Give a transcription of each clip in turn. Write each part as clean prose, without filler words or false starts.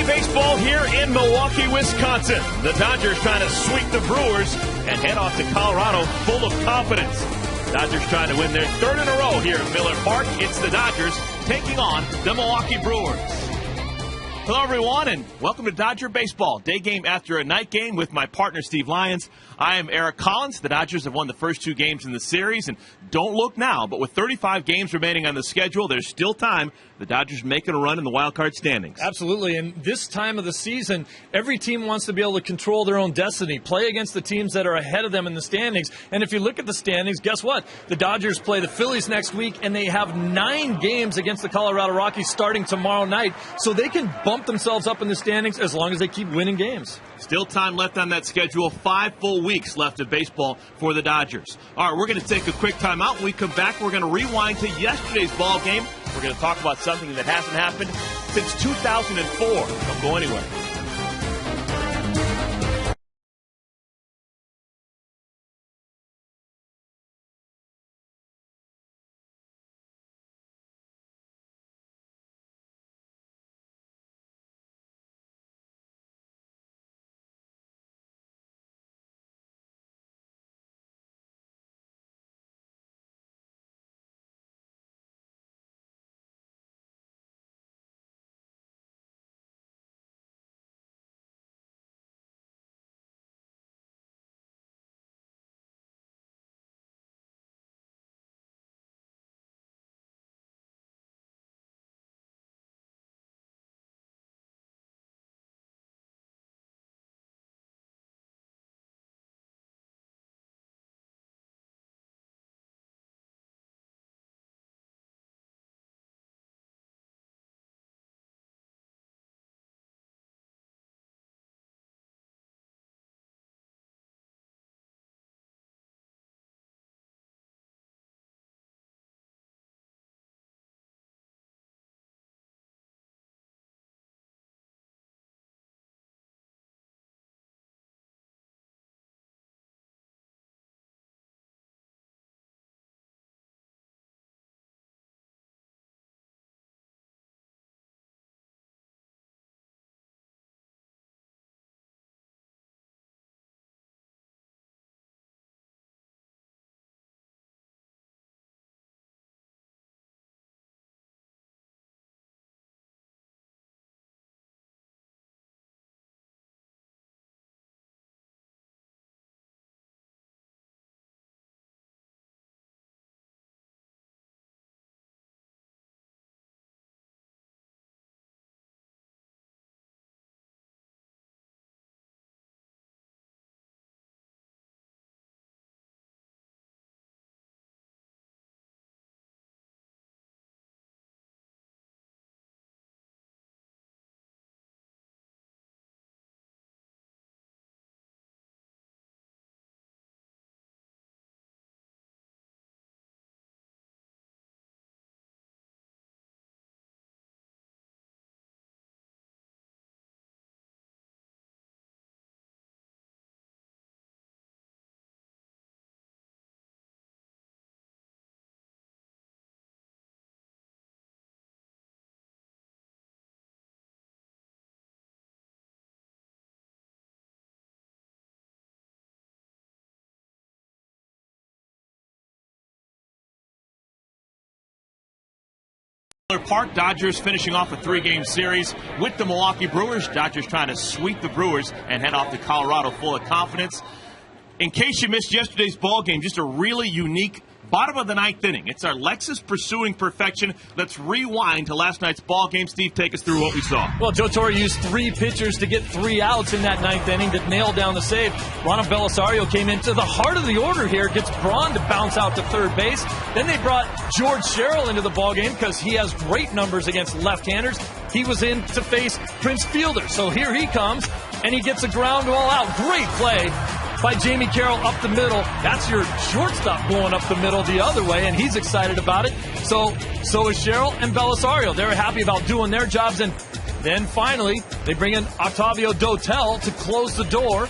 Baseball here in Milwaukee, Wisconsin. The Dodgers trying to sweep the Brewers and head off to Colorado full of confidence. Dodgers trying to win their third in a row here at Miller Park. It's the Dodgers taking on the Milwaukee Brewers. Hello, everyone, and welcome to Dodger Baseball. Day game after a night game with my partner, Steve Lyons. I am Eric Collins. The Dodgers have won the first two games in the series, and don't look now, but with 35 games remaining on the schedule, there's still time. The Dodgers making a run in the wild card standings. Absolutely, and this time of the season, every team wants to be able to control their own destiny, play against the teams that are ahead of them in the standings. And if you look at the standings, guess what? The Dodgers play the Phillies next week, and they have 9 games against the Colorado Rockies starting tomorrow night, so they can bump themselves up in the standings as long as they keep winning games. Still time left on that schedule. 5 full weeks left of baseball for the Dodgers. All right, we're going to take a quick time out. When we come back, we're going to rewind to yesterday's ball game. We're going to talk about something that hasn't happened since 2004. Don't go anywhere. Miller Park, Dodgers finishing off a 3-game series with the Milwaukee Brewers. Dodgers trying to sweep the Brewers and head off to Colorado full of confidence. In case you missed yesterday's ball game, just a really unique bottom of the ninth inning. It's our Lexus pursuing perfection. Let's rewind to last night's ball game. Steve, take us through what we saw. Well, Joe Torre used 3 pitchers to get 3 outs in that ninth inning that nailed down the save. Ronald Belisario came into the heart of the order here, gets Braun to bounce out to third base. Then they brought George Sherrill into the ball game because he has great numbers against left-handers. He was in to face Prince Fielder. So here he comes, and he gets a ground ball out. Great play by Jamie Carroll up the middle. That's your shortstop going up the middle the other way, and he's excited about it. So is Sherrill and Belisario. They're happy about doing their jobs, and then finally they bring in Octavio Dotel to close the door,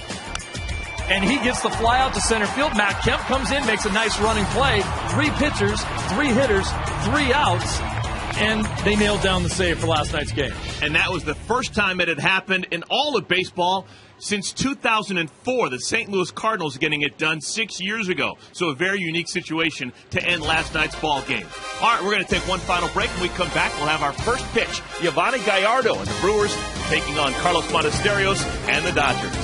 and he gets the fly out to center field. Matt Kemp comes in, makes a nice running play. 3 pitchers, 3 hitters, 3 outs. and they nailed down the save for last night's game. And that was the first time it had happened in all of baseball since 2004. The St. Louis Cardinals getting it done 6 years ago. So a very unique situation to end last night's ball game. All right, we're going to take one final break. When we come back, we'll have our first pitch. Yovani Gallardo and the Brewers taking on Carlos Montesterios and the Dodgers.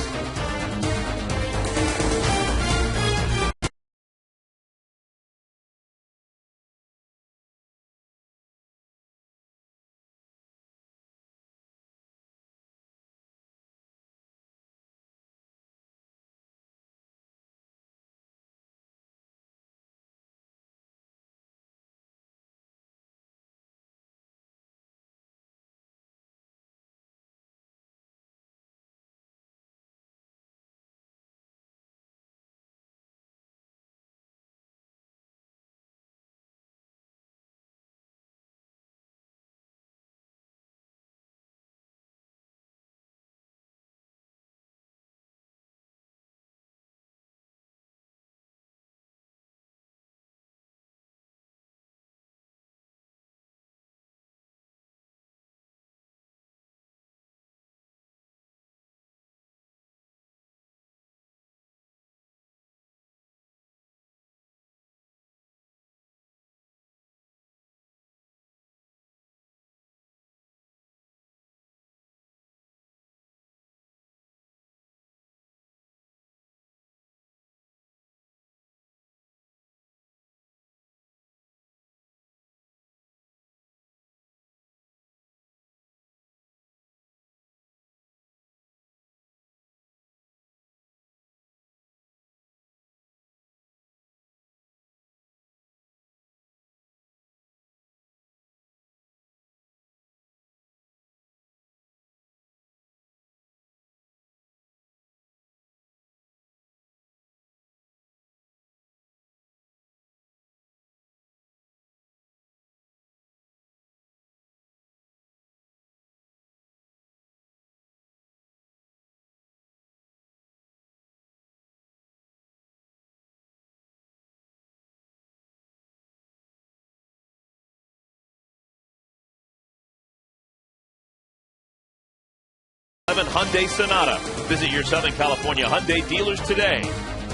Hyundai Sonata. Visit your Southern California Hyundai dealers today.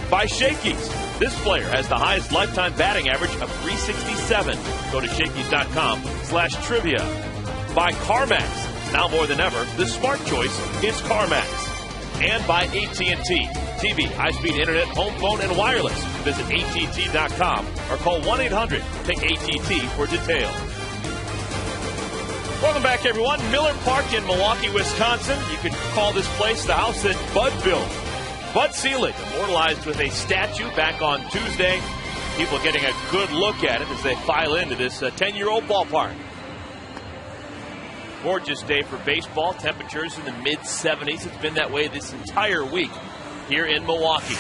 By Shakey's. This player has the highest lifetime batting average of 367. Go to Shakey's.com/trivia. By CarMax. Now more than ever, the smart choice is CarMax. And by AT&T. TV, high-speed internet, home phone, and wireless. Visit ATT.com or call 1-800-TAKE-ATT for details. Welcome back, everyone. Miller Park in Milwaukee, Wisconsin. You could call this place the house that Bud built. Bud Selig, immortalized with a statue back on Tuesday. People getting a good look at it as they file into this 10-year-old ballpark. Gorgeous day for baseball. Temperatures in the mid-70s. It's been that way this entire week here in Milwaukee.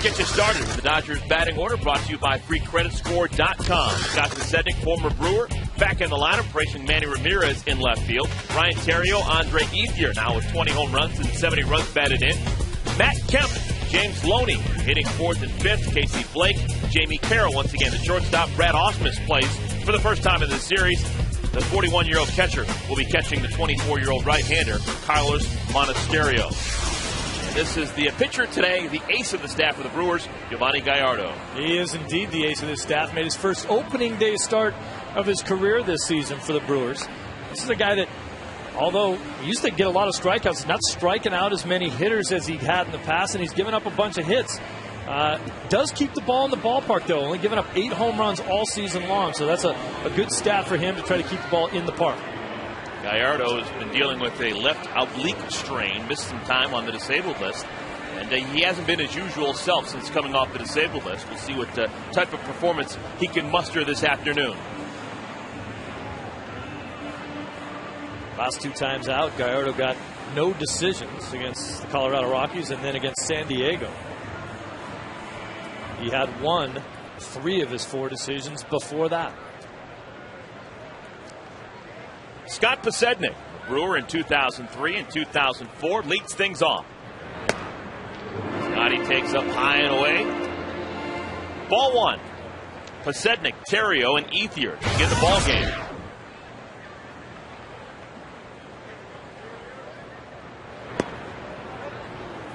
Get you started with the Dodgers batting order, brought to you by FreeCreditScore.com. Scott Pasednik, former Brewer, back in the lineup, facing Manny Ramirez in left field. Ryan Theriot, Andre Ethier, now with 20 home runs and 70 runs batted in. Matt Kemp, James Loney hitting fourth and fifth. Casey Blake, Jamie Carroll, once again the shortstop. Brad Ausmus plays for the first time in this series. The 41-year-old catcher will be catching the 24-year-old right-hander, Carlos Montesterios. This is the pitcher today, the ace of the staff of the Brewers, Yovani Gallardo. He is indeed the ace of the staff. Made his first opening day start of his career this season for the Brewers. This is a guy that, although he used to get a lot of strikeouts, not striking out as many hitters as he had in the past, and he's given up a bunch of hits. Does keep the ball in the ballpark, though, only giving up 8 home runs all season long. So that's a good stat for him to try to keep the ball in the park. Gallardo has been dealing with a left oblique strain, missed some time on the disabled list, and he hasn't been his usual self since coming off the disabled list. We'll see what type of performance he can muster this afternoon. Last 2 times out, Gallardo got no decisions against the Colorado Rockies and then against San Diego. He had won 3 of his 4 decisions before that. Scott Pasednik, Brewer in 2003 and 2004, leads things off. Scotty takes up high and away. Ball 1. Pasednik, Theriot, and Ethier to get the ball game.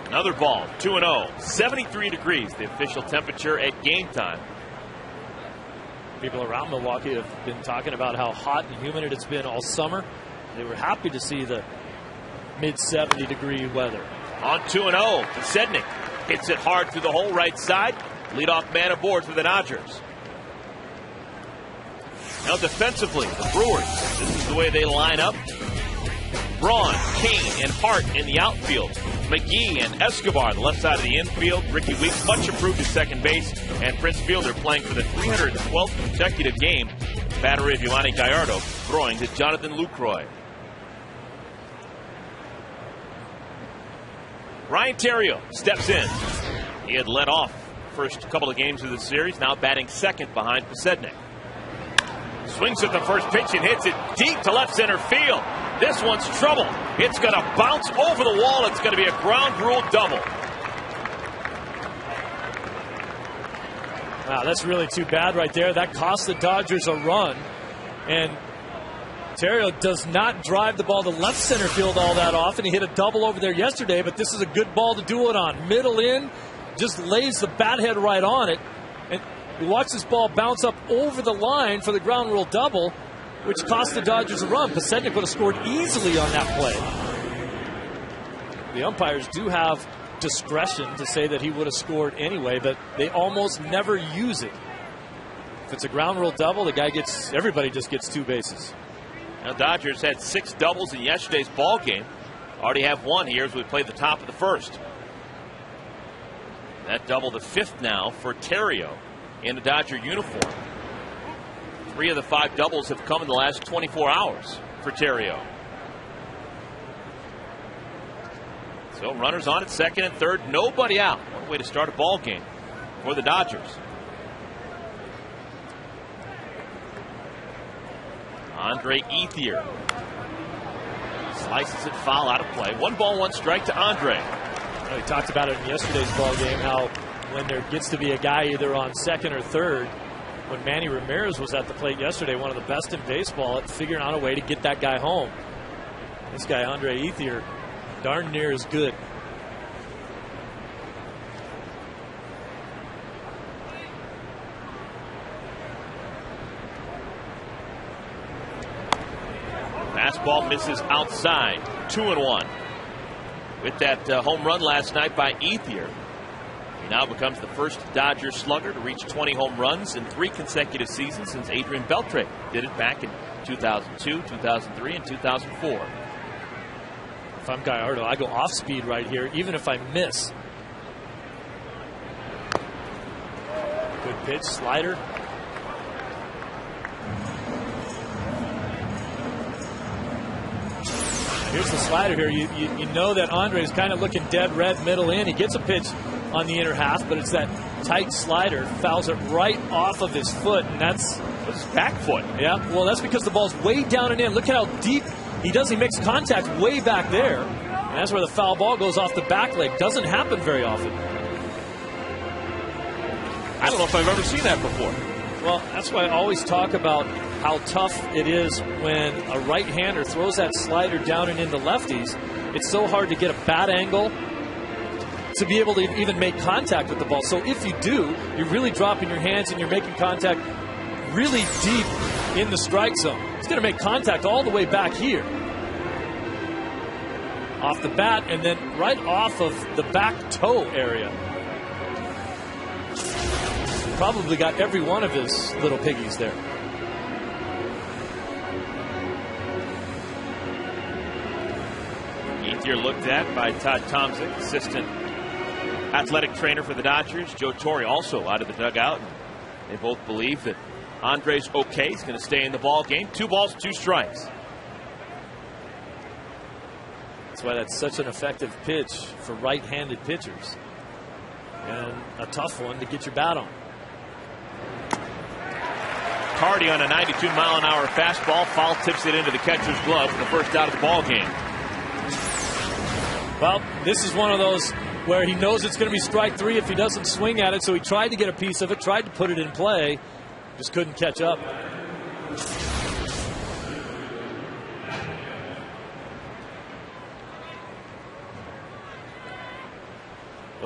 Another ball, 2-0. 73 degrees, the official temperature at game time. People around Milwaukee have been talking about how hot and humid it's been all summer. They were happy to see the mid-70 degree weather. On 2-0, Sednick hits it hard through the whole right side. Leadoff man aboard for the Dodgers. Now defensively, the Brewers, this is the way they line up. Braun, Kane, and Hart in the outfield. McGee and Escobar on the left side of the infield. Ricky Weeks much improved at second base. And Prince Fielder playing for the 312th consecutive game. Battery of Yolani Gallardo throwing to Jonathan Lucroy. Ryan Theriot steps in. He had led off first couple of games of the series, now batting second behind Pasednik. Swings at the first pitch and hits it deep to left center field. This one's trouble. It's going to bounce over the wall. It's going to be a ground rule double. Wow, that's really too bad right there. That cost the Dodgers a run. And Theriot does not drive the ball to left center field all that often. He hit a double over there yesterday, but this is a good ball to do it on. Middle in, just lays the bat head right on it. And you watch this ball bounce up over the line for the ground rule double, which cost the Dodgers a run. Pasednik would have scored easily on that play. The umpires do have discretion to say that he would have scored anyway, but they almost never use it. If it's a ground rule double, everybody just gets 2 bases. Now Dodgers had 6 doubles in yesterday's ball game. Already have 1 here as we play the top of the first. That double the 5th now for Theriot in the Dodger uniform. 3 of the 5 doubles have come in the last 24 hours for Theriot. So runners on at second and third, nobody out. One way to start a ball game for the Dodgers. Andre Ethier slices it foul, out of play. 1 ball, 1 strike to Andre. We talked about it in yesterday's ball game, how when there gets to be a guy either on second or third, when Manny Ramirez was at the plate yesterday, one of the best in baseball at figuring out a way to get that guy home. This guy, Andre Ethier, darn near as good. Fastball misses outside. 2-1. With that home run last night by Ethier, he now becomes the first Dodger slugger to reach 20 home runs in 3 consecutive seasons since Adrian Beltre did it back in 2002, 2003, and 2004. If I'm Gallardo, I go off speed right here, even if I miss. Good pitch, slider. Here's the slider here. You know that Andre is kind of looking dead red middle in. He gets a pitch on the inner half, but it's that tight slider. Fouls it right off of his foot, and that's his back foot. Yeah, well, that's because the ball's way down and in. Look at how deep he does. He makes contact way back there, and that's where the foul ball goes off the back leg. Doesn't happen very often. I don't know if I've ever seen that before. Well, that's why I always talk about how tough it is when a right-hander throws that slider down and into lefties. It's so hard to get a bat angle to be able to even make contact with the ball. So if you do, you're really dropping your hands and you're making contact really deep in the strike zone. It's going to make contact all the way back here. Off the bat and then right off of the back toe area. Probably got every one of his little piggies there. Ethier looked at by Todd Tomczyk, assistant athletic trainer for the Dodgers. Joe Torre also out of the dugout. They both believe that Andre's okay. He's going to stay in the ball game. 2 balls, 2 strikes. That's why that's such an effective pitch for right-handed pitchers. And a tough one to get your bat on. Cardi on a 92-mile-an-hour fastball. Foul tips it into the catcher's glove for the first out of the ball game. Well, this is one of those where he knows it's going to be strike 3 if he doesn't swing at it, so he tried to get a piece of it, tried to put it in play, just couldn't catch up.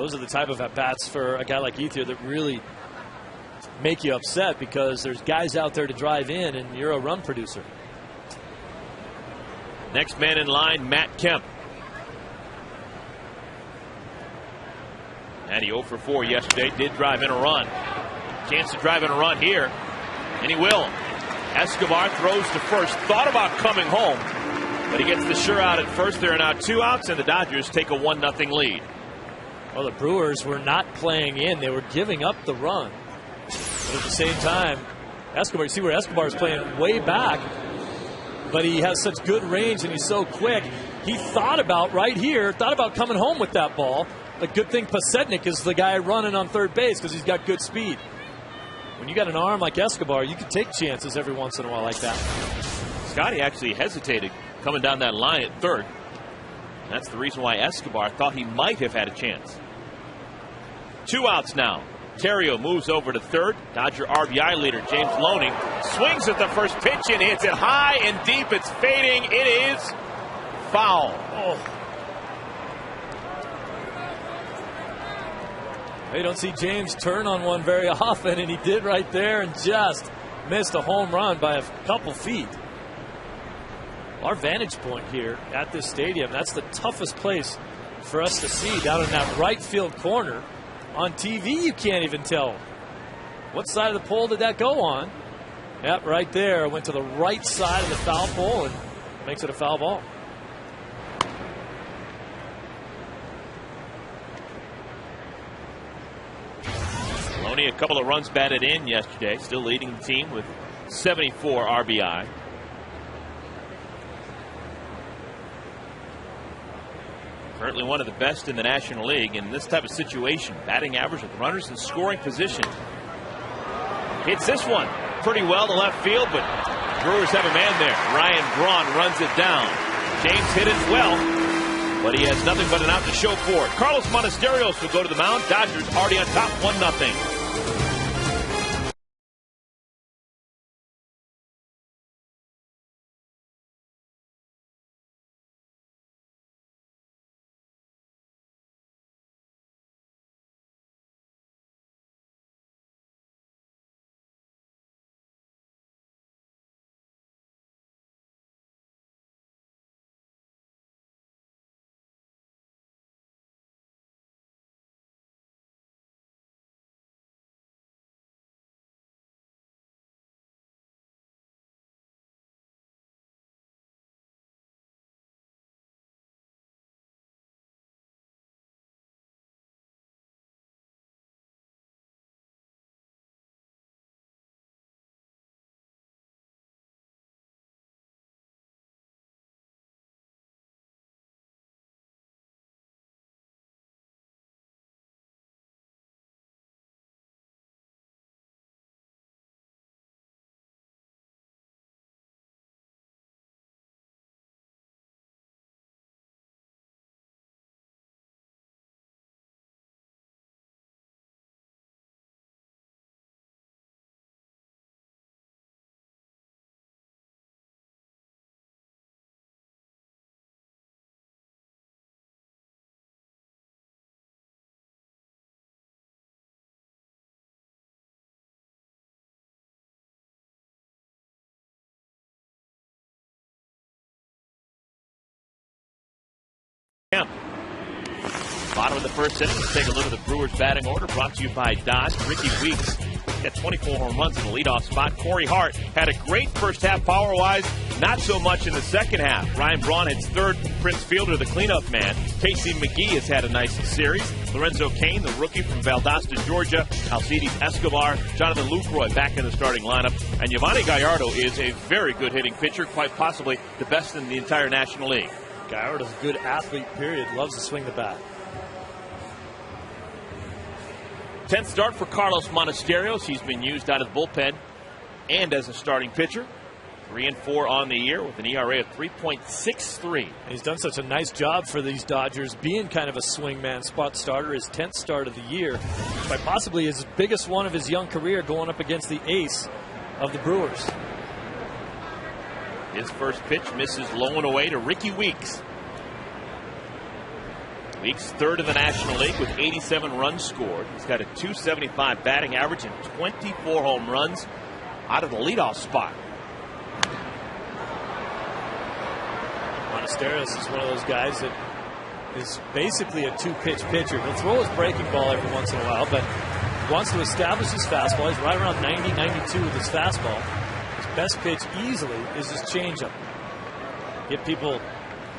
Those are the type of at-bats for a guy like Ethier that really make you upset, because there's guys out there to drive in, and you're a run producer. Next man in line, Matt Kemp. And he 0 for 4 yesterday. Did drive in a run. Chance to drive in a run here. And he will. Escobar throws to first. Thought about coming home, but he gets the sure out at first. There are now 2 outs, and the Dodgers take a 1-0 lead. Well, the Brewers were not playing in. They were giving up the run. But at the same time, Escobar, you see where Escobar is playing way back, but he has such good range and he's so quick. He thought about coming home with that ball. The good thing Pasetnik is the guy running on third base because he's got good speed. When you got an arm like Escobar, you can take chances every once in a while like that. Scotty actually hesitated coming down that line at third. That's the reason why Escobar thought he might have had a chance. 2 outs now. Terrio moves over to third. Dodger RBI leader James Loney swings at the first pitch and hits it high and deep. It's fading. It is foul. Oh. You don't see James turn on one very often, and he did right there and just missed a home run by a couple feet. Our vantage point here at this stadium, that's the toughest place for us to see, down in that right field corner. On TV, you can't even tell. What side of the pole did that go on? Yep, right there. Went to the right side of the foul pole and makes it a foul ball. Loney, a couple of runs batted in yesterday, still leading the team with 74 RBI. Currently one of the best in the National League in this type of situation. Batting average with runners in scoring position. Hits this one pretty well to left field, but Brewers have a man there. Ryan Braun runs it down. James hit it well, but he has nothing but an out to show for it. Carlos Monasterios will go to the mound. Dodgers already on top 1-0. Kemp. Bottom of the first inning. Let's take a look at the Brewers batting order, brought to you by Dodge. Ricky Weeks got 24 home runs in the leadoff spot. Corey Hart had a great first half power-wise, not so much in the second half. Ryan Braun hits third. Prince Fielder, the cleanup man. Casey McGee has had a nice series. Lorenzo Cain, the rookie from Valdosta, Georgia. Alcides Escobar, Jonathan Lucroy back in the starting lineup. And Yovani Gallardo is a very good hitting pitcher, quite possibly the best in the entire National League. Gallardo's a good athlete, period. Loves to swing the bat. 10th start for Carlos Monasterios. He's been used out of the bullpen and as a starting pitcher. 3-4 on the year with an ERA of 3.63. He's done such a nice job for these Dodgers, being kind of a swingman spot starter. His 10th start of the year, by possibly his biggest one of his young career, going up against the ace of the Brewers. His first pitch misses low and away to Ricky Weeks. Weeks third in the National League with 87 runs scored. He's got a .275 batting average and 24 home runs out of the leadoff spot. Monasteros is one of those guys that is basically a two-pitch pitcher. He'll throw his breaking ball every once in a while, but he wants to establish his fastball. He's right around 90, 92 with his fastball. His best pitch easily is his changeup. Get people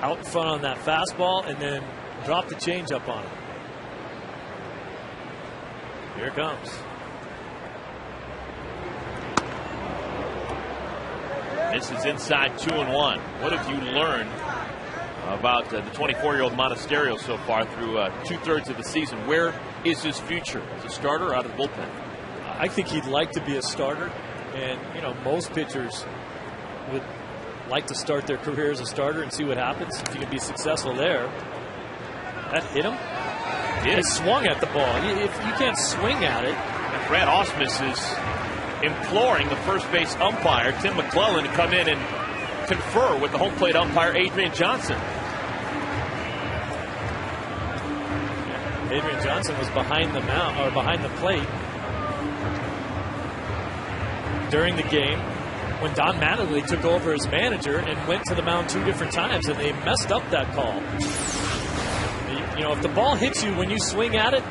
out in front on that fastball and then drop the changeup on him. Here it comes. This is inside 2-1. What have you learned about the 24-year-old Monasterio so far through 2/3 of the season? Where is his future as a starter or out of the bullpen? I think he'd like to be a starter, and you know, most pitchers would like to start their career as a starter and see what happens. If you can be successful there. That hit him. He swung at the ball. If you can't swing at it. And Brad Ausmus is imploring the first base umpire, Tim McClellan, to come in and confer with the home plate umpire, Adrian Johnson. Adrian Johnson was behind the mound, or behind the plate during the game when Don Mattingly took over as manager and went to the mound 2 different times, and they messed up that call. You know, if the ball hits you when you swing at it,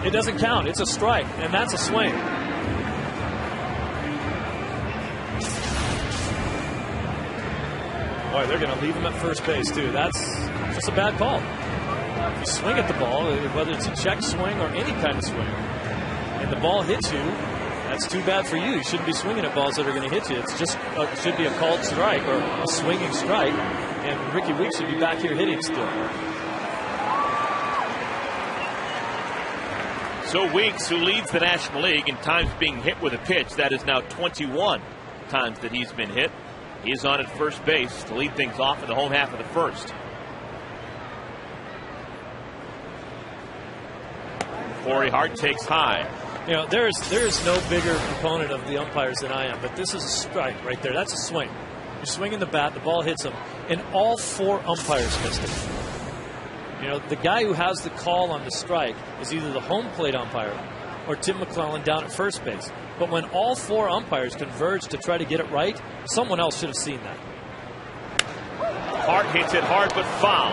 it doesn't count. It's a strike, and that's a swing. Boy, they're going to leave him at first base, too. That's just a bad call. If you swing at the ball, whether it's a check swing or any kind of swing, and the ball hits you, that's too bad for you. You shouldn't be swinging at balls that are going to hit you. It's just it should be a called strike or a swinging strike, and Ricky Weeks should be back here hitting still. So Weeks, who leads the National League in times being hit with a pitch, that is now 21 times that he's been hit. He is on at first base to lead things off in the home half of the first. Corey Hart takes high. You know, there is no bigger proponent of the umpires than I am, but this is a strike right there. That's a swing. You're swinging the bat, the ball hits him, and all 4 umpires missed it. You know, the guy who has the call on the strike is either the home plate umpire or Tim McClellan down at first base. But when all 4 umpires converge to try to get it right, someone else should have seen that. Hart hits it hard but foul.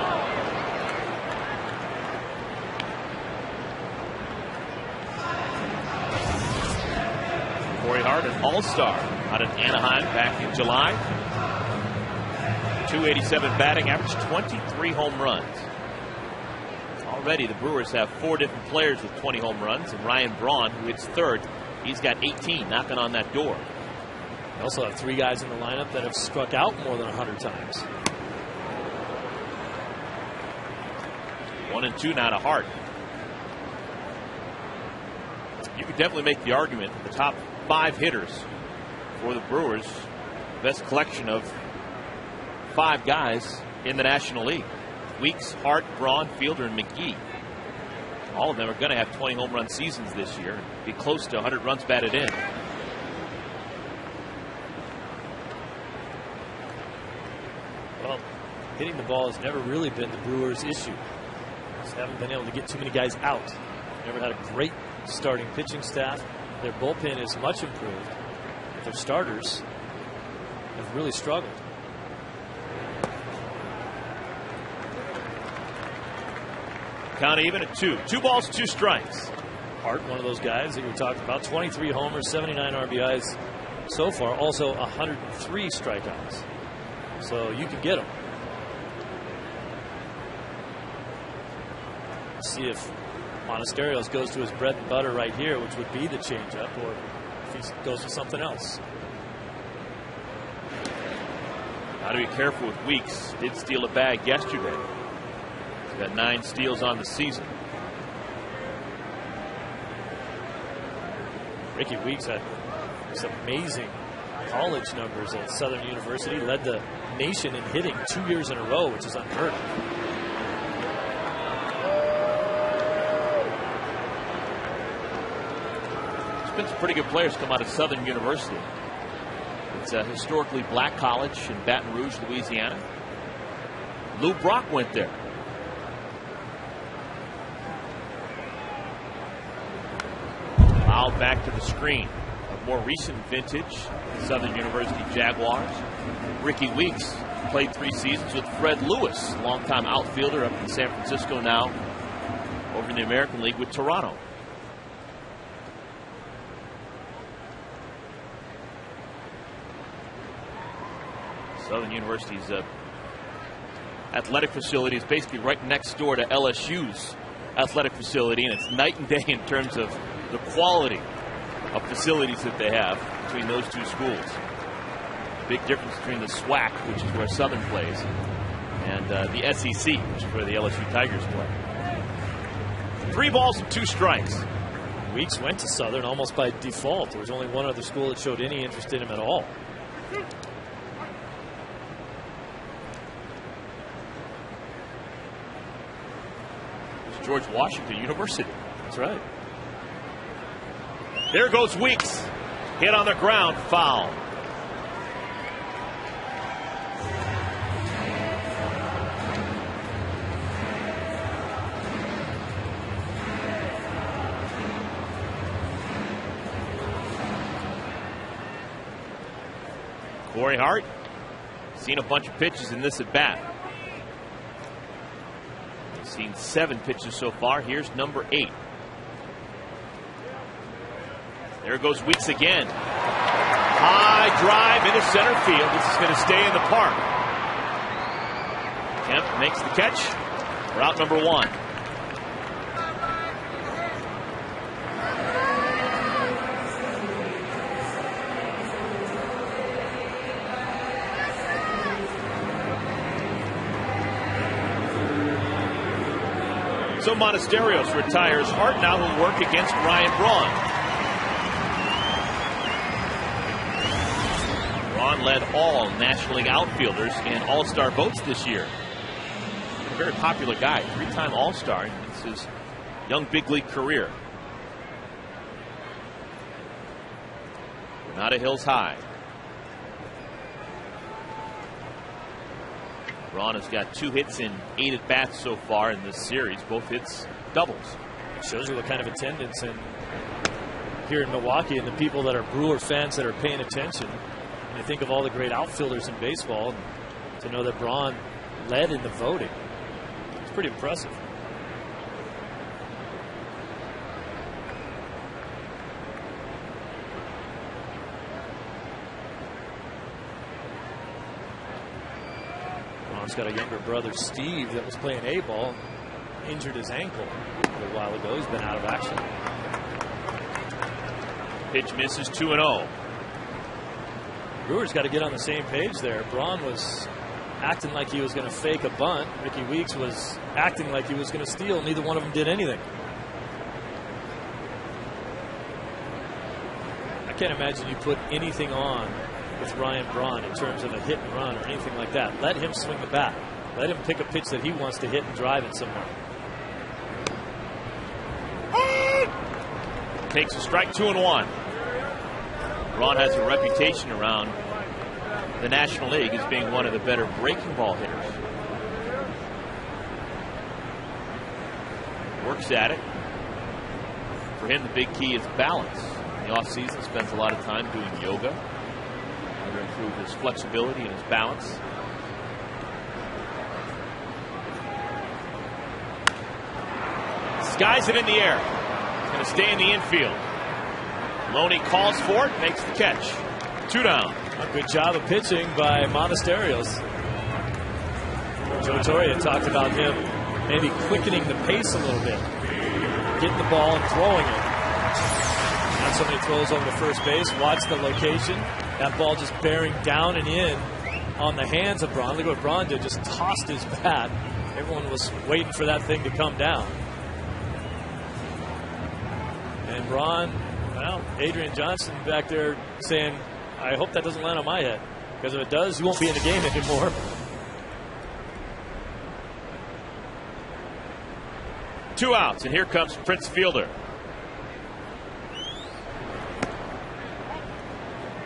Corey Hart, an all-star out of Anaheim back in July. .287 batting average, 23 home runs. Already the Brewers have 4 different players with 20 home runs, and Ryan Braun, who hits third, he's got 18 knocking on that door. They also have 3 guys in the lineup that have struck out more than 100 times. 1 and 2 now to Hart. You could definitely make the argument that the top 5 hitters for the Brewers, best collection of 5 guys in the National League. Weeks, Hart, Braun, Fielder, and McGee. All of them are going to have 20 home run seasons this year. Be close to 100 runs batted in. Well, hitting the ball has never really been the Brewers' issue. Just haven't been able to get too many guys out. Never had a great starting pitching staff. Their bullpen is much improved. Their starters have really struggled. Count even at 2. 2 balls, 2 strikes. Hart, one of those guys that we talked about. 23 homers, 79 RBIs so far. Also 103 strikeouts. So you can get him. See if Monasteros goes to his bread and butter right here, which would be the changeup, or if he goes to something else. Got to be careful with Weeks. Did steal a bag yesterday. He's got 9 steals on the season. Ricky Weeks had some amazing college numbers at Southern University. Led the nation in hitting 2 years in a row, which is unheard of. There's been some pretty good players come out of Southern University. It's a historically black college in Baton Rouge, Louisiana. Lou Brock went there. Fouled back to the screen. A more recent vintage, Southern University Jaguars. Ricky Weeks played 3 seasons with Fred Lewis, longtime outfielder up in San Francisco now, over in the American League with Toronto. Southern University's athletic facility is basically right next door to LSU's athletic facility, and it's night and day in terms of the quality of facilities that they have between those two schools. Big difference between the SWAC, which is where Southern plays, and the SEC, which is where the LSU Tigers play. 3 balls and 2 strikes. Weeks went to Southern almost by default. There was only one other school that showed any interest in him at all. George Washington University. That's right. There goes Weeks. Hit on the ground, foul. Corey Hart, seen a bunch of pitches in this at bat. Seen 7 pitches so far. Here's number 8. There goes Weeks again. High drive into center field. This is going to stay in the park. Kemp makes the catch. Route number 1. So Monasterios retires. Hart now will work against Ryan Braun. Braun led all National League outfielders in All-Star votes this year. A very popular guy, 3-time All-Star. It's his young big league career. Granada Hills High. Braun has got 2 hits in 8 at-bats so far in this series. Both hits doubles. Shows you what kind of attendance here in Milwaukee, and the people that are Brewer fans that are paying attention. And you think of all the great outfielders in baseball, and to know that Braun led in the voting, it's pretty impressive. He's got a younger brother, Steve, that was playing A-ball, injured his ankle a little while ago. He's been out of action. Pitch misses, 2-0. Brewers got to get on the same page there. Braun was acting like he was going to fake a bunt. Ricky Weeks was acting like he was going to steal. Neither one of them did anything. I can't imagine you put anything on with Ryan Braun in terms of a hit and run or anything like that. Let him swing the bat. Let him pick a pitch that he wants to hit and drive it somewhere. Takes a strike, 2-1. Braun has a reputation around the National League as being one of the better breaking ball hitters. Works at it. For him, the big key is balance. In the offseason, spends a lot of time doing yoga to improve his flexibility and his balance. Skies it in the air. He's going to stay in the infield. Loney calls for it, makes the catch. 2 down. A good job of pitching by Monasterios. Joe Torre talked about him maybe quickening the pace a little bit, getting the ball and throwing it. Now somebody throws over to first base. Watch the location. That ball just bearing down and in on the hands of Braun. Look what Braun did, just tossed his bat. Everyone was waiting for that thing to come down. And Braun, well, Adrian Johnson back there saying, I hope that doesn't land on my head, because if it does, you won't be in the game anymore. Two outs, and here comes Prince Fielder.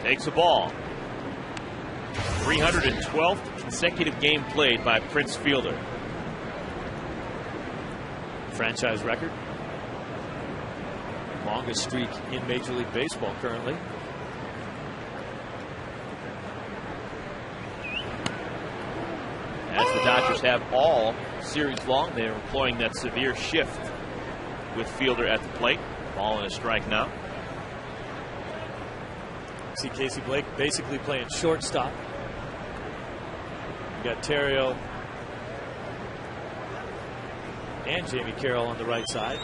Takes a ball. 312th consecutive game played by Prince Fielder. Franchise record. Longest streak in Major League Baseball currently. As the Dodgers have all series long, they're employing that severe shift with Fielder at the plate. Ball and a strike now. See Casey Blake basically playing shortstop. You got Terrio and Jamie Carroll on the right side.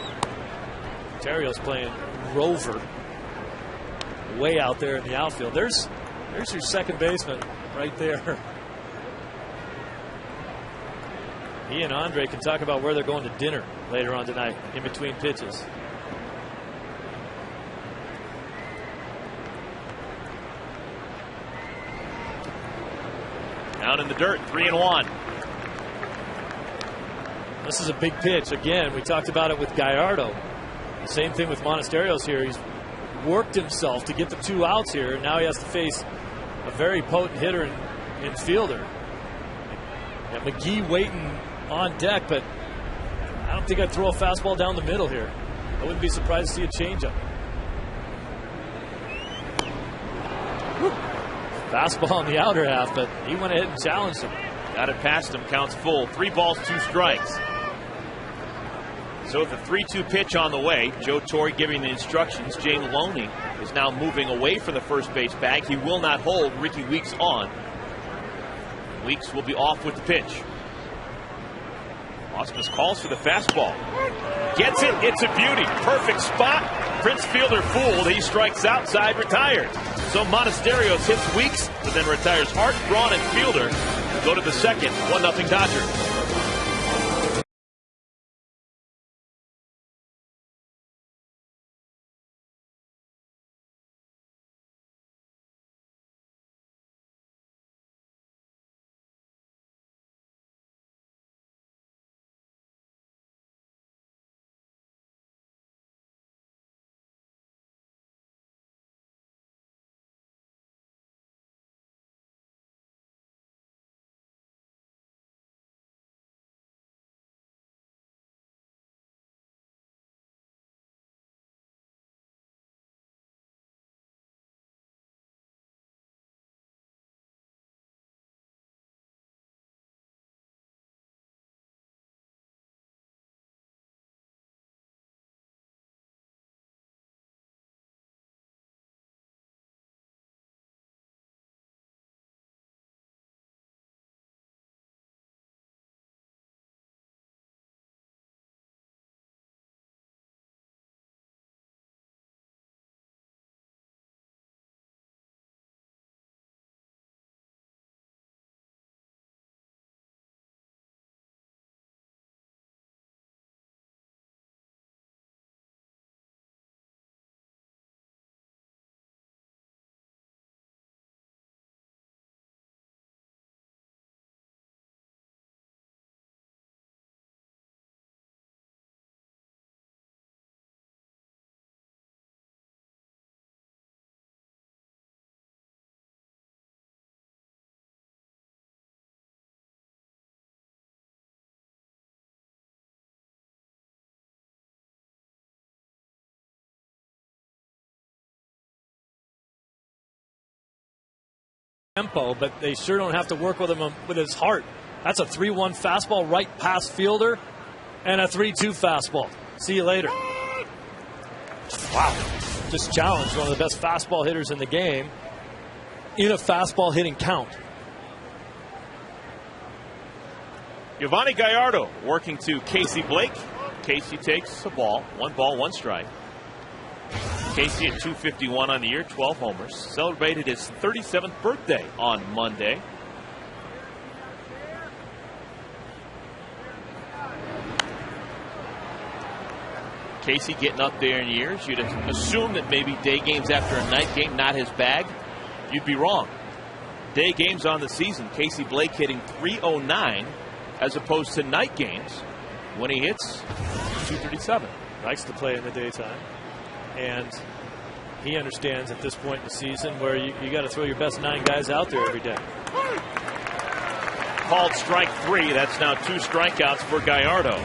Terrio's playing rover way out there in the outfield. There's your second baseman right there. He and Andre can talk about where they're going to dinner later on tonight in between pitches. Down in the dirt, 3-1. This is a big pitch. Again, we talked about it with Gallardo. Same thing with Monasterios here. He's worked himself to get the 2 outs here, and now he has to face a very potent hitter in Fielder. And McGee waiting on deck, but I don't think I'd throw a fastball down the middle here. I wouldn't be surprised to see a changeup. Fastball in the outer half, but he went ahead and challenged him. Got it past him, counts full. 3 balls, 2 strikes. So the 3-2 pitch on the way. Joe Torre giving the instructions. Jay Maloney is now moving away from the first base bag. He will not hold. Ricky Weeks on. Weeks will be off with the pitch. Ausmus calls for the fastball. Gets it. It's a beauty. Perfect spot. Prince Fielder fooled. He strikes outside, retired. So Monasterios hits Weeks, but then retires Hart, Braun, and Fielder. Go to the second. 1-0 Dodgers. Tempo, but they sure don't have to work with him with his heart. That's a 3-1 fastball right past Fielder and a 3-2 fastball. See you later. Wow. Just challenged one of the best fastball hitters in the game in a fastball hitting count. Giovanni Gallardo working to Casey Blake. Casey takes a ball. 1 ball, 1 strike. Casey at 251 on the year, 12 homers. Celebrated his 37th birthday on Monday. Casey getting up there in years. You'd assume that maybe day games after a night game, not his bag. You'd be wrong. Day games on the season, Casey Blake hitting .309 as opposed to night games when he hits .237. Likes to play in the daytime. And he understands at this point in the season where you got to throw your best 9 guys out there every day. Called strike 3. That's now 2 strikeouts for Gallardo.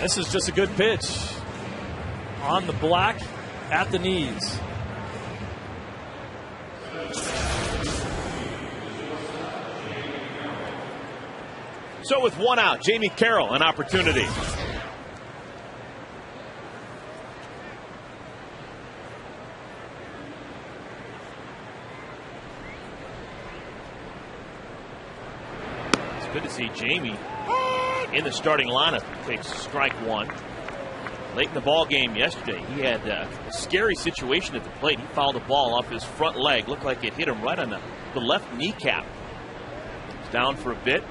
This is just a good pitch. on the black, at the knees. So with one out, Jamie Carroll, an opportunity. It's good to see Jamie in the starting lineup. Takes strike one. Late in the ball game yesterday, he had a scary situation at the plate. He fouled the ball off his front leg. Looked like it hit him right on the left kneecap. He's down for a bit.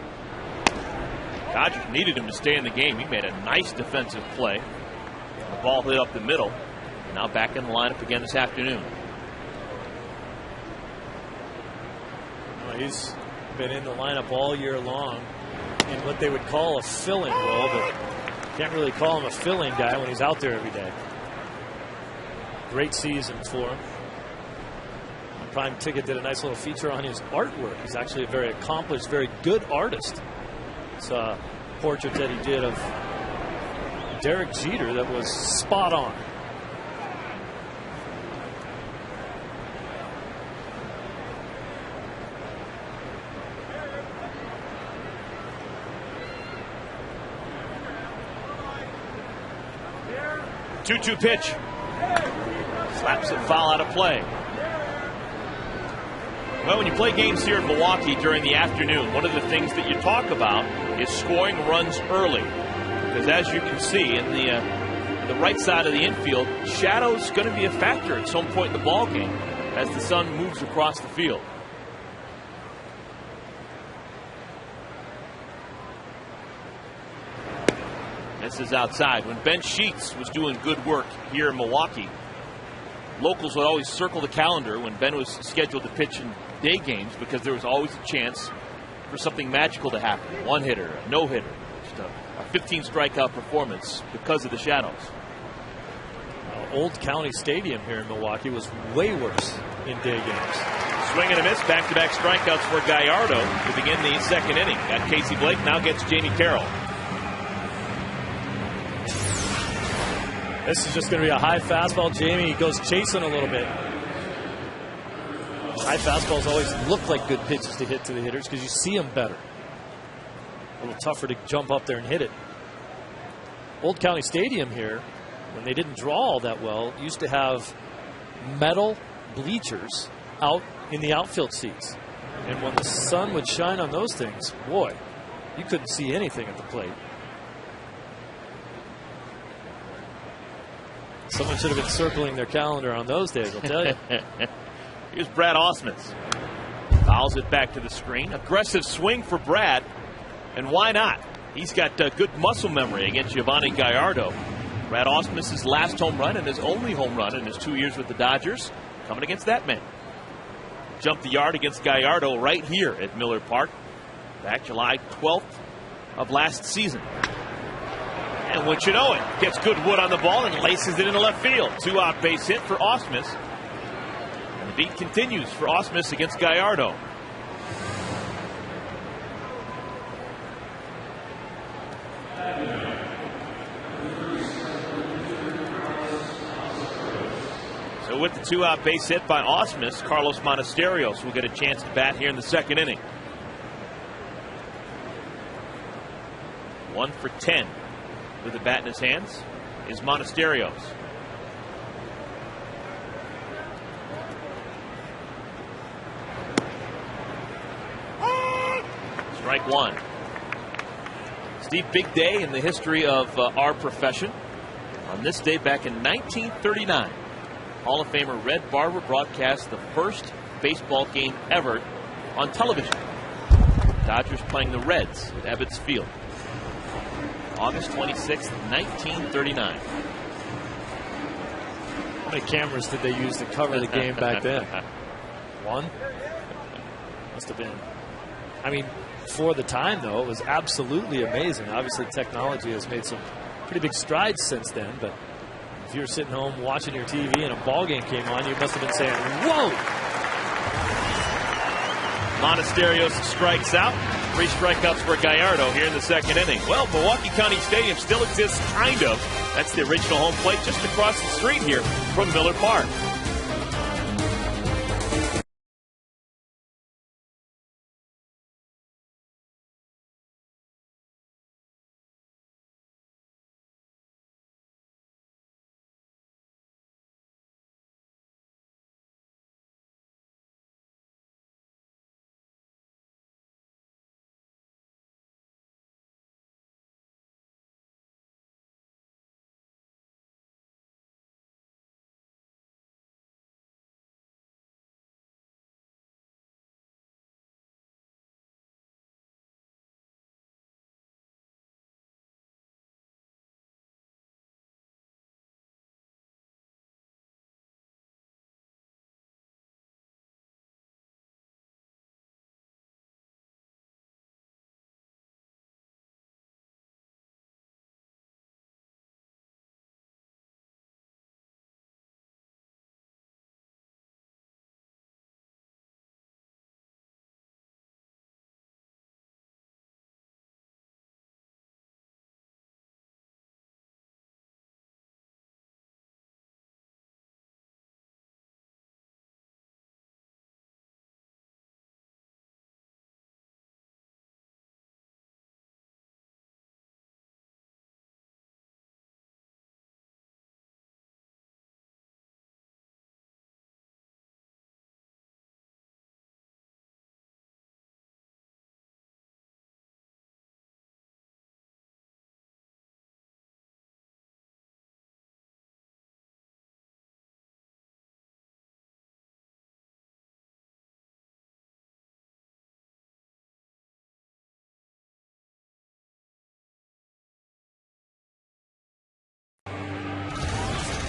Dodgers needed him to stay in the game. He made a nice defensive play. The ball hit up the middle. Now back in the lineup again this afternoon. Well, he's been in the lineup all year long in what they would call a filling role, but can't really call him a filling guy when he's out there every day. Great season for him. Prime Ticket did a nice little feature on his artwork. He's actually a very accomplished, very good artist. It's a portrait that he did of Derek Jeter that was spot on. Two-two pitch. Slaps it foul out of play. Well, when you play games here in Milwaukee during the afternoon, one of the things that you talk about is scoring runs early. Because as you can see in the right side of the infield, shadow's going to be a factor at some point in the ball game as the sun moves across the field. This is outside. When Ben Sheets was doing good work here in Milwaukee, locals would always circle the calendar when Ben was scheduled to pitch in day games because there was always a chance for something magical to happen. One hitter, a no hitter, just a 15 strikeout performance because of the shadows. Old County Stadium here in Milwaukee was way worse in day games. Swing and a miss, back-to-back strikeouts for Gallardo to begin the second inning. Got Casey Blake, now gets Jamie Carroll. This is just going to be a high fastball. Jamie goes chasing a little bit. High fastballs always look like good pitches to hit to the hitters because you see them better. A little tougher to jump up there and hit it. Old County Stadium here, when they didn't draw all that well, used to have metal bleachers out in the outfield seats. And when the sun would shine on those things, boy, you couldn't see anything at the plate. Someone should have been circling their calendar on those days, I'll tell you. Here's Brad Ausmus. Fouls it back to the screen. Aggressive swing for Brad. And why not? He's got good muscle memory against Giovanni Gallardo. Brad Ausmus' last home run and his only home run in his 2 years with the Dodgers coming against that man. Jumped the yard against Gallardo right here at Miller Park back July 12th of last season. And wouldn't you know it, gets good wood on the ball and laces it into left field. 2-out base hit for Ausmus. And the beat continues for Ausmus against Gallardo. So with the 2-out base hit by Ausmus, Carlos Monasterios will get a chance to bat here in the second inning. 1 for 10. With the bat in his hands is Monasterios. Strike one. Steve, big day in the history of our profession. On this day back in 1939, Hall of Famer Red Barber broadcast the first baseball game ever on television. Dodgers playing the Reds at Ebbets Field. August 26th, 1939. How many cameras did they use to cover the game back then? One? Must have been. I mean, for the time, though, it was absolutely amazing. Obviously, technology has made some pretty big strides since then, but if you were sitting home watching your TV and a ball game came on, you must have been saying, whoa! Monasterios strikes out. 3 strikeouts for Gallardo here in the second inning. Well, Milwaukee County Stadium still exists, kind of. That's the original home plate just across the street here from Miller Park.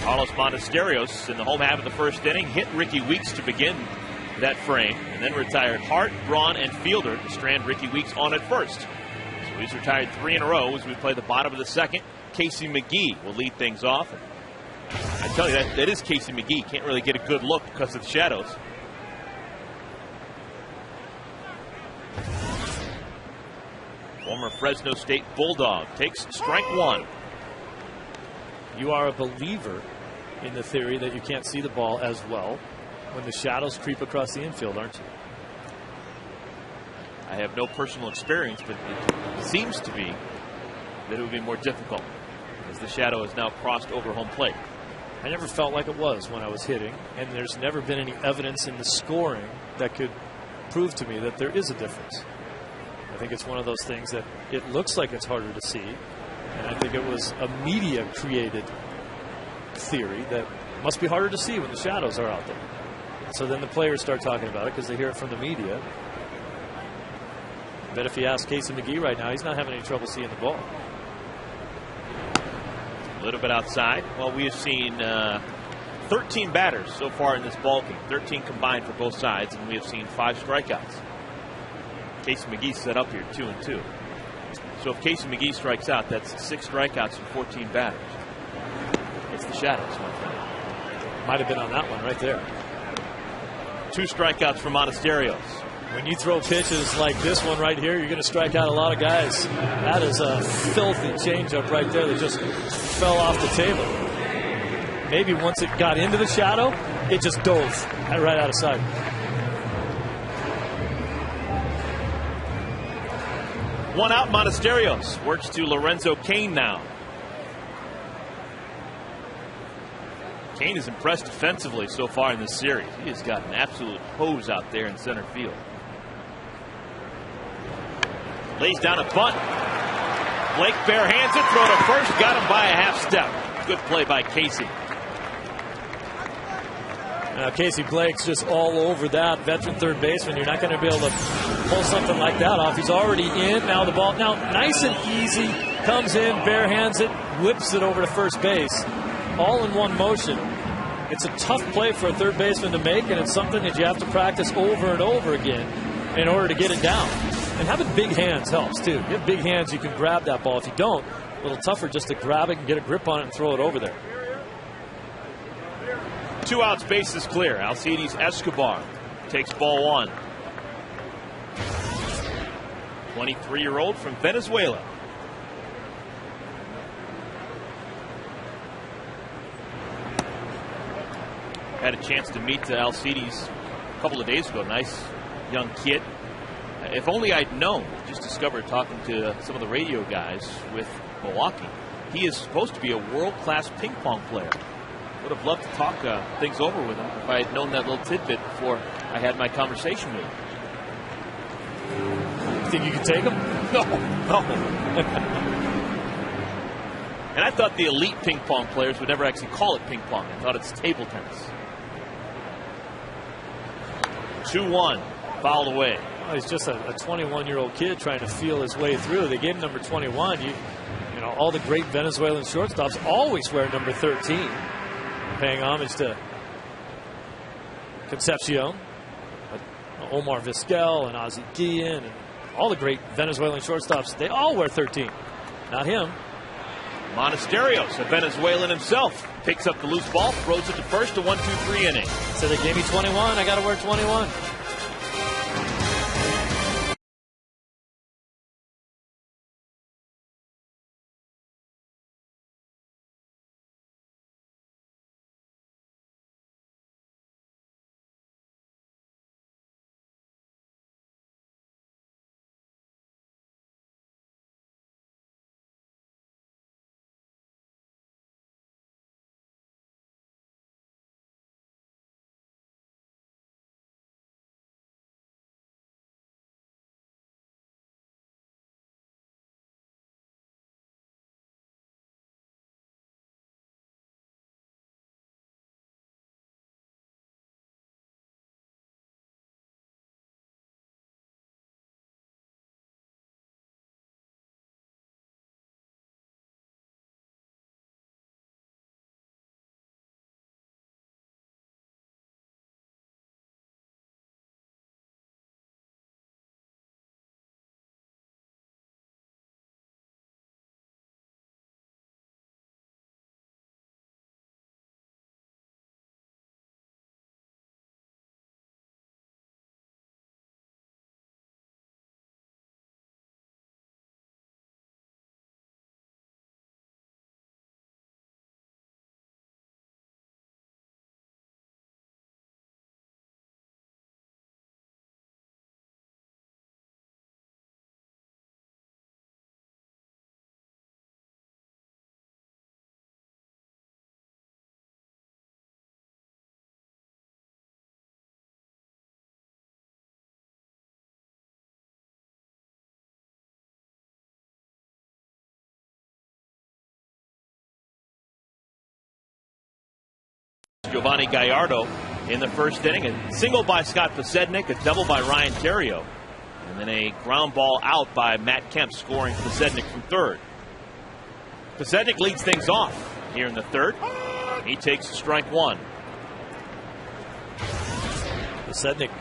Carlos Montesterios in the home half of the first inning hit Ricky Weeks to begin that frame, and then retired Hart, Braun, and Fielder to strand Ricky Weeks on at first. So he's retired 3 in a row as we play the bottom of the second. Casey McGee will lead things off. I tell you, that is Casey McGee. Can't really get a good look because of the shadows. Former Fresno State Bulldog takes strike one. You are a believer in the theory that you can't see the ball as well when the shadows creep across the infield, aren't you? I have no personal experience, but it seems to be that it would be more difficult as the shadow has now crossed over home plate. I never felt like it was when I was hitting, and there's never been any evidence in the scoring that could prove to me that there is a difference. I think it's one of those things that it looks like it's harder to see, and I think it was a media-created theory that it must be harder to see when the shadows are out there. So then the players start talking about it because they hear it from the media. I bet if you ask Casey McGee right now, he's not having any trouble seeing the ball. A little bit outside. Well, we have seen 13 batters so far in this ballgame, 13 combined for both sides, and we have seen 5 strikeouts. Casey McGee set up here 2-2. So if Casey McGee strikes out, that's 6 strikeouts and 14 batters. It's the shadows, my friend. Might have been on that one right there. 2 strikeouts for Montesterios. When you throw pitches like this one right here, you're going to strike out a lot of guys. That is a filthy changeup right there that just fell off the table. Maybe once it got into the shadow, it just dove right out of sight. One out, Montesterios works to Lorenzo Cain now. Cain has impressed defensively so far in this series. He has got an absolute hose out there in center field. Lays down a bunt. Blake barehands it, throw to first, got him by a half step. Good play by Casey. Now Casey Blake's just all over that veteran third baseman. You're not going to be able to pull something like that off. He's already in. Now the ball, now nice and easy, comes in, barehands it, whips it over to first base. All in one motion. It's a tough play for a third baseman to make, and it's something that you have to practice over and over again in order to get it down. And having big hands helps too. You have big hands, you can grab that ball. If you don't, a little tougher just to grab it and get a grip on it and throw it over there. 2 outs, bases clear. Alcides Escobar takes ball 1. 23-year-old from Venezuela. Had a chance to meet Alcides a couple of days ago. Nice young kid. If only I'd known, just discovered talking to some of the radio guys with Milwaukee, he is supposed to be a world-class ping pong player. Would have loved to talk things over with him if I had known that little tidbit before I had my conversation with him. You think you could take him? No. And I thought the elite ping pong players would never actually call it ping pong. I thought it's table tennis. 2-1, fouled away. Oh, he's just a 21-year-old kid trying to feel his way through. They gave him number 21. You know, all the great Venezuelan shortstops always wear number 13. Paying homage to Concepcion, Omar Vizquel, and Ozzie Guillen, and all the great Venezuelan shortstops. They all wear 13. Not him. Monasterios, a Venezuelan himself, picks up the loose ball, throws it to first, a 1-2-3 inning. So they gave me 21. I got to wear 21. Giovanni Gallardo in the first inning. A single by Scott Posednik, a double by Ryan Theriot, and then a ground ball out by Matt Kemp, scoring Posednik from third. Posednik leads things off here in the third. He takes strike one. Posednik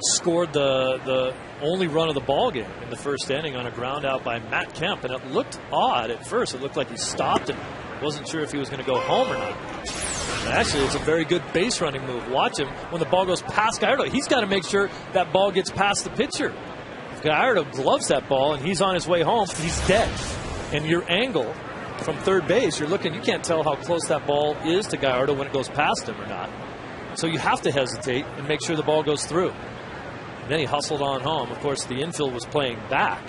scored the only run of the ball game in the first inning on a ground out by Matt Kemp, and it looked odd at first. It looked like he stopped and wasn't sure if he was going to go home or not. And actually, it's a very good base running move. Watch him when the ball goes past Gallardo. He's got to make sure that ball gets past the pitcher. If Gallardo gloves that ball and he's on his way home, he's dead. And your angle from third base, you're looking, you can't tell how close that ball is to Gallardo when it goes past him or not. So you have to hesitate and make sure the ball goes through. And then he hustled on home. Of course, the infield was playing back,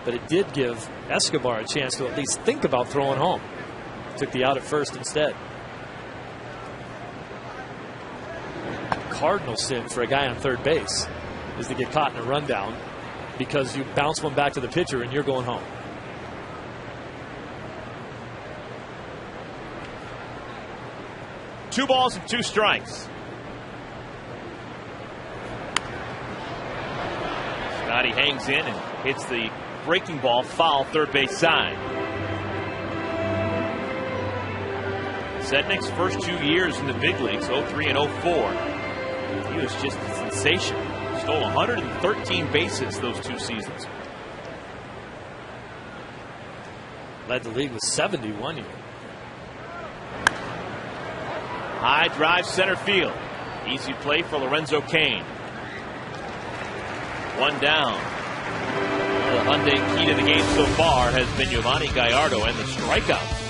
but it did give Escobar a chance to at least think about throwing home. Took the out at first instead. Cardinal sin for a guy on third base is to get caught in a rundown because you bounce one back to the pitcher and you're going home. Two balls and two strikes. Scotty hangs in and hits the breaking ball foul third base side. Sednik's first 2 years in the big leagues, 03 and 04. He was just a sensation. Stole 113 bases those 2 seasons. Led the league with 71 year. High drive center field. Easy play for Lorenzo Cain. One down. The Hyundai key to the game so far has been Giovanni Gallardo and the strikeouts.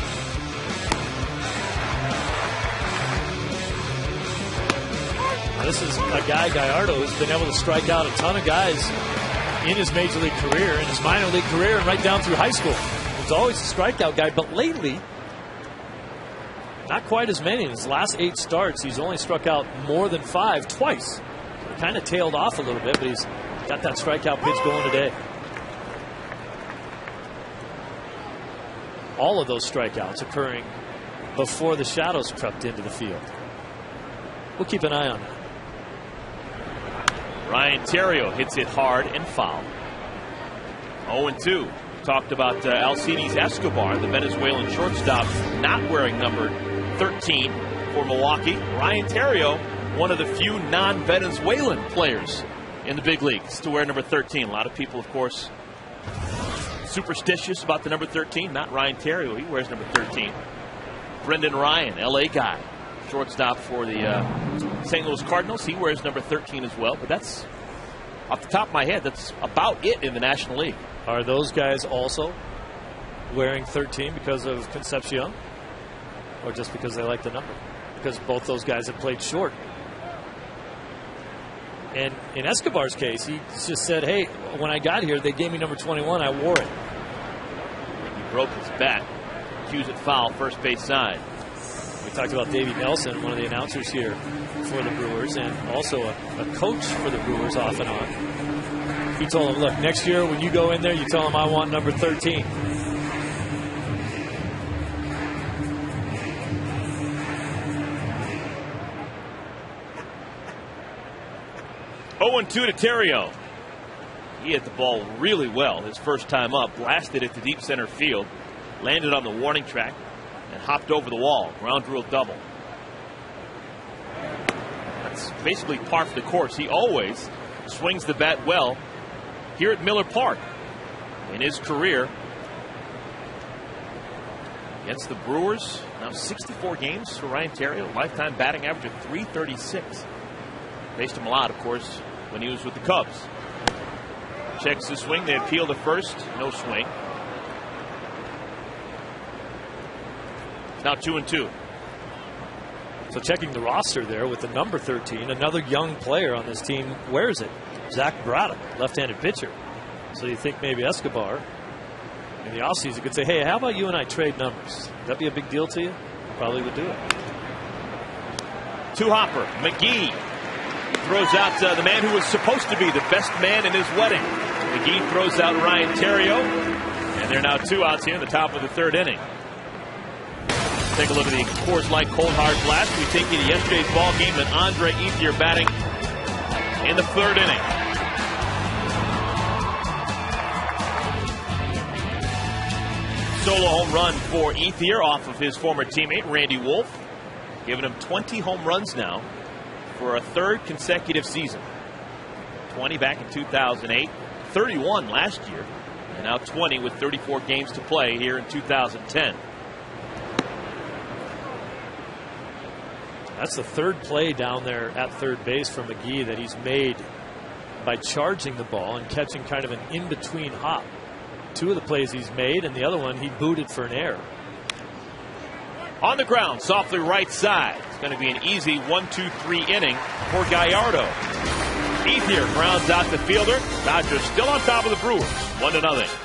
This is a guy, Gallardo, who's been able to strike out a ton of guys in his major league career, in his minor league career, and right down through high school. He's always a strikeout guy, but lately, not quite as many. In his last 8 starts, he's only struck out more than 5 twice. He kind of tailed off a little bit, but he's got that strikeout pitch going today. All of those strikeouts occurring before the shadows crept into the field. We'll keep an eye on that. Ryan Theriot hits it hard and foul. 0-2. Talked about Alcides Escobar, the Venezuelan shortstop, not wearing number 13 for Milwaukee. Ryan Theriot, one of the few non-Venezuelan players in the big leagues to wear number 13. A lot of people, of course, superstitious about the number 13. Not Ryan Theriot. He wears number 13. Brendan Ryan, LA guy, shortstop for the St. Louis Cardinals. He wears number 13 as well. But that's, off the top of my head, that's about it in the National League. Are those guys also wearing 13 because of Concepcion? Or just because they like the number? Because both those guys have played short. And in Escobar's case, he just said, hey, when I got here, they gave me number 21. I wore it. He broke his bat. Cues it foul, first base side. We talked about Davey Nelson, one of the announcers here for the Brewers, and also a coach for the Brewers off and on. He told him, look, next year when you go in there, you tell him I want number 13. To Theriot. He hit the ball really well his first time up, blasted it to deep center field, landed on the warning track, and hopped over the wall. Ground rule double. That's basically par for the course. He always swings the bat well here at Miller Park in his career. Against the Brewers, now 64 games for Ryan Theriot, lifetime batting average of .336. Faced him a lot, of course, when he was with the Cubs. Checks the swing. They appeal to first. No swing. Now 2-2. So checking the roster there with the number 13, another young player on this team wears it. Zach Braddock, left-handed pitcher. So you think maybe Escobar in the offseason could say, hey, how about you and I trade numbers? Would that be a big deal to you? Probably would do it. Two-hopper. McGee throws out the man who was supposed to be the best man in his wedding. McGee throws out Ryan Theriot, and there are now 2 outs here in the top of the 3rd inning. Take a look at the Coors Light Cold Hard Blast. We take you to yesterday's ball game and Andre Ethier batting in the 3rd inning. Solo home run for Ethier off of his former teammate Randy Wolf, giving him 20 home runs now for a 3rd consecutive season. 20 back in 2008, 31 last year, and now 20 with 34 games to play here in 2010. That's the 3rd play down there at 3rd base for McGee that he's made by charging the ball and catching kind of an in-between hop. 2 of the plays he's made, and the other one he booted for an error. On the ground, softly right side. It's going to be an easy 1-2-3 inning for Gallardo. Ethier grounds out the fielder. Dodgers still on top of the Brewers, 1-0.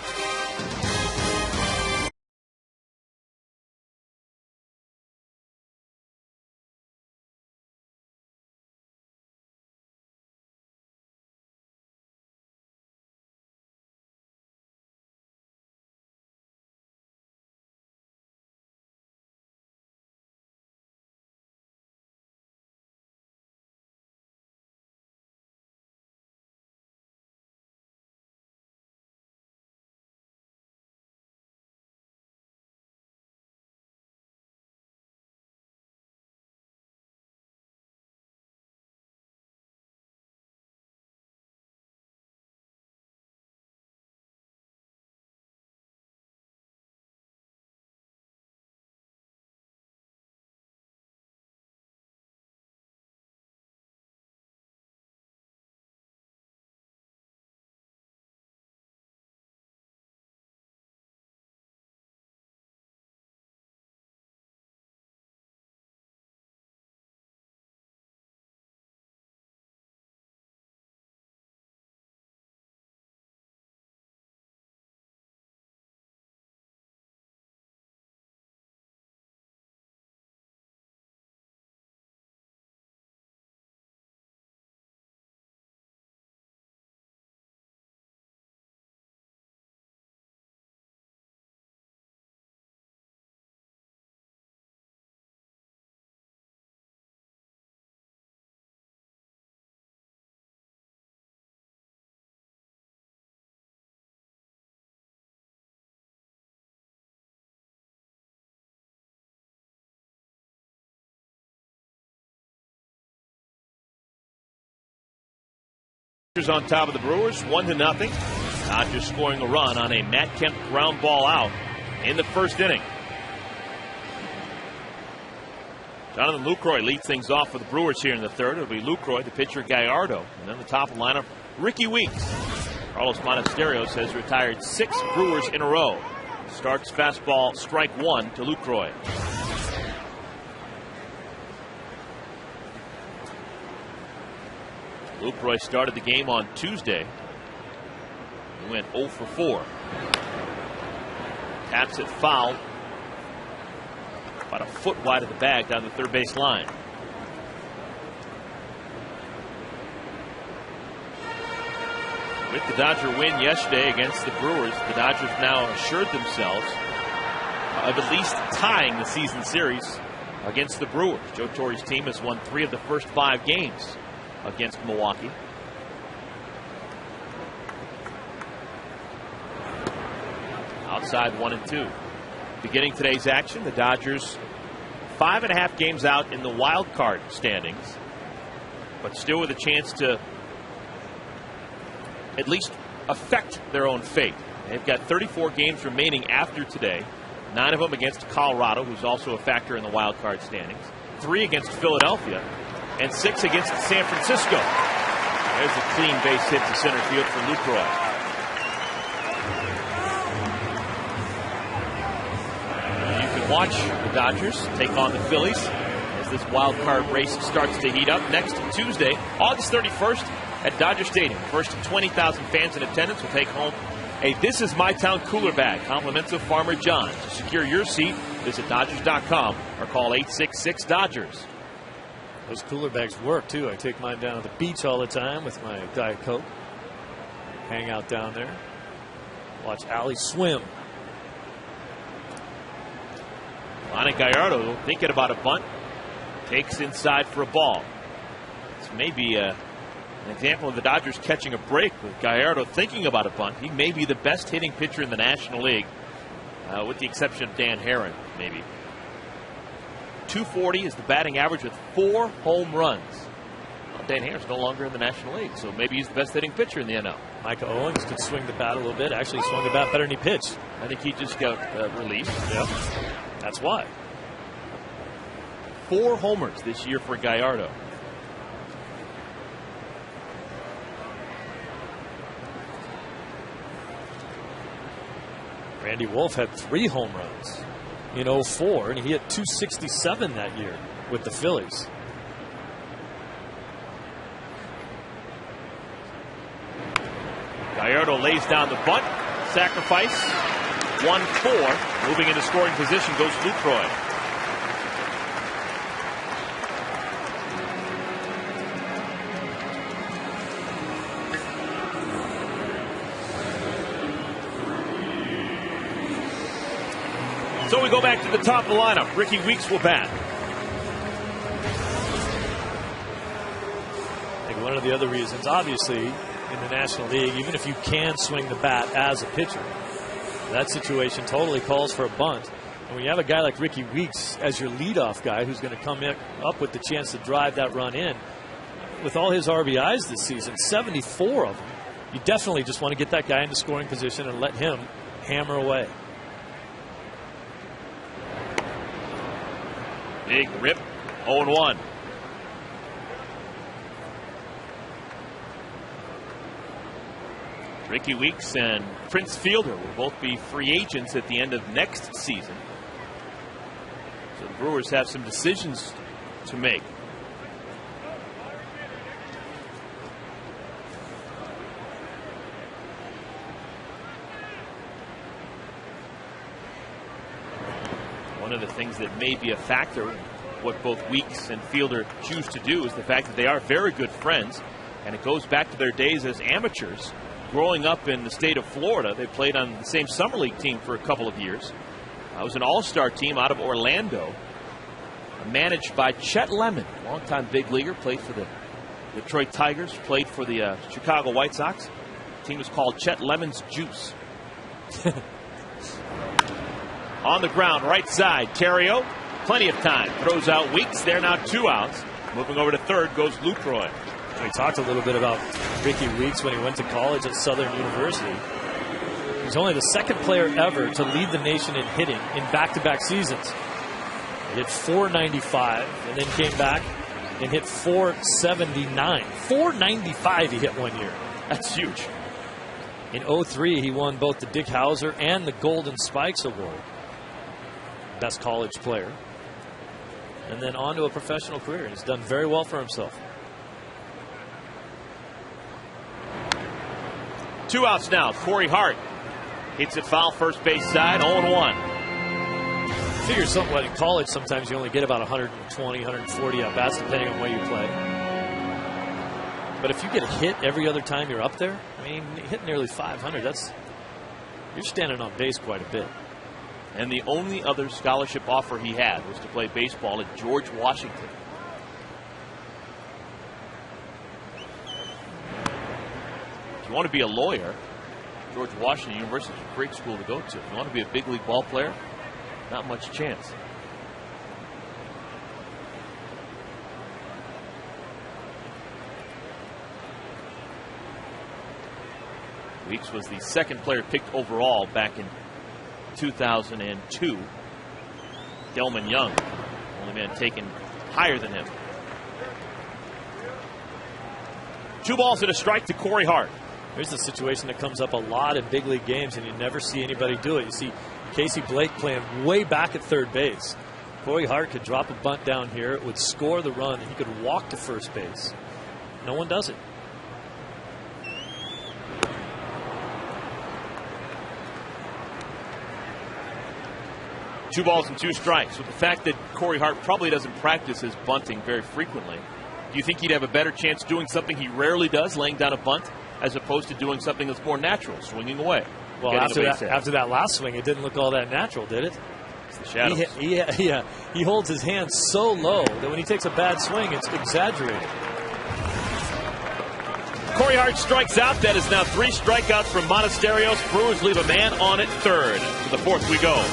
On top of the Brewers, 1-0. Dodgers scoring a run on a Matt Kemp ground ball out in the first inning. Jonathan Lucroy leads things off for the Brewers here in the third. It'll be Lucroy, the pitcher Gallardo, and then the top of the lineup, Ricky Weeks. Carlos Monasterio has retired 6 Brewers in a row. Starts fastball, strike 1 to Lucroy. Lucroy started the game on Tuesday. He went 0 for 4. Taps it foul. About a foot wide of the bag down the third base line. With the Dodger win yesterday against the Brewers, the Dodgers now assured themselves of at least tying the season series against the Brewers. Joe Torre's team has won 3 of the first 5 games against Milwaukee. Outside 1-2. Beginning today's action, the Dodgers 5.5 games out in the wild card standings, but still with a chance to at least affect their own fate. They've got 34 games remaining after today, 9 of them against Colorado, who's also a factor in the wild card standings, 3 against Philadelphia, and 6 against San Francisco. There's a clean base hit to center field for Lucroy. You can watch the Dodgers take on the Phillies as this wild card race starts to heat up next Tuesday, August 31st at Dodger Stadium. First 20,000 fans in attendance will take home a This Is My Town cooler bag, compliments of Farmer John. To secure your seat, visit Dodgers.com or call 866-DODGERS. Those cooler bags work, too. I take mine down to the beach all the time with my Diet Coke. Hang out down there. Watch Allie swim. Lonnie Gallardo thinking about a bunt. Takes inside for a ball. This may be an example of the Dodgers catching a break with Gallardo thinking about a bunt. He may be the best hitting pitcher in the National League, with the exception of Dan Herron, maybe. 240 is the batting average with 4 home runs. Well, Dan Herron's no longer in the National League, so maybe he's the best hitting pitcher in the NL. Micah Owens could swing the bat a little bit. Actually, swung the bat better than he pitched. I think he just got released. Yeah, that's why. 4 homers this year for Gallardo. Randy Wolf had 3 home runs in 2004, and he hit .267 that year with the Phillies. Gallardo lays down the bunt. Sacrifice. 1-4. Moving into scoring position goes Lucroy. So we go back to the top of the lineup. Ricky Weeks will bat. I think one of the other reasons, obviously, in the National League, even if you can swing the bat as a pitcher, that situation totally calls for a bunt. And when you have a guy like Ricky Weeks as your leadoff guy who's going to come up with the chance to drive that run in, with all his RBIs this season, 74 of them, you definitely just want to get that guy into scoring position and let him hammer away. Big rip, 0-1. Ricky Weeks and Prince Fielder will both be free agents at the end of next season. So the Brewers have some decisions to make. One of the things that may be a factor in what both Weeks and Fielder choose to do is the fact that they are very good friends, and it goes back to their days as amateurs. Growing up in the state of Florida, they played on the same summer league team for a couple of years. It was an all-star team out of Orlando, managed by Chet Lemon, longtime big leaguer, played for the Detroit Tigers, played for the Chicago White Sox. The team was called Chet Lemon's Juice. On the ground, right side, Terrio. Plenty of time. Throws out Weeks. They're now 2 outs. Moving over to third goes Lucroy. We talked a little bit about Ricky Weeks when he went to college at Southern University. He's only the second player ever to lead the nation in hitting in back-to-back seasons. He hit .495 and then came back and hit .479. .495 he hit one year. That's huge. In 03, he won both the Dick Hauser and the Golden Spikes Award. Best college player. And then on to a professional career. He's done very well for himself. 2 outs now. Corey Hart hits it foul first base side, 0-1. Figure something like in college, sometimes you only get about 120, 140 at bats, depending on where you play. But if you get hit every other time you're up there, I mean, hit nearly 500, you're standing on base quite a bit. And the only other scholarship offer he had was to play baseball at George Washington. If you want to be a lawyer, George Washington University is a great school to go to. If you want to be a big league ball player, not much chance. Weeks was the second player picked overall back in 2002. Delman Young, only man taken higher than him. 2 balls and a strike to Corey Hart. Here's the situation that comes up a lot in big league games, and you never see anybody do it. You see Casey Blake playing way back at third base. Corey Hart could drop a bunt down here. It would score the run. He could walk to first base. No one does it. Two balls and 2 strikes. With the fact that Corey Hart probably doesn't practice his bunting very frequently, do you think he'd have a better chance doing something he rarely does, laying down a bunt, as opposed to doing something that's more natural, swinging away? Well, after that last swing, it didn't look all that natural, did it? It's the shadows. He holds his hands so low that when he takes a bad swing, it's exaggerated. Corey Hart strikes out. That is now 3 strikeouts from Monasterios. Brewers leave a man on at third. To the 4th we go.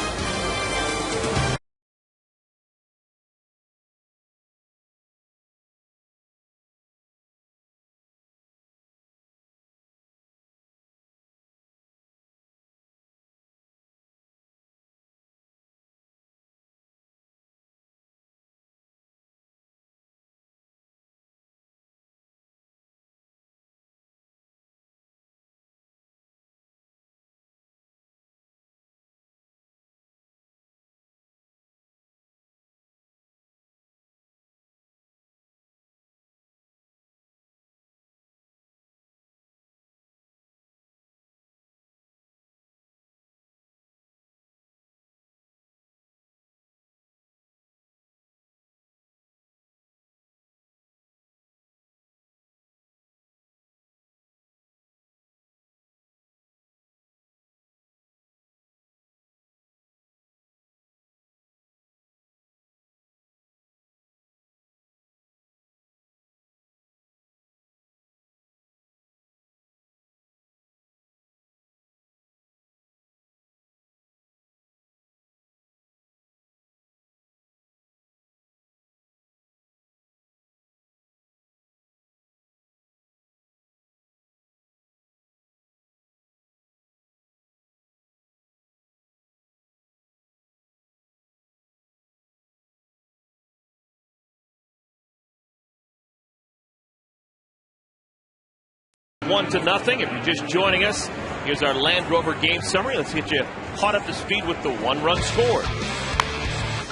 One to nothing. If you're just joining us, here's our Land Rover game summary. Let's get you caught up to speed with the 1-run score.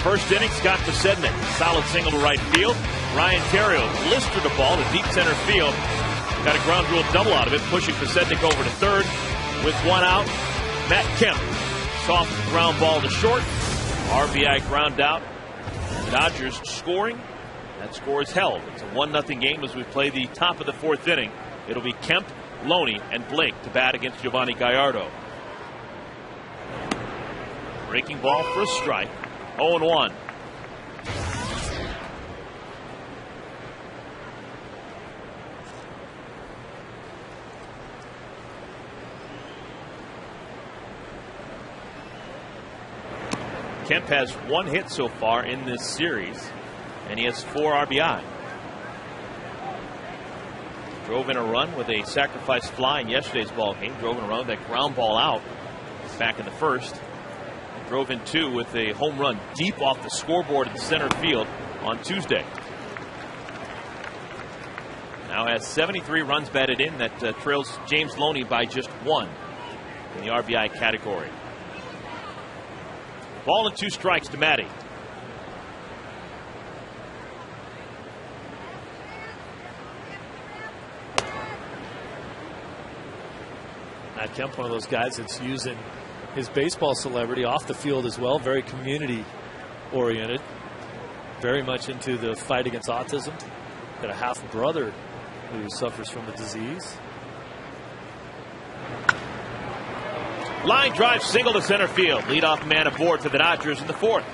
First inning, Scott Posednik, solid single to right field. Ryan Theriot blistered a ball to deep center field. Got a ground rule double out of it, pushing Posednik over to third. With 1 out, Matt Kemp, soft ground ball to short. RBI ground out. Dodgers scoring. That score is held. It's a 1-0 game as we play the top of the 4th inning. It'll be Kemp, Loney, and Blake to bat against Giovanni Gallardo. Breaking ball for a strike. 0-1. Kemp has 1 hit so far in this series, and he has 4 RBI. Drove in a run with a sacrifice fly in yesterday's ball game. Drove in a run with that ground ball out back in the first. Drove in 2 with a home run deep off the scoreboard in center field on Tuesday. Now has 73 runs batted in. That trails James Loney by just 1 in the RBI category. Ball and 2 strikes to Matty. Matt Kemp, one of those guys that's using his baseball celebrity off the field as well. Very community oriented. Very much into the fight against autism. Got a half brother who suffers from the disease. Line drive single to center field. Leadoff man aboard for the Dodgers in the 4th.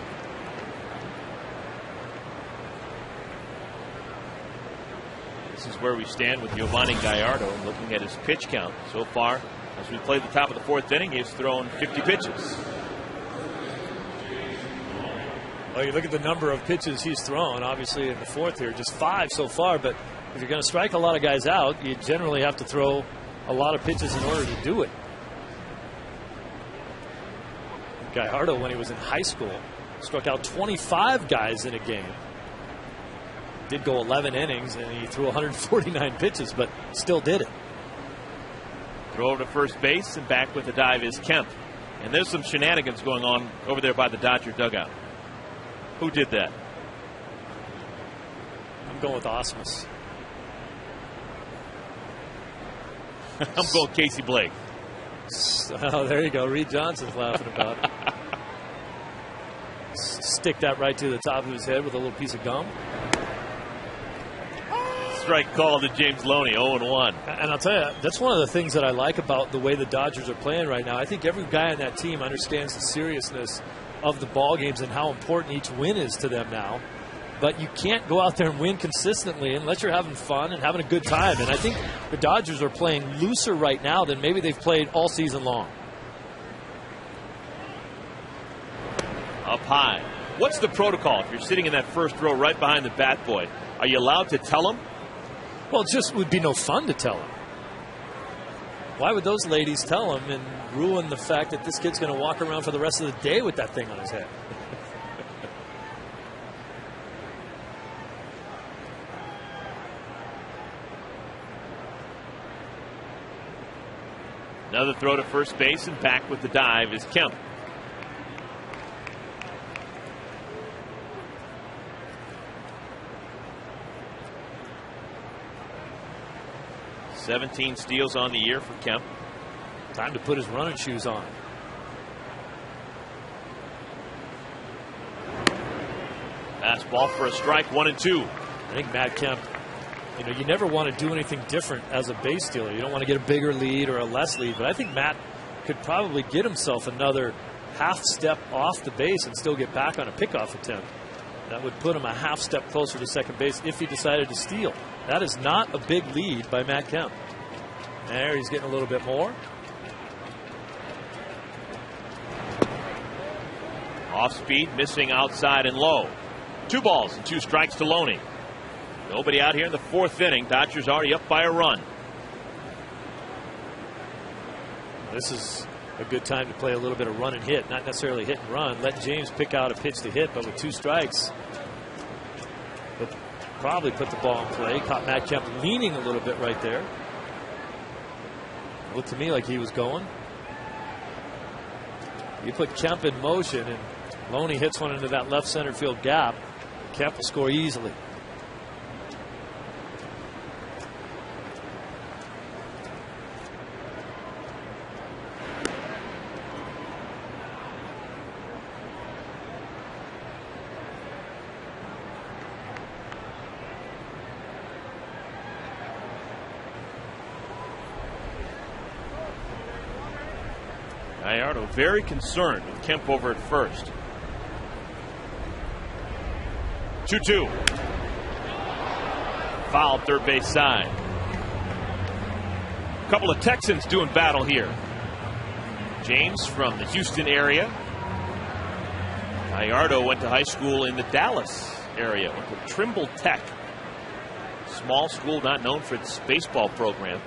This is where we stand with Giovanni Gallardo, looking at his pitch count so far. As we play the top of the 4th inning, he's thrown 50 pitches. Well, you look at the number of pitches he's thrown, obviously in the 4th here, just 5 so far, but if you're going to strike a lot of guys out, you generally have to throw a lot of pitches in order to do it. Gallardo, when he was in high school, struck out 25 guys in a game. Did go 11 innings, and he threw 149 pitches, but still did it. Throw over to first base, and back with the dive is Kemp. And there's some shenanigans going on over there by the Dodger dugout. Who did that? I'm going with Osmus. I'm going Casey Blake. Oh, there you go. Reed Johnson's laughing about it. Stick that right to the top of his head with a little piece of gum. Strike call to James Loney, 0-1. And I'll tell you, that's one of the things that I like about the way the Dodgers are playing right now. I think every guy on that team understands the seriousness of the ball games and how important each win is to them now. But you can't go out there and win consistently unless you're having fun and having a good time. And I think the Dodgers are playing looser right now than maybe they've played all season long. Up high. What's the protocol if you're sitting in that first row right behind the bat boy? Are you allowed to tell him? Well, it just would be no fun to tell him. Why would those ladies tell him and ruin the fact that this kid's going to walk around for the rest of the day with that thing on his head? Another throw to first base, and back with the dive is Kemp. "17 steals on the year for Kemp." Time to put his running shoes on. Fastball for a strike, 1-2. I think Matt Kemp, you never want to do anything different as a base stealer. You don't want to get a bigger lead or a less lead, but I think Matt could probably get himself another half step off the base and still get back on a pickoff attempt. That would put him a half step closer to second base if he decided to steal. That is not a big lead by Matt Kemp. There, he's getting a little bit more. Off speed, missing outside and low. 2 balls and 2 strikes to Loney. Nobody out here in the 4th inning. Dodgers already up by a run. This is a good time to play a little bit of run and hit, not necessarily hit and run. Let James pick out a pitch to hit, but with 2 strikes, but probably put the ball in play. Caught Matt Kemp leaning a little bit right there. Looked to me like he was going. You put Kemp in motion and Loney hits one into that left center field gap. Kemp will score easily. Gallardo very concerned with Kemp over at first. 2-2. Foul third base side. A couple of Texans doing battle here. James from the Houston area. Gallardo went to high school in the Dallas area. Went to Trimble Tech. Small school, not known for its baseball program.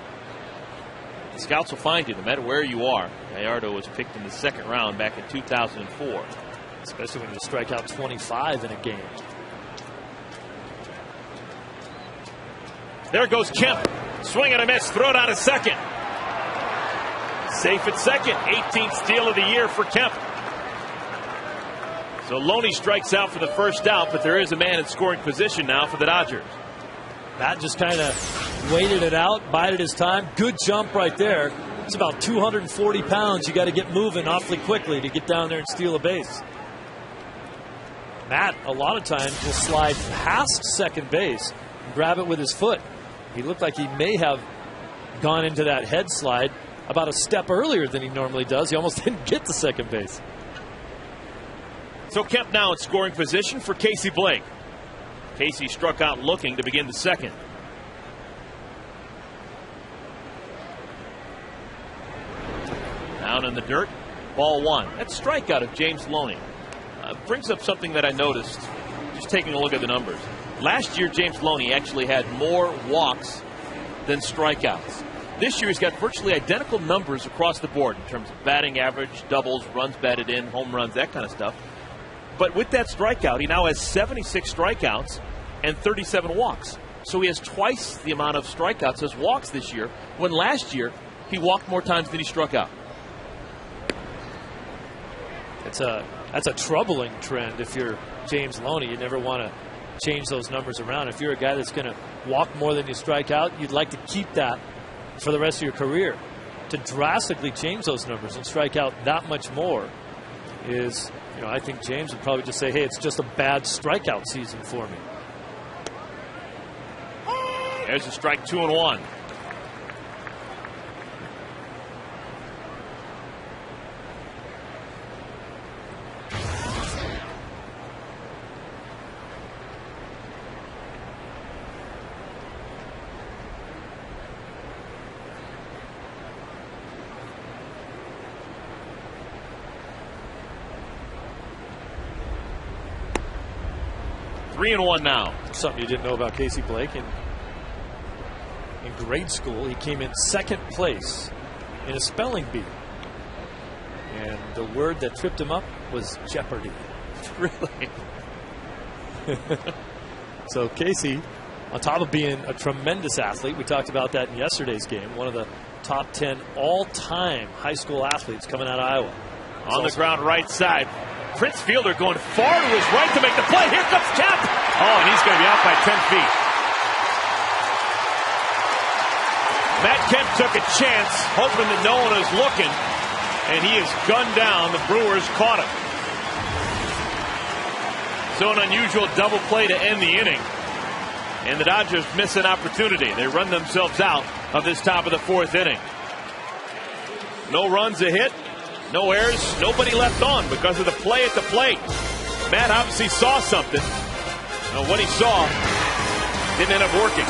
The scouts will find you no matter where you are. Gallardo was picked in the second round back in 2004. Especially when you strike out 25 in a game. There goes Kemp. Swing and a miss. Throw down to second. Safe at second. 18th steal of the year for Kemp. So Loney strikes out for the first out, but there is a man in scoring position now for the Dodgers. Matt just kind of waited it out, bided his time. Good jump right there. It's about 240 pounds. You got to get moving awfully quickly to get down there and steal a base. Matt, a lot of times, will slide past second base and grab it with his foot. He looked like he may have gone into that head slide about a step earlier than he normally does. He almost didn't get to second base. So Kemp now in scoring position for Casey Blake. Casey struck out looking to begin the second. Down in the dirt, ball one. That strikeout of James Loney brings up something that I noticed just taking a look at the numbers. Last year, James Loney actually had more walks than strikeouts. This year, he's got virtually identical numbers across the board in terms of batting average, doubles, runs batted in, home runs, that kind of stuff. But with that strikeout, he now has 76 strikeouts and 37 walks. So he has twice the amount of strikeouts as walks this year, when last year he walked more times than he struck out. That's a troubling trend if you're James Loney. You never want to change those numbers around. If you're a guy that's going to walk more than you strike out, you'd like to keep that for the rest of your career. To drastically change those numbers and strike out that much more is, I think James would probably just say, hey, it's just a bad strikeout season for me. There's a strike, 2-1. Three and one now. Something you didn't know about Casey Blake. In grade school, he came in second place in a spelling bee. And the word that tripped him up was Jeopardy. Really? So Casey, on top of being a tremendous athlete, we talked about that in yesterday's game, one of the top 10 all-time high school athletes coming out of Iowa. On the ground right side. Prince Fielder going far to his right to make the play. Here comes Kemp. Oh, and he's going to be out by 10 feet. Matt Kemp took a chance, hoping that no one is looking, and he is gunned down. The Brewers caught him. So an unusual double play to end the inning. And the Dodgers miss an opportunity. They run themselves out of this top of the fourth inning. No runs, a hit. No errors, nobody left on because of the play at the plate. Matt obviously saw something. What he saw didn't end up working.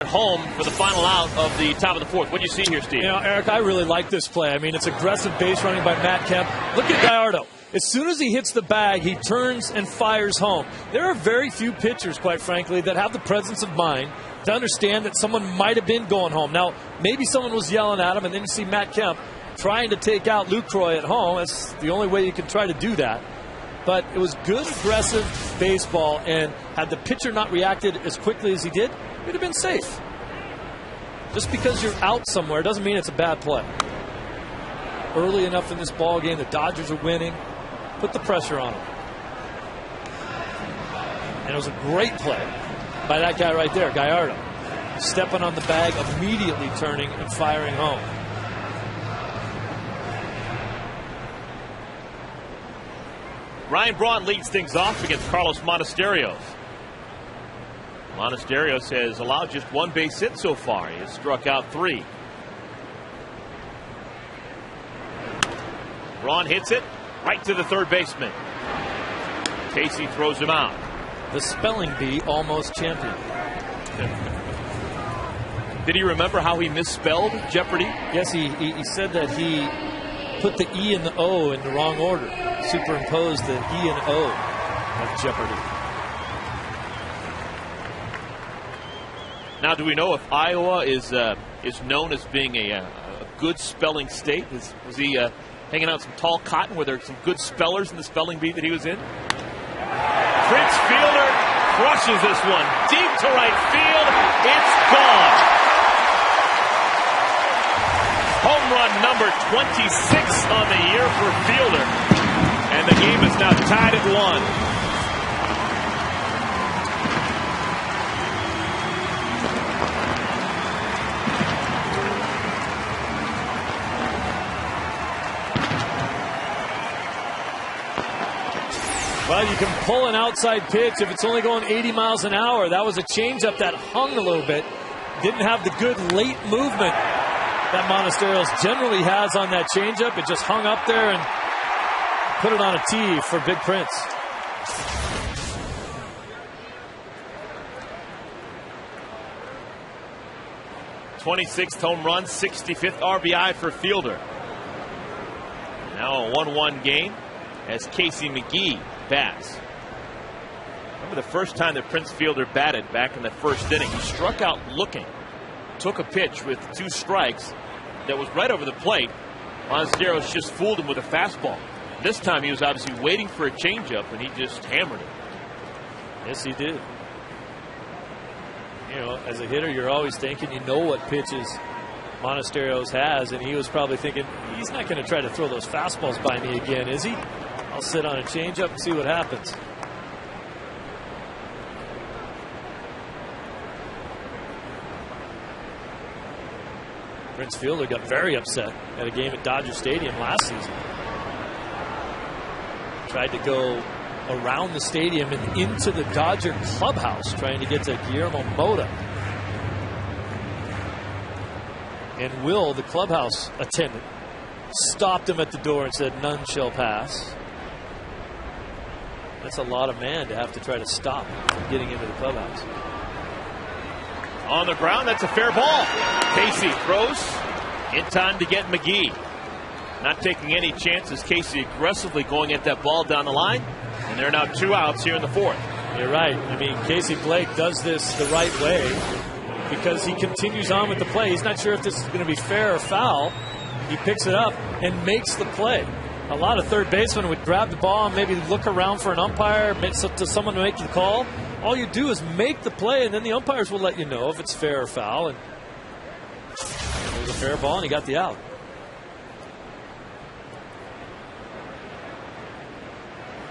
home for the final out of the top of the fourth. What do you see here, Steve? You know, Eric, I really like this play. I mean, it's aggressive base running by Matt Kemp. Look at Gallardo. As soon as he hits the bag, he turns and fires home. There are very few pitchers, quite frankly, that have the presence of mind to understand that someone might have been going home. Now, maybe someone was yelling at him, and then you see Matt Kemp trying to take out Lucroy at home. That's the only way you can try to do that. But it was good, aggressive baseball, and had the pitcher not reacted as quickly as he did, it would have been safe. Just because you're out somewhere doesn't mean it's a bad play. Early enough in this ball game, the Dodgers are winning. Put the pressure on them. And it was a great play by that guy right there, Gallardo. Stepping on the bag, immediately turning and firing home. Ryan Braun leads things off against Carlos Monasterios. Monasterios has allowed just one base hit so far. He has struck out 3. Braun hits it right to the third baseman. Casey throws him out. The spelling bee almost champion. Did he remember how he misspelled Jeopardy? Yes, he said that he put the E and the O in the wrong order. Superimposed the E and O of Jeopardy. Now, do we know if Iowa is known as being a good spelling state? Was he hanging out some tall cotton? Were there some good spellers in the spelling bee that he was in? Prince Fielder crushes this one deep to right field. It's gone. Home run number 26 on the year for Fielder. And the game is now tied at 1. Well, you can pull an outside pitch if it's only going 80 miles an hour. That was a changeup that hung a little bit. Didn't have the good late movement that Monasterios generally has on that changeup. It just hung up there and put it on a tee for Big Prince. '26th home run, 65th RBI for Fielder. Now a 1-1 game as Casey McGee bats. Remember the first time that Prince Fielder batted back in the first inning? He struck out looking, took a pitch with 2 strikes that was right over the plate. Monasterios just fooled him with a fastball. This time he was obviously waiting for a changeup, and he just hammered it. Yes, he did. You know, as a hitter, you're always thinking you know what pitches Monasterios has, and he was probably thinking, he's not going to try to throw those fastballs by me again, is he? I'll sit on a changeup and see what happens. Prince Fielder got very upset at a game at Dodger Stadium last season. Tried to go around the stadium and into the Dodger clubhouse, trying to get to Guillermo Mota. And Will, the clubhouse attendant, stopped him at the door and said, "None shall pass." That's a lot of man to have to try to stop getting into the clubhouse. On the ground, that's a fair ball. Casey throws in time to get McGee. Not taking any chances. Casey aggressively going at that ball down the line. And there are now 2 outs here in the 4th. You're right. I mean, Casey Blake does this the right way because he continues on with the play. He's not sure if this is going to be fair or foul. He picks it up and makes the play. A lot of third basemen would grab the ball and maybe look around for an umpire, to someone to make the call. All you do is make the play, and then the umpires will let you know if it's fair or foul. And it was a fair ball, and he got the out.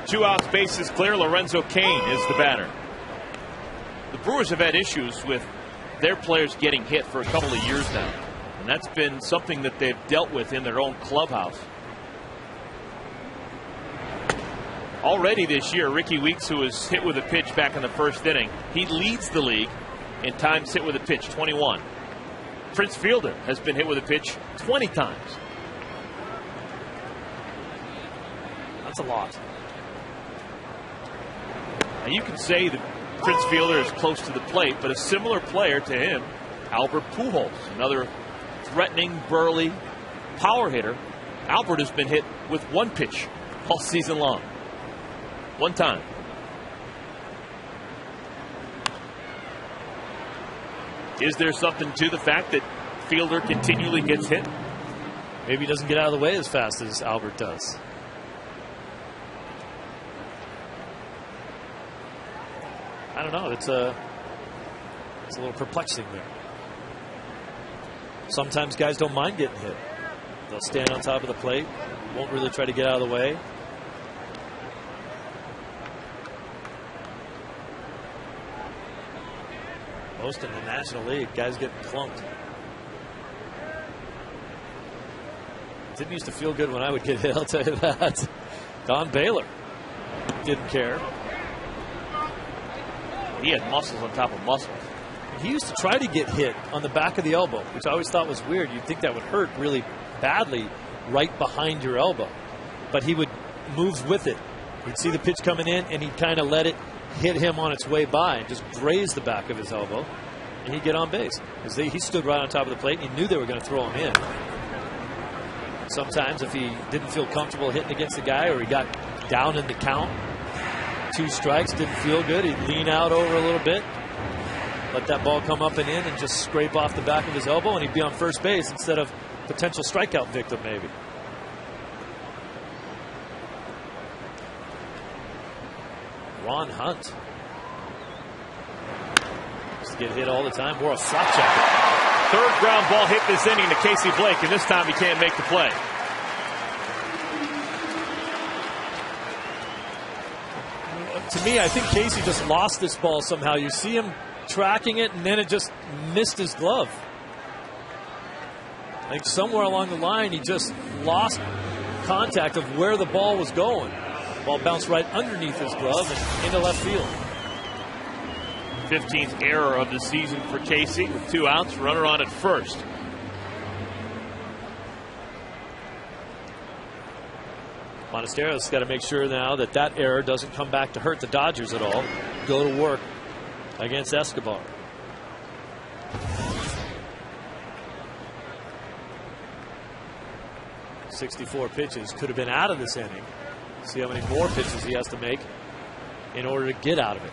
Two outs, bases clear. Lorenzo Cain is the batter. The Brewers have had issues with their players getting hit for a couple of years now, and that's been something that they've dealt with in their own clubhouse. Already this year, Ricky Weeks, who was hit with a pitch back in the first inning, he leads the league in times hit with a pitch, 21. Prince Fielder has been hit with a pitch 20 times. That's a lot. Now you can say that Prince Fielder is close to the plate, but a similar player to him Albert Pujols, another threatening, burly power hitter. Albert has been hit with one pitch all season long. One time. Is there something to the fact that Fielder continually gets hit? Maybe he doesn't get out of the way as fast as Albert does. I don't know. It's a little perplexing there. Sometimes guys don't mind getting hit. They'll stand on top of the plate, won't really try to get out of the way. Most in the National League, guys get clunked. Didn't used to feel good when I would get hit, I'll tell you that. Don Baylor didn't care. He had muscles on top of muscles. He used to try to get hit on the back of the elbow, which I always thought was weird. You'd think that would hurt really badly right behind your elbow. But he would move with it. He'd see the pitch coming in, and he'd kind of let it hit him on its way by and just graze the back of his elbow, and he'd get on base. Because he stood right on top of the plate, and he knew they were going to throw him in. Sometimes if he didn't feel comfortable hitting against the guy, or he got down in the count, 2 strikes, didn't feel good, he'd lean out over a little bit, let that ball come up and in and just scrape off the back of his elbow, and he'd be on first base instead of potential strikeout victim maybe. Ron Hunt used to get hit all the time. Wore a flak jacket. Third ground ball hit this inning to Casey Blake, and this time he can't make the play. To me, I think Casey just lost this ball somehow. You see him tracking it, and then it just missed his glove. I think somewhere along the line, he just lost contact of where the ball was going. Ball bounced right underneath his glove and into left field. 15th error of the season for Casey with 2 outs, runner on at first. Monasterio's got to make sure now that that error doesn't come back to hurt the Dodgers at all. Go to work against Escobar. .64 pitches, could have been out of this inning. See how many more pitches he has to make in order to get out of it.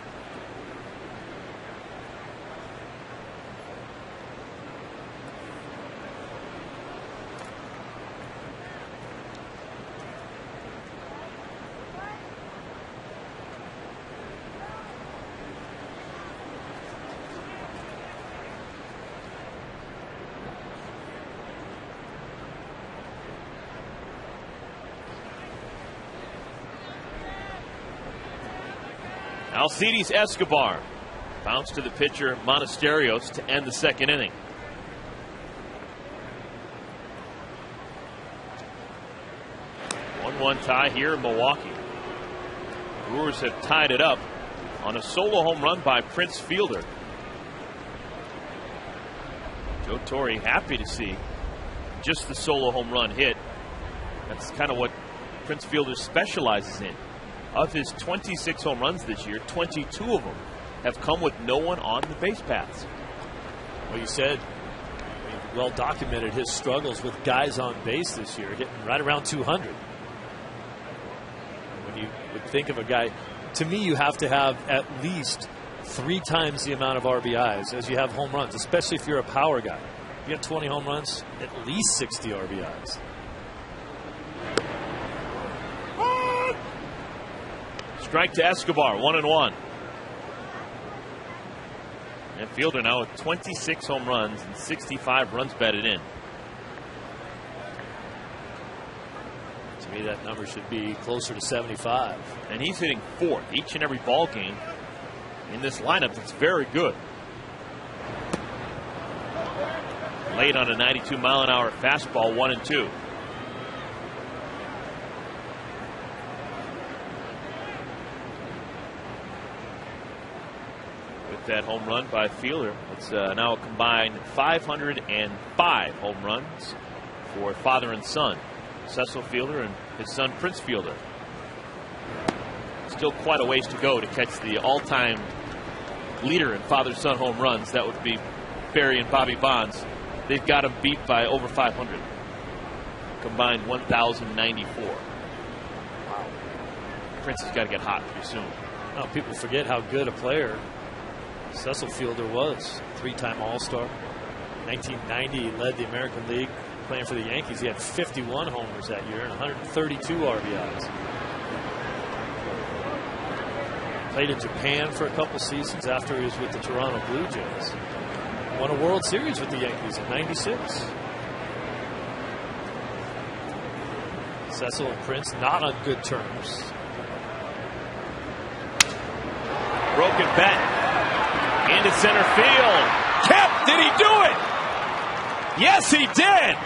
Alcides Escobar bounced to the pitcher Monasterios to end the second inning. One tie here in Milwaukee. Brewers have tied it up on a solo home run by Prince Fielder. Joe Torre happy to see just the solo home run hit. That's kind of what Prince Fielder specializes in. Of his 26 home runs this year, 22 of them have come with no one on the base paths. Well, you said, well documented his struggles with guys on base this year, hitting right around 200. When you would think of a guy, to me, you have to have at least 3 times the amount of RBIs as you have home runs, especially if you're a power guy. If you get 20 home runs, at least 60 RBIs. Strike to Escobar, 1-1. And Fielder now with 26 home runs and 65 runs batted in. To me, that number should be closer to 75. And he's hitting 4th each and every ball game in this lineup. That's very good. Late on a 92-mile-an-hour fastball, 1-2. That home run by Fielder. It's now a combined 505 home runs for father and son, Cecil Fielder and his son Prince Fielder. Still quite a ways to go to catch the all-time leader in father-son home runs. That would be Barry and Bobby Bonds. They've got him beat by over 500. Combined 1,094. Wow. Prince has got to get hot pretty soon. Oh, people forget how good a player Cecil Fielder was. 3-time All-Star. 1990, he led the American League playing for the Yankees. He had 51 homers that year and 132 RBIs. Played in Japan for a couple seasons after he was with the Toronto Blue Jays. Won a World Series with the Yankees in '96. Cecil and Prince not on good terms. Broken bat into center field. Kemp, did he do it? Yes, he did.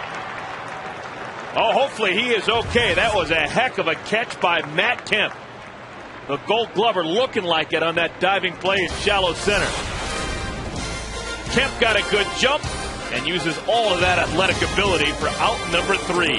Oh, hopefully he is okay. That was a heck of a catch by Matt Kemp. The Gold Glover looking like it on that diving play in shallow center. Kemp got a good jump and uses all of that athletic ability for out number 3.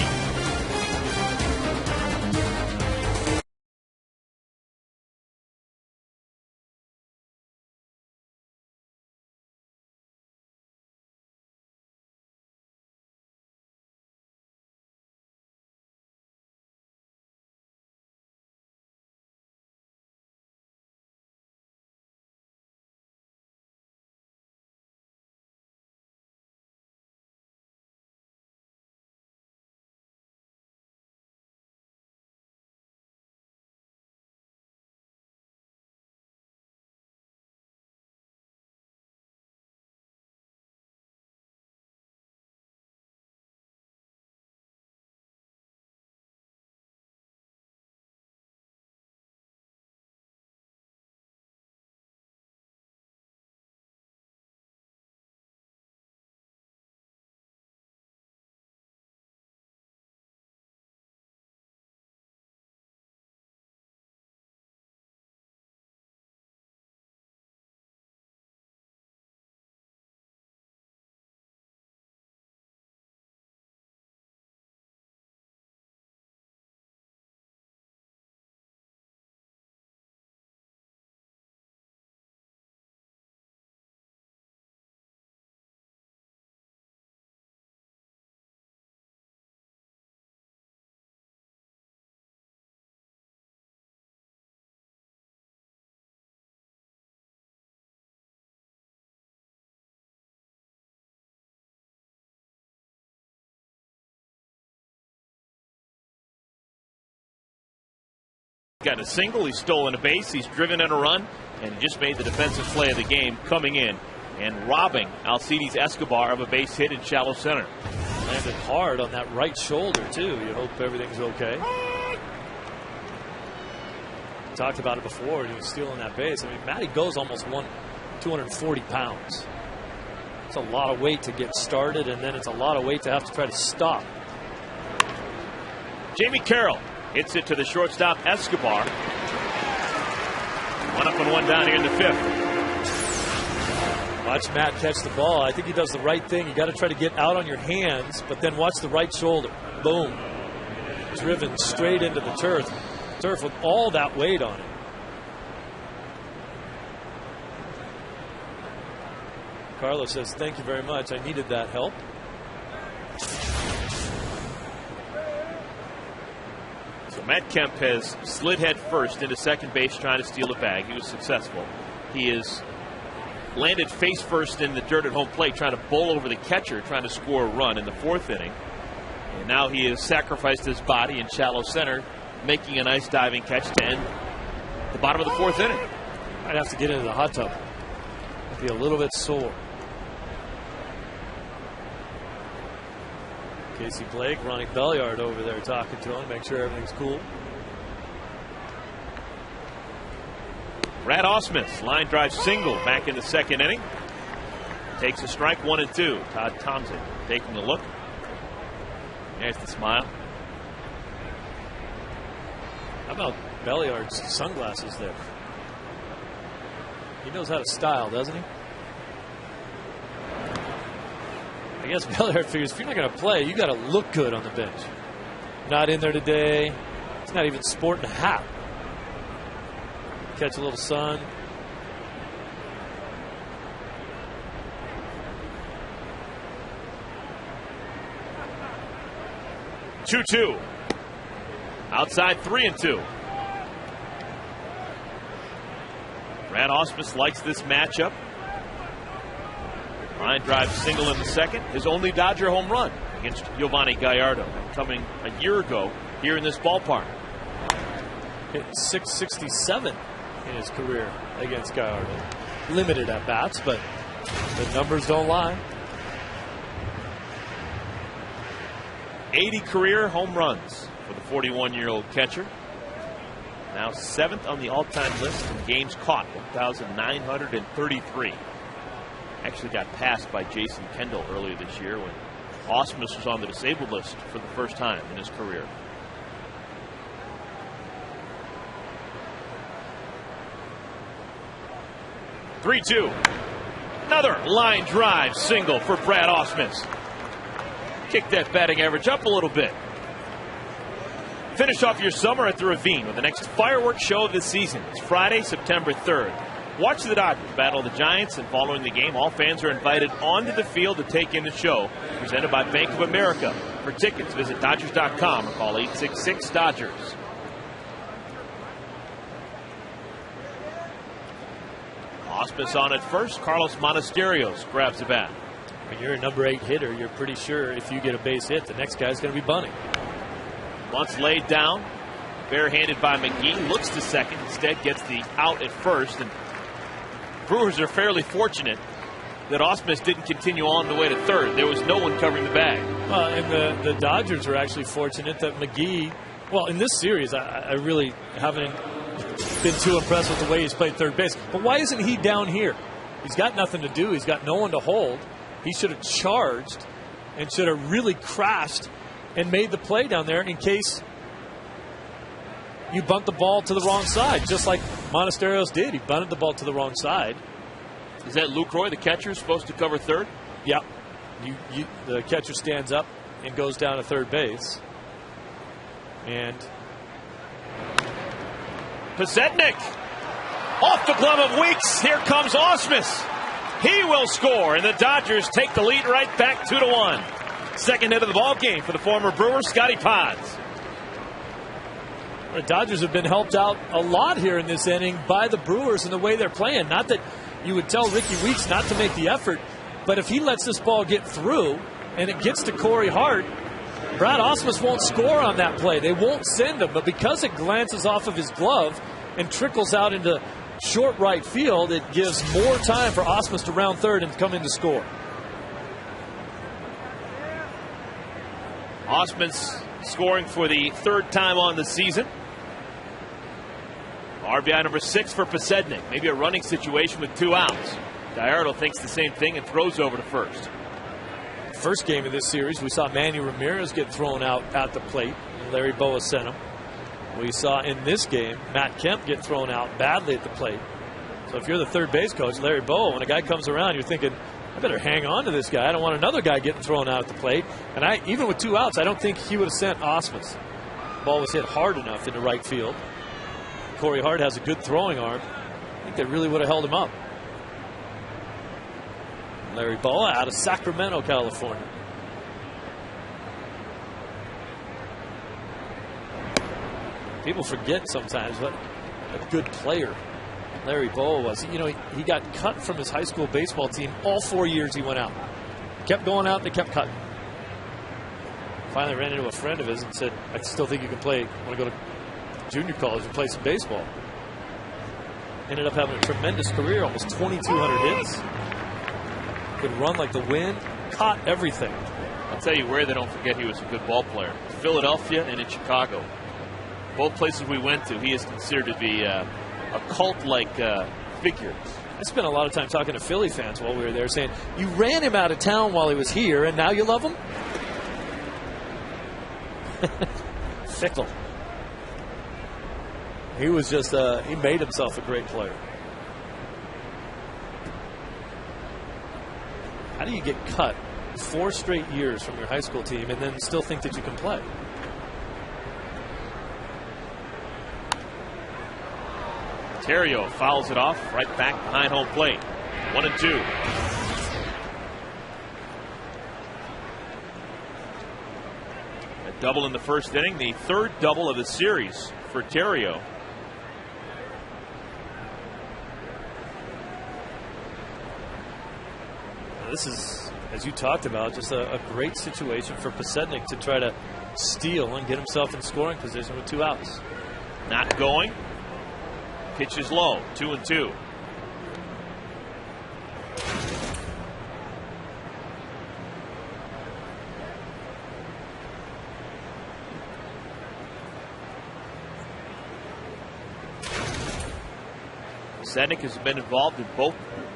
Got a single, he's stolen a base, he's driven in a run, and he just made the defensive play of the game, coming in and robbing Alcides Escobar of a base hit in shallow center. Landed hard on that right shoulder, too. You hope everything's okay. Talked about it before, he was stealing that base. I mean, Matty goes almost 240 pounds. It's a lot of weight to get started, and then it's a lot of weight to have to try to stop. Jamie Carroll hits it to the shortstop, Escobar. 1 up and 1 down here in the 5th. Watch Matt catch the ball. I think he does the right thing. You got to try to get out on your hands, but then watch the right shoulder. Boom. Driven straight into the turf with all that weight on it. Carlos says, thank you very much. I needed that help. So Matt Kemp has slid head first into second base trying to steal a bag. He was successful. He has landed face first in the dirt at home plate trying to bowl over the catcher, trying to score a run in the 4th inning. And now he has sacrificed his body in shallow center, making a nice diving catch to end the bottom of the 4th inning. I'd have to get into the hot tub. I'd be a little bit sore. Casey Blake, Ronnie Belliard over there talking to him, make sure everything's cool. Brad Ausmus, line drive single back in the 2nd inning. Takes a strike, 1 and 2. Todd Thompson taking a look. There's the smile. How about Belliard's sunglasses there? He knows how to style, doesn't he? I guess Belliard figures if you're not going to play, you got to look good on the bench. Not in there today. He's not even sporting a hat. Catch a little sun. 2-2. Outside 3-2. Brad Ausmus likes this matchup. Line drive single in the second. His only Dodger home run against Giovanni Gallardo, coming a year ago here in this ballpark. Hit .667 in his career against Gallardo. Limited at bats, but the numbers don't lie. 80 career home runs for the 41-year-old catcher. Now 7th on the all-time list in games caught, 1,933. Actually got passed by Jason Kendall earlier this year when Ausmus was on the disabled list for the first time in his career. Three-two. Another line drive single for Brad Ausmus. Kick that batting average up a little bit. Finish off your summer at the Ravine with the next fireworks show of the season. It's Friday, September 3rd. Watch the Dodgers battle the Giants, and following the game, all fans are invited onto the field to take in the show. Presented by Bank of America. For tickets, visit Dodgers.com or call 866-DODGERS. Ausmus on at first. Carlos Monasterios grabs the bat. When you're a number 8 hitter, you're pretty sure if you get a base hit, the next guy's going to be bunting. Once laid down, barehanded by McGee, looks to second, instead gets the out at first. And Brewers are fairly fortunate that Ausmus didn't continue on the way to third. There was no one covering the bag. And the Dodgers were actually fortunate that McGee, well, in this series, I really haven't been too impressed with the way he's played third base. But why isn't he down here? He's got nothing to do. He's got no one to hold. He should have charged and should have really crashed and made the play down there in case you bunt the ball to the wrong side, just like Monasterios did. He bunted the ball to the wrong side. Is that Lucroy, the catcher, supposed to cover third? Yeah. The catcher stands up and goes down to third base. And Pasetnik off the glove of Weeks. Here comes Ausmus. He will score, and the Dodgers take the lead right back 2-1. Second hit of the ball game for the former Brewer, Scotty Pods. The Dodgers have been helped out a lot here in this inning by the Brewers and the way they're playing. Not that you would tell Ricky Weeks not to make the effort, but if he lets this ball get through and it gets to Corey Hart, Brad Ausmus won't score on that play. They won't send him, but because it glances off of his glove and trickles out into short right field, it gives more time for Ausmus to round third and come in to score. Ausmus scoring for the third time on the season. RBI number 6 for Pasetnik. Maybe a running situation with 2 outs. Gallardo thinks the same thing and throws over to first. First game of this series, we saw Manny Ramirez get thrown out at the plate. Larry Boa sent him. We saw in this game Matt Kemp get thrown out badly at the plate. So if you're the third base coach, Larry Boa, when a guy comes around, you're thinking, I better hang on to this guy. I don't want another guy getting thrown out at the plate. And even with 2 outs, I don't think he would have sent Ausmus. The ball was hit hard enough into right field. Corey Hart has a good throwing arm. I think they really would have held him up. Larry Boa out of Sacramento, California. People forget sometimes what a good player Larry Boa was. You know, he got cut from his high school baseball team all 4 years he went out. Kept going out, they kept cutting. Finally ran into a friend of his and said, I still think you can play, want to go to junior college and play some baseball. Ended up having a tremendous career, almost 2,200 hits. Could run like the wind, caught everything. I'll tell you where they don't forget he was a good ball player. Philadelphia and in Chicago. Both places we went to, he is considered to be a cult-like figure. I spent a lot of time talking to Philly fans while we were there saying, you ran him out of town while he was here and now you love him? Fickle. He was just, he made himself a great player. How do you get cut 4 straight years from your high school team and then still think that you can play? Terrio fouls it off right back behind home plate. 1-2. Double in the first inning, the third double of the series for Terrio. This is, as you talked about, just a great situation for Pasetnik to try to steal and get himself in scoring position with 2 outs. Not going. Pitch is low, 2-2. Pasetnik has been involved in both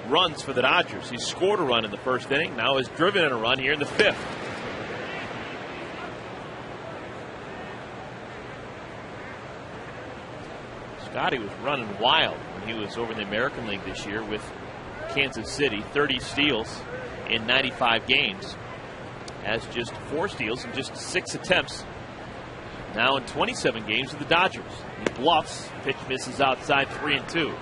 runs for the Dodgers. He scored a run in the first inning, now has driven in a run here in the 5th. Scotty was running wild when he was over in the American League this year with Kansas City. 30 steals in 95 games. Has just 4 steals in just 6 attempts. Now in 27 games with the Dodgers. He bluffs. Pitch misses outside, 3-2.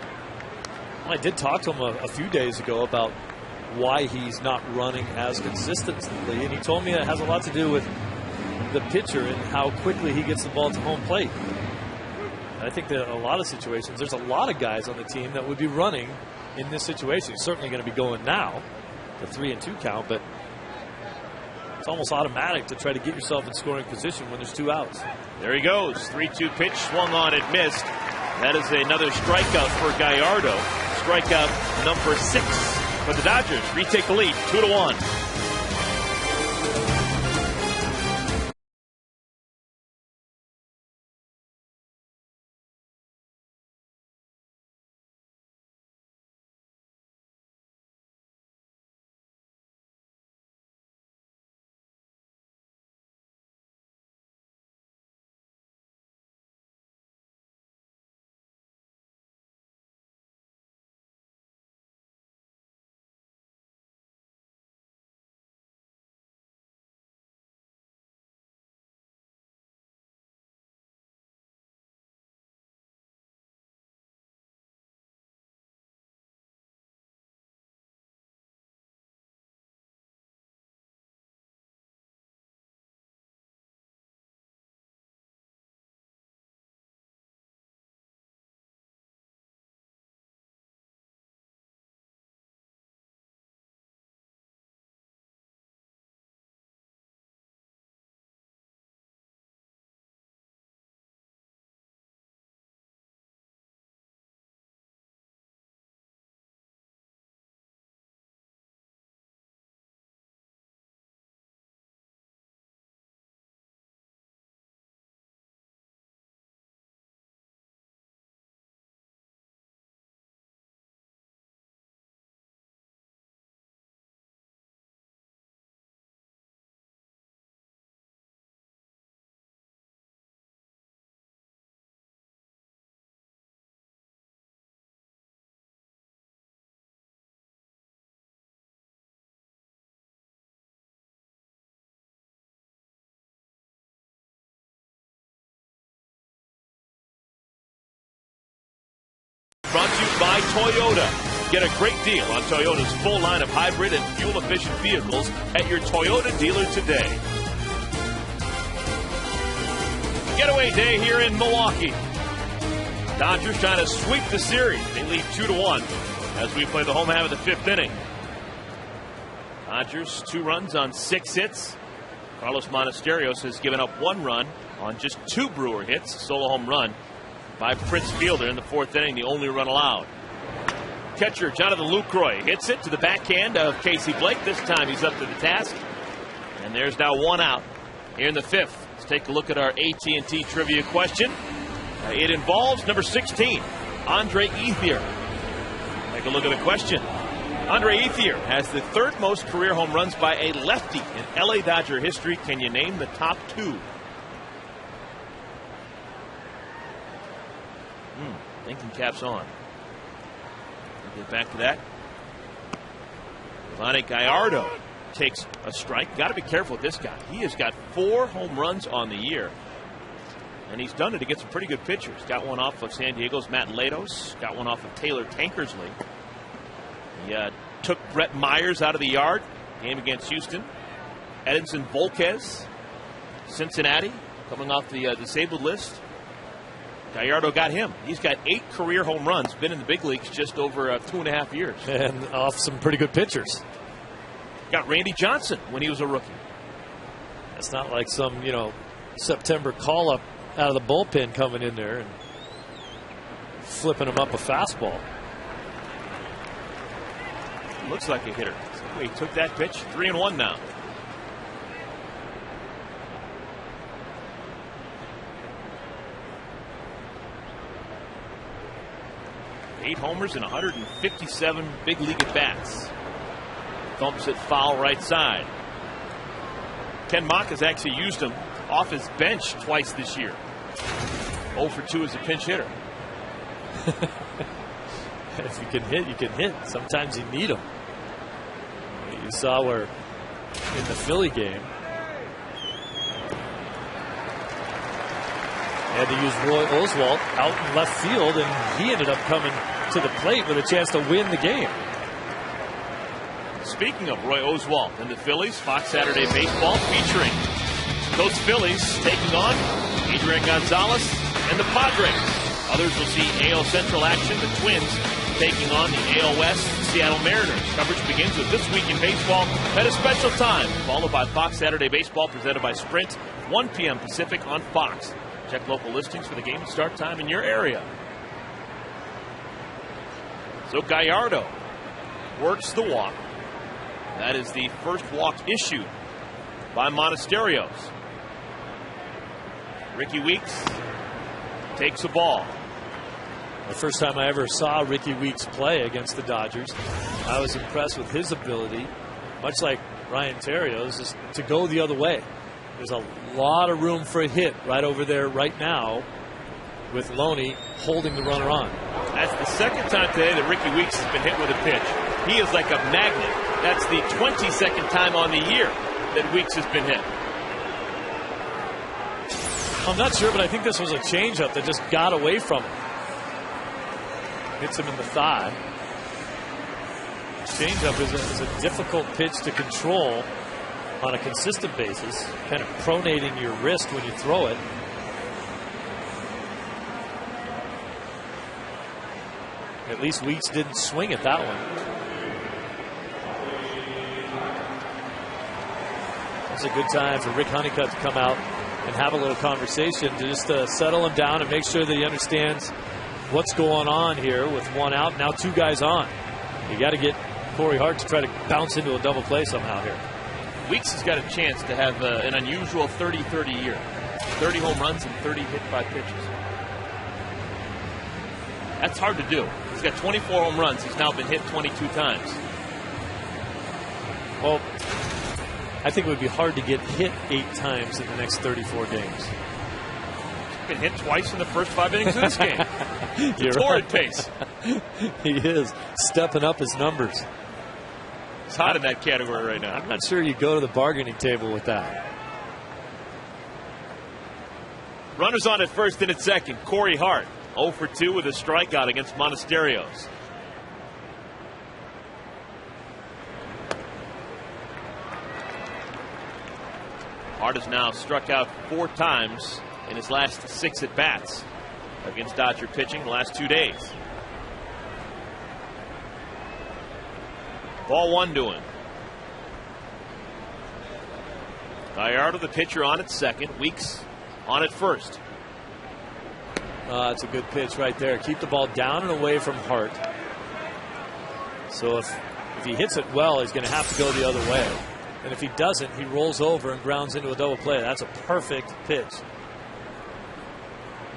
Well, I did talk to him a few days ago about why he's not running as consistently, and he told me it has a lot to do with the pitcher and how quickly he gets the ball to home plate. I think that in a lot of situations, there's a lot of guys on the team that would be running in this situation. He's certainly going to be going now, the 3-2 count, but it's almost automatic to try to get yourself in scoring position when there's 2 outs. There he goes. 3-2 pitch, swung on and missed. That is another strikeout for Gallardo. Strikeout number 6 for the Dodgers. Retake the lead, 2-1. Brought to you by Toyota. Get a great deal on Toyota's full line of hybrid and fuel-efficient vehicles at your Toyota dealer today. Getaway day here in Milwaukee. Dodgers trying to sweep the series. They lead 2-1 as we play the home half of the 5th inning. Dodgers 2 runs on 6 hits. Carlos Monasterios has given up 1 run on just 2 Brewer hits. A solo home run by Prince Fielder in the 4th inning, the only run allowed. Catcher Jonathan Lucroy hits it to the backhand of Casey Blake. This time he's up to the task. And there's now 1 out here in the 5th. Let's take a look at our AT&T trivia question. It involves number 16, Andre Ethier. Take a look at the question. Andre Ethier has the 3rd most career home runs by a lefty in LA Dodger history. Can you name the top 2? Thinking caps on. We'll get back to that. Ronnie Gallardo takes a strike. Got to be careful with this guy. He has got 4 home runs on the year. And he's done it against some pretty good pitchers. Got one off of San Diego's Matt Latos. Got one off of Taylor Tankersley. He took Brett Myers out of the yard. Game against Houston. Edinson Volquez Cincinnati, coming off the disabled list. Gallardo got him. He's got 8 career home runs, been in the big leagues just over 2.5 years. And off some pretty good pitchers. Got Randy Johnson when he was a rookie. It's not like some, September call-up out of the bullpen coming in there and flipping him up a fastball. Looks like a hitter. He took that pitch. 3-1 now. Eight homers and 157 big league at bats. Thumps it foul right side. Ken Mock has actually used him off his bench twice this year. 0 for 2 as a pinch hitter. If you can hit, you can hit. Sometimes you need them. You saw where in the Philly game, had to use Roy Oswalt out in left field, and he ended up coming to the plate with a chance to win the game. Speaking of Roy Oswalt and the Phillies, Fox Saturday Baseball featuring those Phillies taking on Adrian Gonzalez and the Padres. Others will see AL Central action, the Twins taking on the AL West Seattle Mariners. Coverage begins with This Week in Baseball at a special time, followed by Fox Saturday Baseball presented by Sprint, 1 p.m. Pacific on Fox. Check local listings for the game start time in your area. So Gallardo works the walk. That is the first walk issued by Monasterios. Ricky Weeks takes a ball. The first time I ever saw Ricky Weeks play against the Dodgers, I was impressed with his ability, much like Ryan Terrios, is to go the other way. There's a lot of room for a hit right over there right now with Loney holding the runner on. That's the second time today that Ricky Weeks has been hit with a pitch. He is like a magnet. That's the 22nd time on the year that Weeks has been hit. I'm not sure, but I think this was a changeup that just got away from him. Hits him in the thigh. Changeup is a difficult pitch to control on a consistent basis, kind of pronating your wrist when you throw it. At least Weeks didn't swing at that one. It's a good time for Rick Honeycutt to come out and have a little conversation to just settle him down and make sure that he understands what's going on here with 1 out, now 2 guys on. You got to get Corey Hart to try to bounce into a double play somehow here. Weeks has got a chance to have an unusual 30-30 year. 30 home runs and 30 hit by pitches. That's hard to do. He's got 24 home runs. He's now been hit 22 times. Well, I think it would be hard to get hit 8 times in the next 34 games. He's been hit twice in the first 5 innings of this game. It's a torrid pace. He is stepping up his numbers. He's hot in that category right now. I'm not sure you go to the bargaining table with that. Runners on at first and at second. Corey Hart 0 for 2 with a strikeout against Monasterios. Hart has now struck out 4 times in his last 6 at bats against Dodger pitching the last 2 days. Ball 1 to him. Gallardo, the pitcher, on at second. Weeks on at first. That's a good pitch right there. Keep the ball down and away from Hart. So if he hits it well, he's going to have to go the other way. And if he doesn't, he rolls over and grounds into a double play. That's a perfect pitch.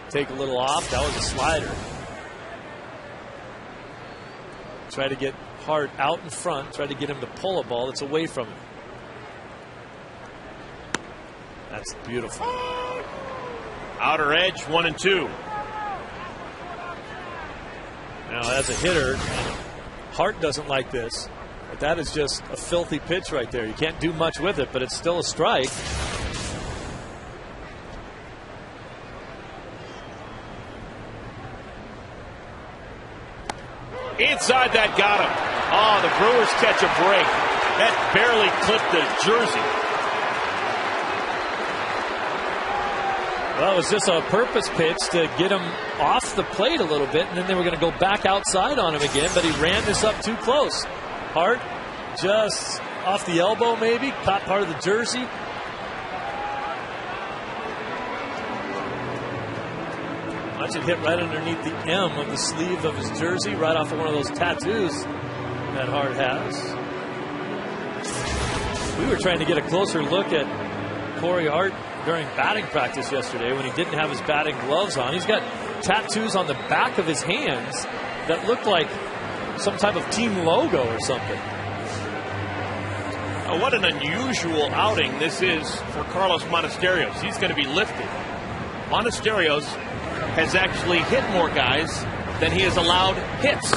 Take a little off. That was a slider. Try to get Hart out in front. Try to get him to pull a ball that's away from him. That's beautiful. Outer edge, 1 and 2. Now, as a hitter, Hart doesn't like this. But that is just a filthy pitch right there. You can't do much with it, but it's still a strike. Inside that got him. Oh, the Brewers catch a break. That barely clipped the jersey. Well, it was just a purpose pitch to get him off the plate a little bit, and then they were going to go back outside on him again, but he ran this up too close. Hart just off the elbow maybe, caught part of the jersey. Watch it hit right underneath the M of the sleeve of his jersey, right off of one of those tattoos that Hart has. We were trying to get a closer look at Corey Hart during batting practice yesterday when he didn't have his batting gloves on. He's got tattoos on the back of his hands that look like some type of team logo or something. What an unusual outing this is for Carlos Monasterios. He's going to be lifted. Monasterios has actually hit more guys than he has allowed hits.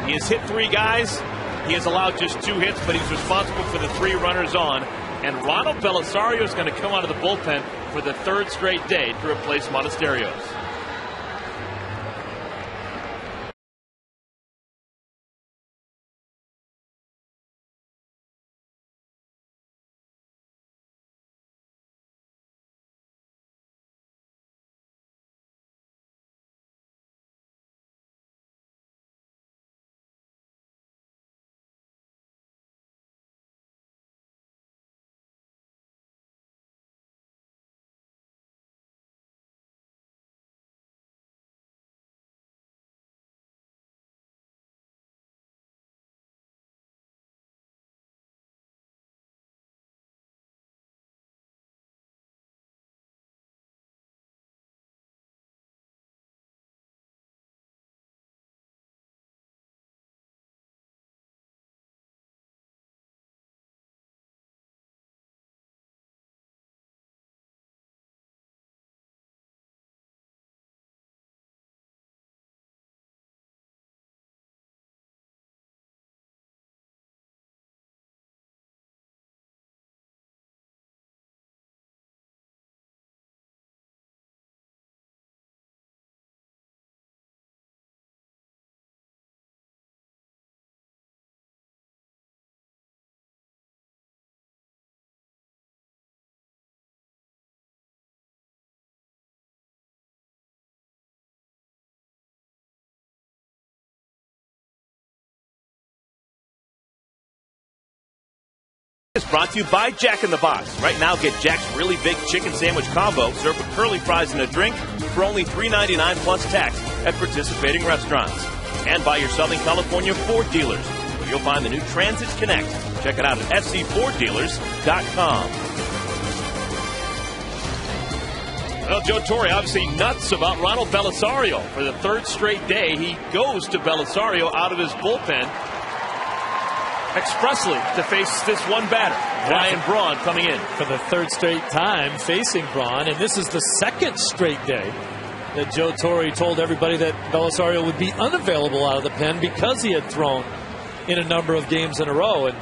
He has hit 3 guys. He has allowed just 2 hits, but he's responsible for the 3 runners on. And Ronald Belisario is going to come out of the bullpen for the 3rd straight day to replace Monasterios. It's brought to you by Jack in the Box. Right now, get Jack's really big chicken sandwich combo served with curly fries and a drink for only $3.99 plus tax at participating restaurants. And by your Southern California Ford dealers, where you'll find the new Transit Connect. Check it out at scforddealers.com. Well, Joe Torre obviously nuts about Ronald Belisario. For the 3rd straight day, he goes to Belisario out of his bullpen expressly to face this one batter, Ryan Braun, coming in. For the 3rd straight time facing Braun, and this is the 2nd straight day that Joe Torre told everybody that Belisario would be unavailable out of the pen because he had thrown in a number of games in a row. And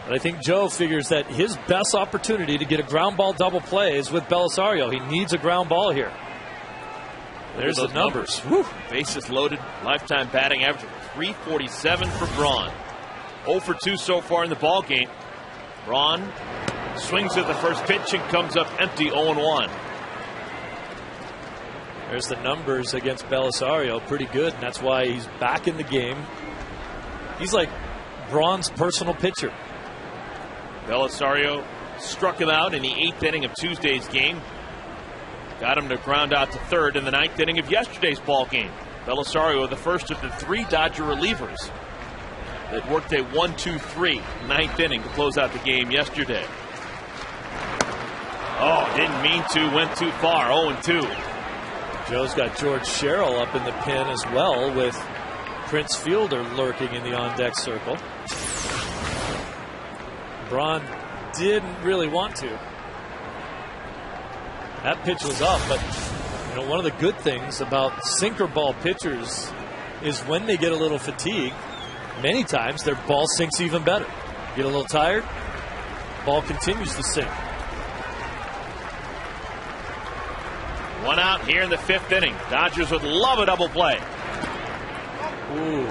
I think Joe figures that his best opportunity to get a ground ball double play is with Belisario. He needs a ground ball here. There's the numbers. Bases loaded, lifetime batting average of .347 for Braun. 0 for 2 so far in the ball game. Braun swings at the first pitch and comes up empty, 0-1. There's the numbers against Belisario, pretty good, and that's why he's back in the game. He's like Braun's personal pitcher. Belisario struck him out in the 8th inning of Tuesday's game. Got him to ground out to 3rd in the 9th inning of yesterday's ball game. Belisario, the first of the 3 Dodger relievers that worked a 1-2-3 9th inning to close out the game yesterday. Oh, didn't mean to, went too far, 0-2. Joe's got George Sherrill up in the pen as well, with Prince Fielder lurking in the on-deck circle. Braun didn't really want to. That pitch was up, but you know, one of the good things about sinker ball pitchers is when they get a little fatigued, many times their ball sinks even better. Get a little tired, ball continues to sink. One out here in the 5th inning. Dodgers would love a double play. Ooh.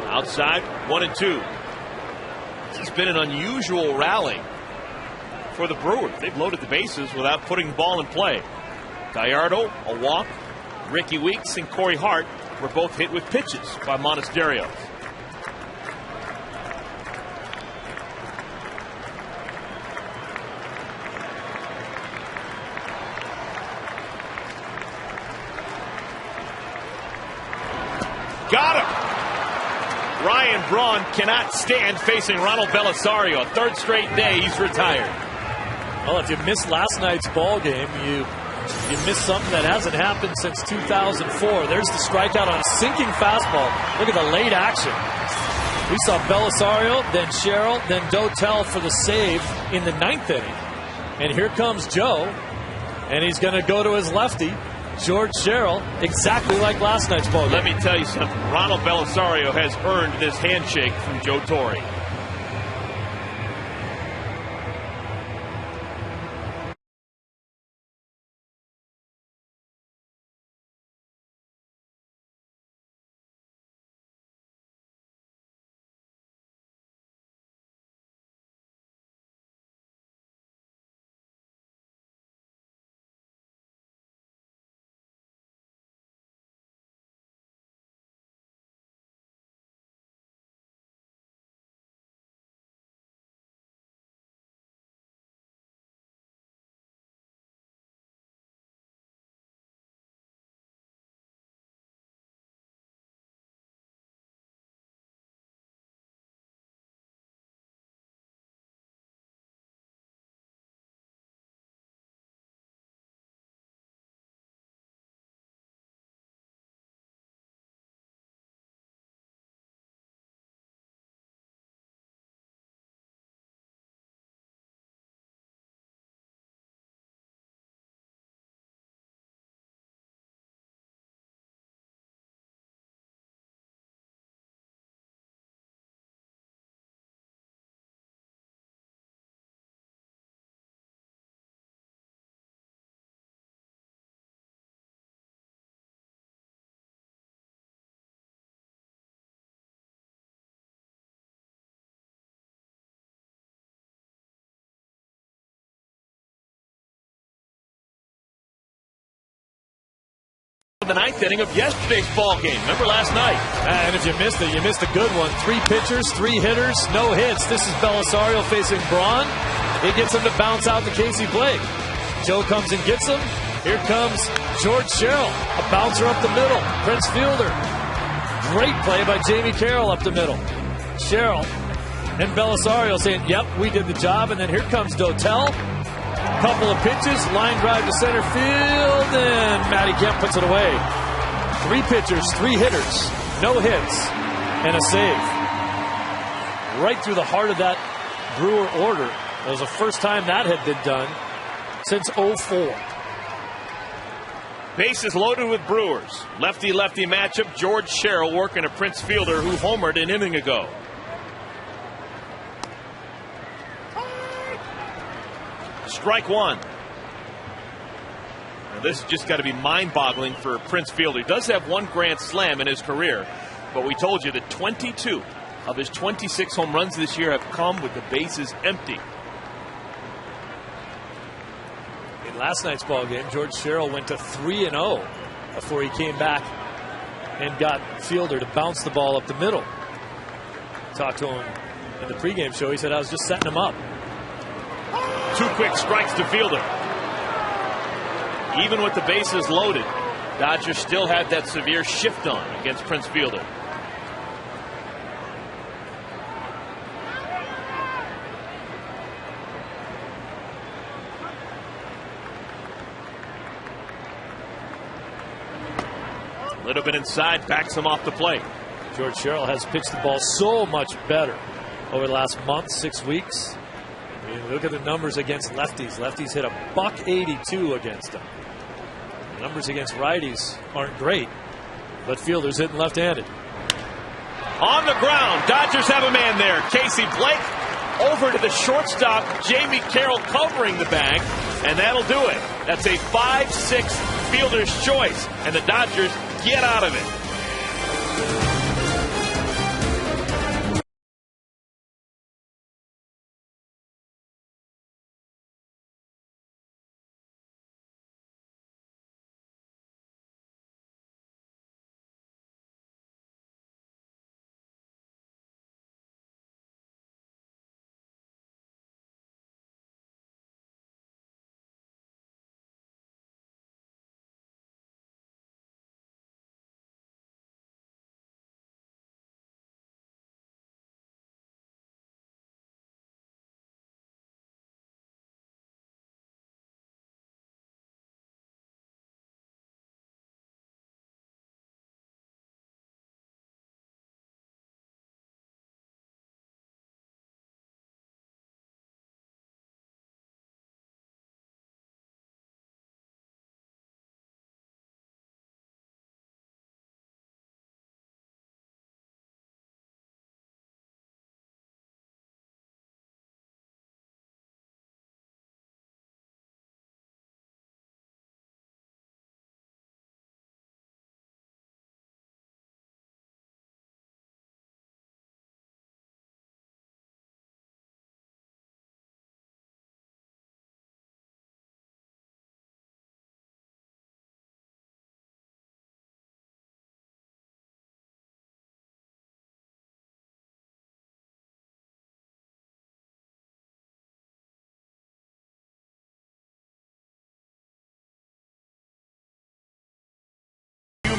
Outside, 1-2. This has been an unusual rally for the Brewers. They've loaded the bases without putting the ball in play. Gallardo, a walk. Ricky Weeks and Corey Hart were both hit with pitches by Monasterio. Got him! Ryan Braun cannot stand facing Ronald Belisario. Third straight day he's retired. Well, if you missed last night's ball game, you missed something that hasn't happened since 2004. There's the strikeout on a sinking fastball. Look at the late action. We saw Belisario, then Sherrill, then Dotel for the save in the 9th inning. And here comes Joe, and he's going to go to his lefty, George Sherrill, exactly like last night's ball game. Let me tell you something. Ronald Belisario has earned this handshake from Joe Torre. The 9th inning of yesterday's ball game. Remember last night? And if you missed it, you missed a good one. 3 pitchers, 3 hitters, no hits. This is Belisario facing Braun. He gets him to bounce out to Casey Blake. Joe comes and gets him. Here comes George Sherrill, a bouncer up the middle. Prince Fielder. Great play by Jamie Carroll up the middle. Sherrill and Belisario saying, yep, we did the job. And then here comes Dotel. Couple of pitches, line drive to center field, and Matty Kemp puts it away. 3 pitchers, 3 hitters, no hits, and a save. Right through the heart of that Brewer order. It was the first time that had been done since '04. Bases loaded with Brewers. Lefty-lefty matchup. George Sherrill working a Prince Fielder who homered an inning ago. Strike one. Now this has just got to be mind-boggling for Prince Fielder. He does have 1 grand slam in his career, but we told you that 22 of his 26 home runs this year have come with the bases empty. In last night's ball game, George Sherrill went to 3-0 before he came back and got Fielder to bounce the ball up the middle. Talked to him in the pregame show. He said, I was just setting him up. 2 quick strikes to Fielder. Even with the bases loaded, Dodgers still had that severe shift on against Prince Fielder. A little bit inside, backs him off the plate. George Sherrill has pitched the ball so much better over the last month, 6 weeks. I mean, look at the numbers against lefties. Lefties hit a .182 against them. The numbers against righties aren't great, but Fielder's hitting left-handed. On the ground, Dodgers have a man there. Casey Blake over to the shortstop. Jamie Carroll covering the bag, and that'll do it. That's a 5-6 fielder's choice, and the Dodgers get out of it.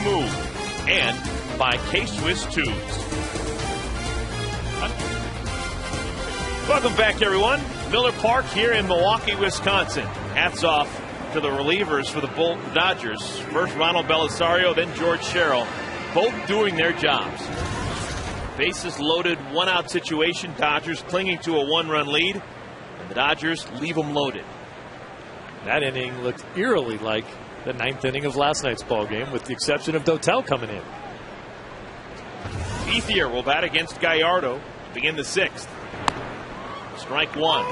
Move, and by K-Swiss Tubes. Welcome back, everyone. Miller Park here in Milwaukee, Wisconsin. Hats off to the relievers for the Dodgers. First Ronald Belisario, then George Sherrill, both doing their jobs. Bases loaded, one-out situation. Dodgers clinging to a one-run lead, and the Dodgers leave them loaded. That inning looked eerily like the ninth inning of last night's ball game, with the exception of Dotel coming in. Ethier will bat against Gallardo to begin the sixth. Strike one.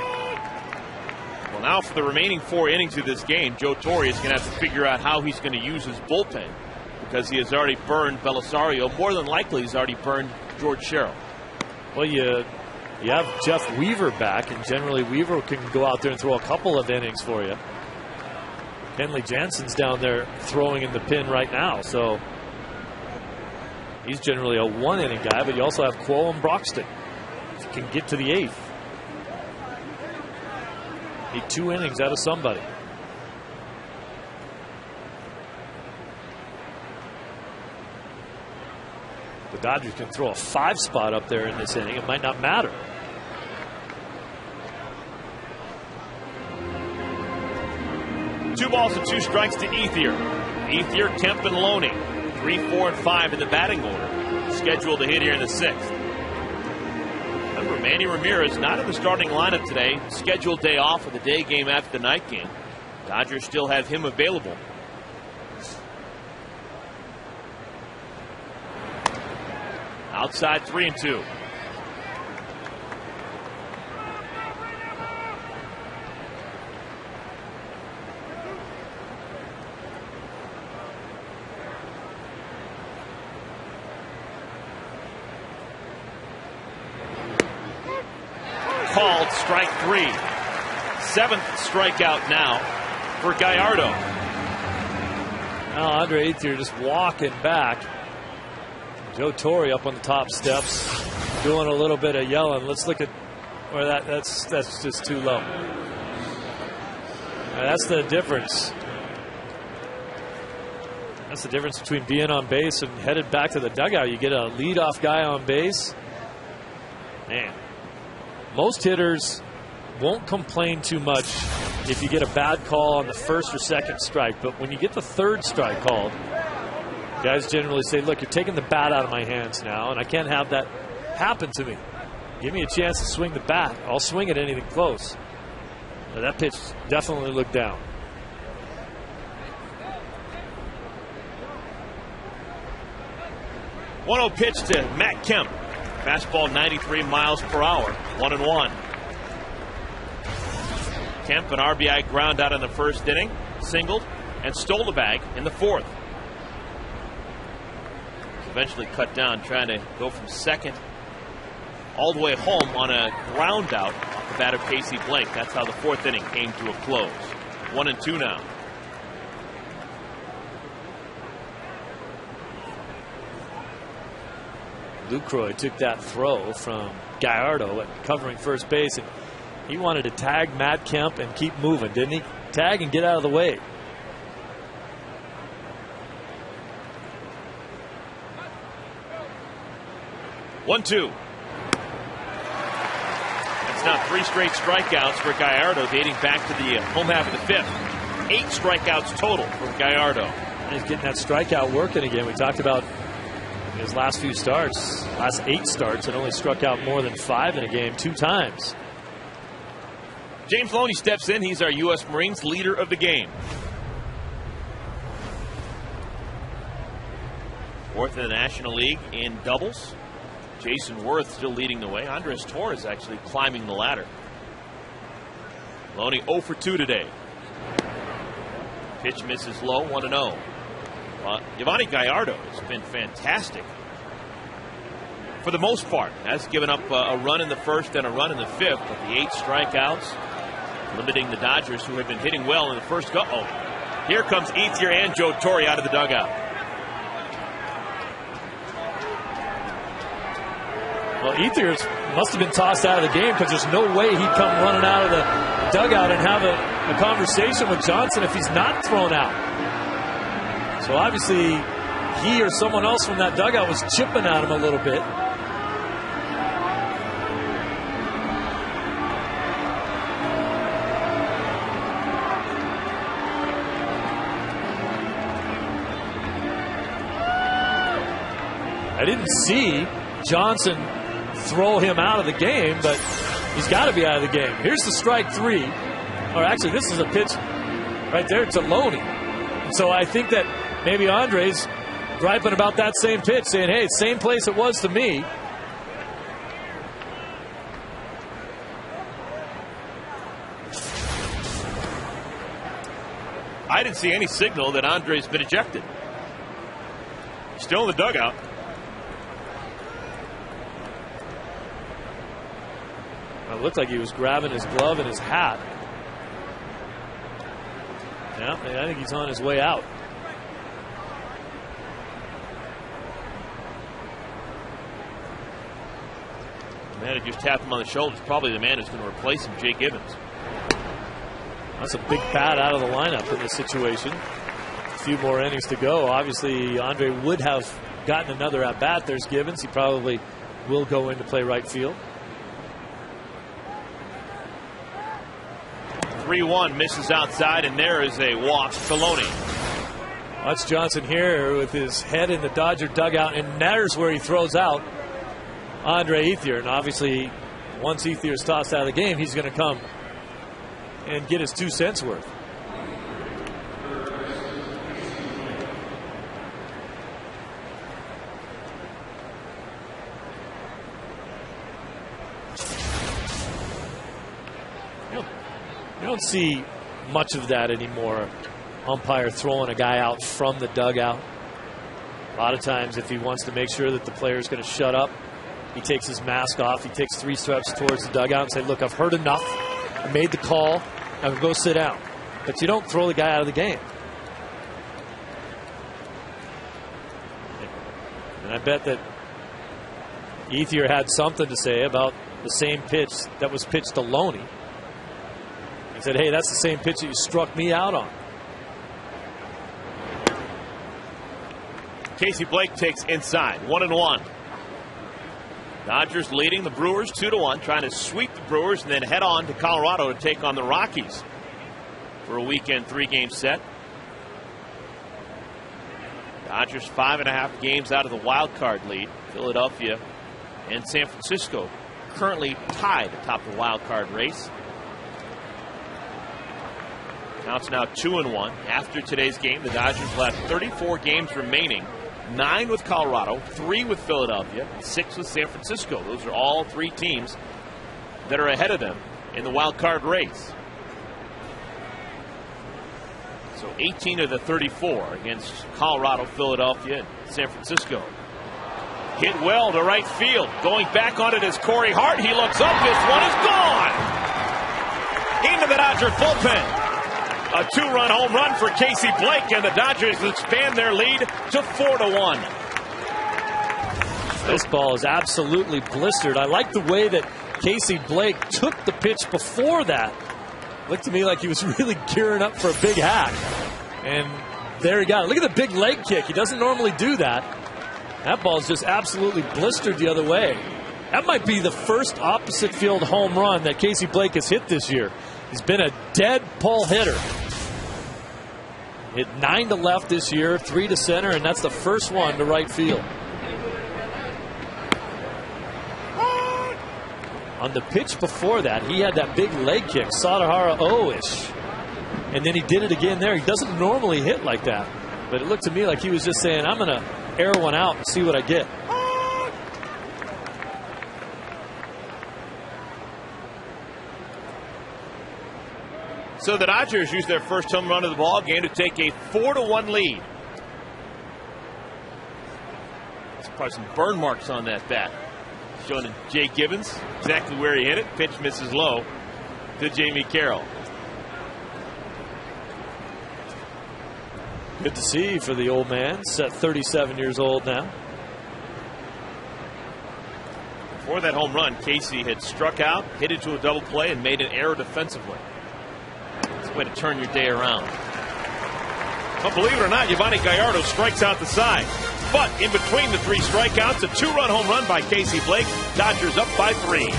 Well, now for the remaining 4 innings of this game, Joe Torre is going to have to figure out how he's going to use his bullpen, because he has already burned Belisario. More than likely, he's already burned George Sherrill. Well, you have Jeff Weaver back, and generally Weaver can go out there and throw a couple of innings for you. Kenley Jansen's down there throwing in the pin right now, so he's generally a 1-inning guy, but you also have Quo and Broxton. If you can get to the 8th. Need 2 innings out of somebody. The Dodgers can throw a 5 spot up there in this inning. It might not matter. Two balls and 2 strikes to Ethier. Ethier, Kemp, and Loney. 3, 4, and 5 in the batting order. Scheduled to hit here in the 6th. Remember, Manny Ramirez not in the starting lineup today. Scheduled day off for the day game after the night game. Dodgers still have him available. Outside 3 and 2. Called strike 3. 7th strikeout now for Gallardo. Now Andre Ethier just walking back. Joe Torre up on the top steps, doing a little bit of yelling. Let's look at where that's just too low. That's the difference. That's the difference between being on base and headed back to the dugout. You get a leadoff guy on base. Man, most hitters won't complain too much if you get a bad call on the 1st or 2nd strike. But when you get the 3rd strike called, guys generally say, look, you're taking the bat out of my hands now, and I can't have that happen to me. Give me a chance to swing the bat. I'll swing at anything close. But that pitch definitely looked down. One-0 pitch to Matt Kemp. Fastball 93 miles per hour. 1-1. Kemp, an RBI ground out in the 1st inning, singled, and stole the bag in the 4th. Eventually cut down, trying to go from 2nd all the way home on a ground out off the bat of Casey Blake. That's how the 4th inning came to a close. 1 and 2 now. Lucroy took that throw from Gallardo at covering first base, and he wanted to tag Matt Kemp and keep moving, didn't he? Tag and get out of the way. One, 2. That's now 3 straight strikeouts for Gallardo, dating back to the home half of the 5th. 8 strikeouts total for Gallardo. And he's getting that strikeout working again. We talked about his last few starts, last 8 starts, and only struck out more than 5 in a game 2 times. James Loney steps in. He's our U.S. Marines leader of the game. 4th in the National League in doubles. Jason Worth still leading the way. Andres Torres actually climbing the ladder. Loney 0 for 2 today. Pitch misses low, 1-0. Yovani Gallardo has been fantastic for the most part. Has given up a run in the 1st and a run in the 5th, but the 8 strikeouts limiting the Dodgers, who had been hitting well in the first go. Oh, here comes Ethier and Joe Torre out of the dugout. Well, Ethier must have been tossed out of the game, because there's no way he'd come running out of the dugout and have a conversation with Johnson if he's not thrown out. So obviously he or someone else from that dugout was chipping at him a little bit. I didn't see Johnson throw him out of the game, but he's got to be out of the game. Here's the strike 3. Or actually, this is a pitch right there to Loney. So I think that maybe Andre's griping about that same pitch, saying, hey, same place it was to me. I didn't see any signal that Andre's been ejected. Still in the dugout. It looked like he was grabbing his glove and his hat. Yeah, I think he's on his way out. The man who just tapped him on the shoulder is probably the man who's going to replace him, Jay Gibbons. That's a big bat out of the lineup in this situation. A few more innings to go. Obviously, Andre would have gotten another at bat. There's Gibbons. He probably will go in to play right field. 3-1 misses outside, and there is a walk to Loney. That's Johnson here with his head in the Dodger dugout, and there's where he throws out Andre Ethier. And obviously, once Ethier is tossed out of the game, he's going to come and get his 2 cents worth. You don't see much of that anymore. Umpire throwing a guy out from the dugout. A lot of times, if he wants to make sure that the player is going to shut up, he takes his mask off. He takes 3 steps towards the dugout and say, look, I've heard enough. I made the call. Now go sit down. But you don't throw the guy out of the game. And I bet that Ethier had something to say about the same pitch that was pitched to Loney. He said, hey, that's the same pitch that you struck me out on. Casey Blake takes inside, 1-1. Dodgers leading the Brewers 2-1, trying to sweep the Brewers and then head on to Colorado to take on the Rockies for a weekend 3-game set. Dodgers 5.5 games out of the wild card lead. Philadelphia and San Francisco currently tied atop the wild card race. Count's now 2-1. After today's game, the Dodgers will have 34 games remaining. 9 with Colorado, 3 with Philadelphia, 6 with San Francisco. Those are all 3 teams that are ahead of them in the wild card race. So 18 of the 34 against Colorado, Philadelphia, and San Francisco. Hit well to right field. Going back on it is Corey Hart. He looks up. This one is gone. Into the Dodger bullpen. A 2-run home run for Casey Blake, and the Dodgers expand their lead to 4-1. This ball is absolutely blistered. I like the way that Casey Blake took the pitch before that. Looked to me like he was really gearing up for a big hack. And there he got it. Look at the big leg kick. He doesn't normally do that. That ball is just absolutely blistered the other way. That might be the first opposite field home run that Casey Blake has hit this year. He's been a dead pull hitter. Hit 9 to left this year, 3 to center, and that's the first one to right field. On the pitch before that, he had that big leg kick, Sadahara O-ish. And then he did it again there. He doesn't normally hit like that. But it looked to me like he was just saying, I'm going to air one out and see what I get. So the Dodgers use their first home run of the ball game to take a 4-1 lead. There's probably some burn marks on that bat. Showing to Jay Gibbons exactly where he hit it. Pitch misses low to Jamie Carroll. Good to see for the old man. Set 37 years old now. Before that home run, Casey had struck out, hit into a double play, and made an error defensively. It's a way to turn your day around. But believe it or not, Yovani Gallardo strikes out the side. But in between the 3 strikeouts, a 2-run home run by Casey Blake. Dodgers up by 3.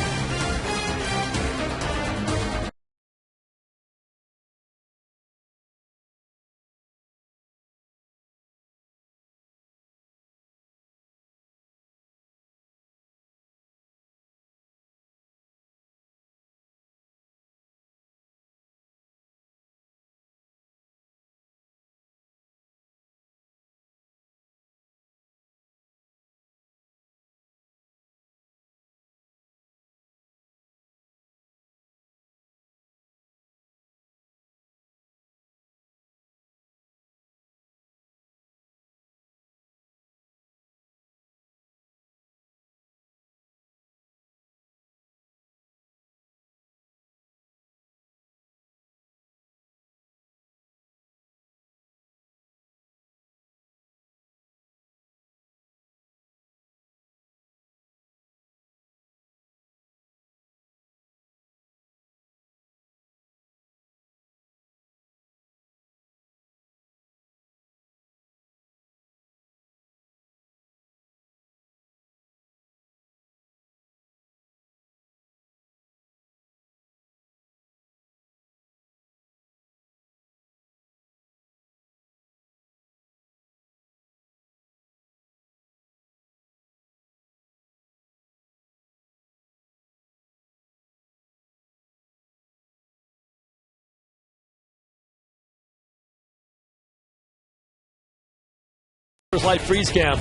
Light freeze cam.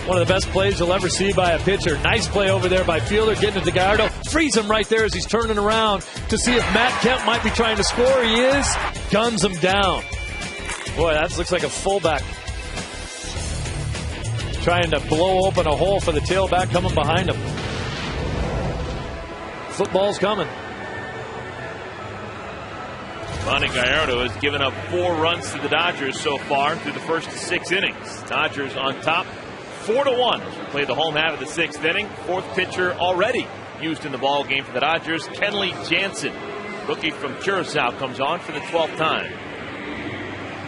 One of the best plays you'll ever see by a pitcher. Nice play over there by Fielder, getting to Gallardo. Freeze him right there as he's turning around to see if Matt Kemp might be trying to score. He is. Guns him down. Boy, that looks like a fullback trying to blow open a hole for the tailback coming behind him. Football's coming. Ronnie Gallardo has given up 4 runs to the Dodgers so far through the first 6 innings. Dodgers on top 4-1 as we play the home half of the 6th inning. 4th pitcher already used in the ball game for the Dodgers, Kenley Jansen. Rookie from Curacao comes on for the 12th time.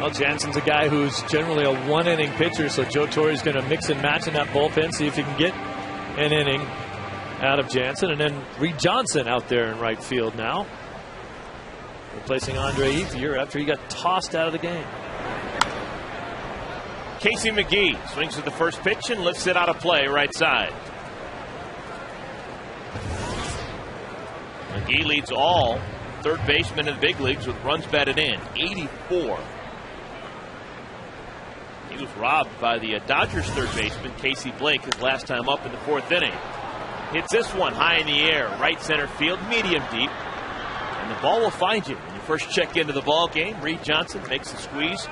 Well, Jansen's a guy who's generally a 1-inning pitcher, so Joe Torre's going to mix and match in that bullpen, see if he can get an inning out of Jansen. And then Reed Johnson out there in right field now, replacing Andre Ethier after he got tossed out of the game. Casey McGee swings at the first pitch and lifts it out of play right side. McGee leads all third basemen in the big leagues with runs batted in, 84. He was robbed by the Dodgers third baseman Casey Blake his last time up in the 4th inning. Hits this one high in the air, right center field, medium deep. And the ball will find you when you first check into the ball game. Reed Johnson makes the squeeze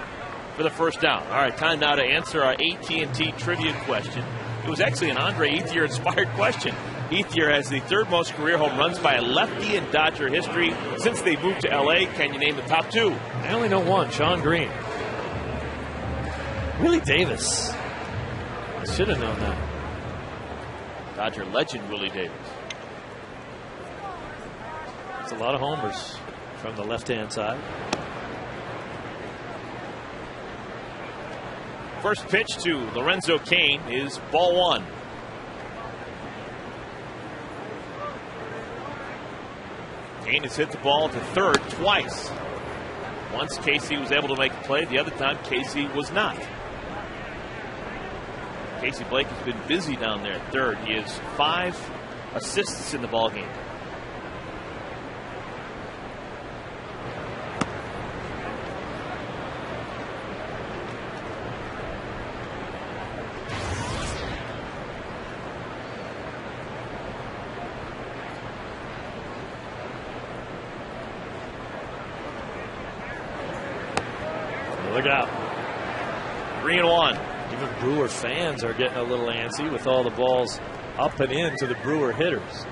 for the first down. All right, time now to answer our AT&T trivia question. It was actually an Andre Ethier inspired question. Ethier has the 3rd most career home runs by a lefty in Dodger history since they moved to LA. Can you name the top 2? I only know one, Sean Green. Willie Davis. I should have known that. Dodger legend Willie Davis. It's a lot of homers from the left-hand side. First pitch to Lorenzo Cain is ball 1. Cain has hit the ball to 3rd twice. Once Casey was able to make the play, the other time Casey was not. Casey Blake has been busy down there at 3rd. He has 5 assists in the ball game. Look out. 3-1. Even Brewer fans are getting a little antsy with all the balls up and in to the Brewer hitters.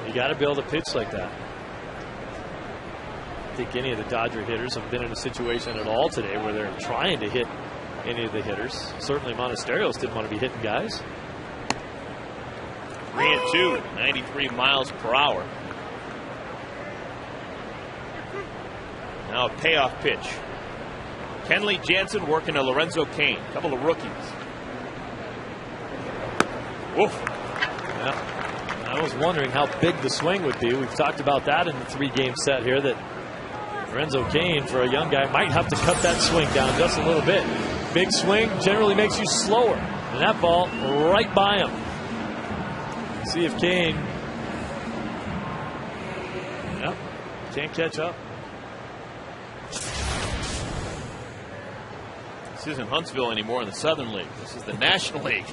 You got to be able to pitch like that. I think any of the Dodger hitters have been in a situation at all today where they're trying to hit any of the hitters. Certainly Monasterio didn't want to be hitting guys. 3-2, 93 miles per hour. Now a payoff pitch. Kenley Jansen working to Lorenzo Cain. A couple of rookies. Woof. Yeah. I was wondering how big the swing would be. We've talked about that in the 3-game set here, that Lorenzo Cain, for a young guy, might have to cut that swing down just a little bit. Big swing generally makes you slower. And that ball right by him. See if Cain, yep, can't catch up. This isn't Huntsville anymore in the Southern League. This is the National League.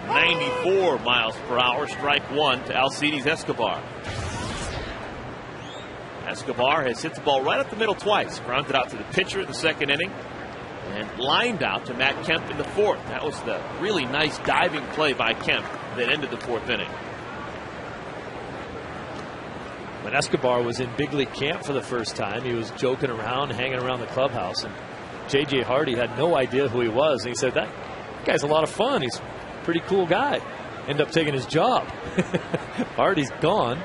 94 miles per hour, strike one to Alcides Escobar. Escobar has hit the ball right up the middle twice. Grounded out to the pitcher in the second inning and lined out to Matt Kemp in the fourth. That was the really nice diving play by Kemp that ended the fourth inning. When Escobar was in big league camp for the first time, he was joking around, hanging around the clubhouse, and J.J. Hardy had no idea who he was. And he said, that guy's a lot of fun. He's a pretty cool guy. End up taking his job. Hardy's gone.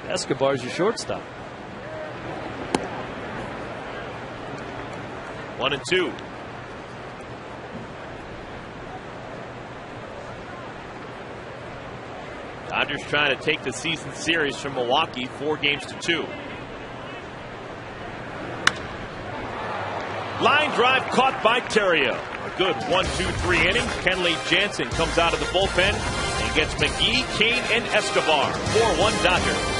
Escobar's your shortstop. 1-2. Dodgers trying to take the season series from Milwaukee 4-2. Line drive caught by Terrio. A good 1-2-3 inning. Kenley Jansen comes out of the bullpen and gets McGee, Cain, and Escobar. 4-1 Dodgers.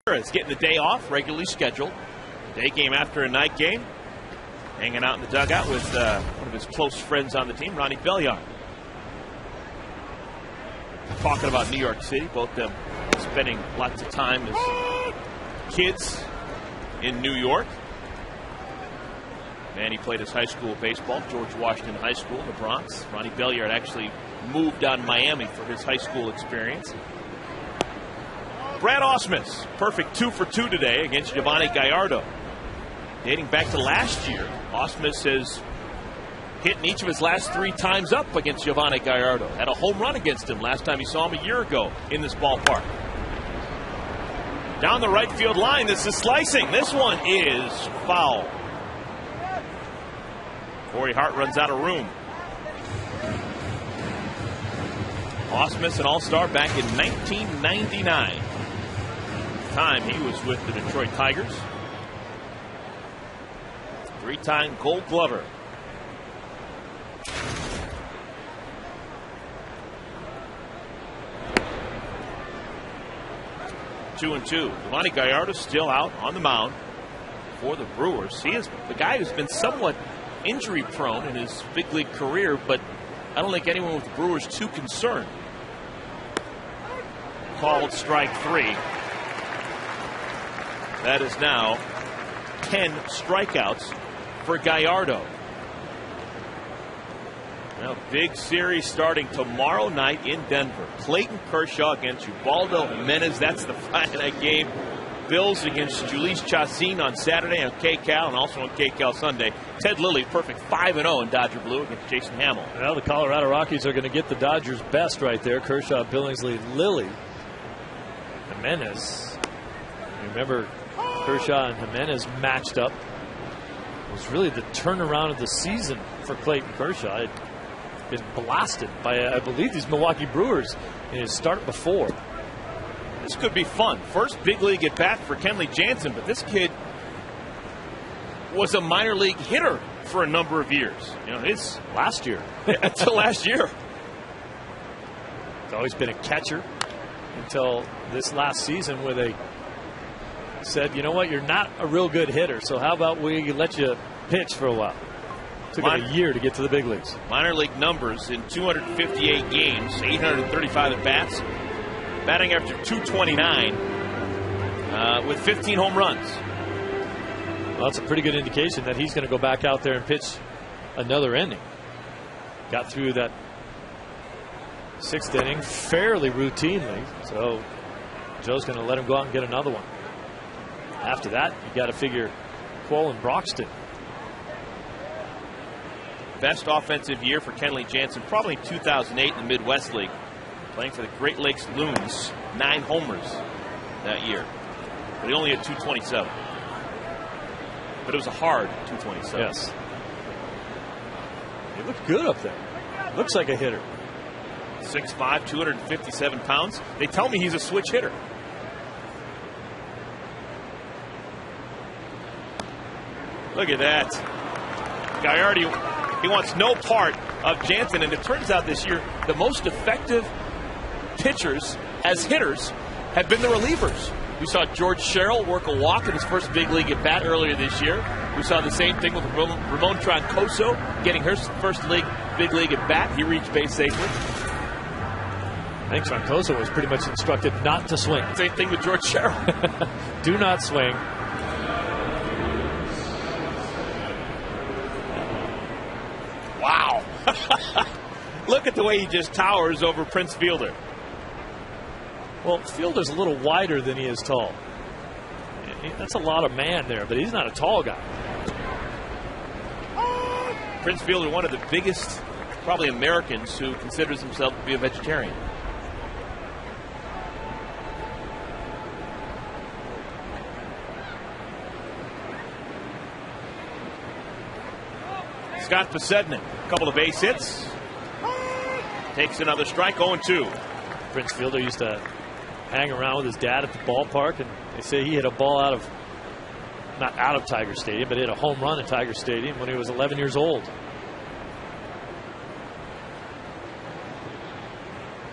Is getting the day off, regularly scheduled. Day game after a night game. Hanging out in the dugout with one of his close friends on the team, Ronnie Belliard. Talking about New York City, both them spending lots of time as kids in New York. And he played his high school baseball, George Washington High School in the Bronx. Ronnie Belliard actually moved down to Miami for his high school experience. Brad Ausmus, perfect 2 for 2 today against Giovanni Gallardo. Dating back to last year, Ausmus has hit in each of his last 3 times up against Giovanni Gallardo. Had a home run against him last time he saw him a year ago in this ballpark. Down the right field line, this is slicing. This one is foul. Corey Hart runs out of room. Ausmus, an all-star back in 1999. Time he was with the Detroit Tigers. 3-time Gold Glover. Two and two. Giovanni Gallardo still out on the mound for the Brewers. He is the guy who's been somewhat injury prone in his big league career, but I don't think anyone with the Brewers too concerned. called strike 3. That is now 10 strikeouts for Gallardo. Now, big series starting tomorrow night in Denver. Clayton Kershaw against Ubaldo Jimenez. That's the Friday night game. Bills against Jhoulys Chacin on Saturday on KCAL, and also on KCAL Sunday. Ted Lilly, perfect 5-0 in Dodger Blue against Jason Hamill. Well, the Colorado Rockies are going to get the Dodgers' best right there. Kershaw, Billingsley, Lilly, Jimenez. Remember, Kershaw and Jimenez matched up. It was really the turnaround of the season for Clayton Kershaw. It had been blasted by, I believe, these Milwaukee Brewers in his start before. This could be fun. First big league at bat for Kenley Jansen, but this kid was a minor league hitter for a number of years. You know, his last year. Until last year. He's always been a catcher until this last season, where they said, you know what, you're not a real good hitter, so how about we let you pitch for a while. Took him a year to get to the big leagues. Minor league numbers in 258 games, 835 at bats, batting after 229 with 15 home runs. Well, that's a pretty good indication that he's going to go back out there and pitch another inning. Got through that 6th inning fairly routinely, so Joe's going to let him go out and get another one. After that, you got to figure Cole and Broxton. Best offensive year for Kenley Jansen, probably 2008 in the Midwest League, playing for the Great Lakes Loons. 9 homers that year, but he only had 227. But it was a hard 227. Yes. He looked good up there. Looks like a hitter. 6'5", 257 pounds. They tell me he's a switch hitter. Look at that. Gallardo, he wants no part of Jansen, and it turns out this year the most effective pitchers as hitters have been the relievers. We saw George Sherrill work a walk in his first big league at bat earlier this year. We saw the same thing with Ramon Troncoso getting her first big league at bat. He reached base safely. I think Troncoso was pretty much instructed not to swing. Same thing with George Sherrill. Do not swing. Wow. Look at the way he just towers over Prince Fielder. Well, Fielder's a little wider than he is tall. That's a lot of man there, but he's not a tall guy. Prince Fielder, one of the biggest, probably, Americans who considers himself to be a vegetarian. Scott Posednik, a couple of base hits. Takes another strike, 0-2. Prince Fielder used to hang around with his dad at the ballpark, and they say he hit a ball not out of Tiger Stadium, but hit a home run at Tiger Stadium when he was 11 years old.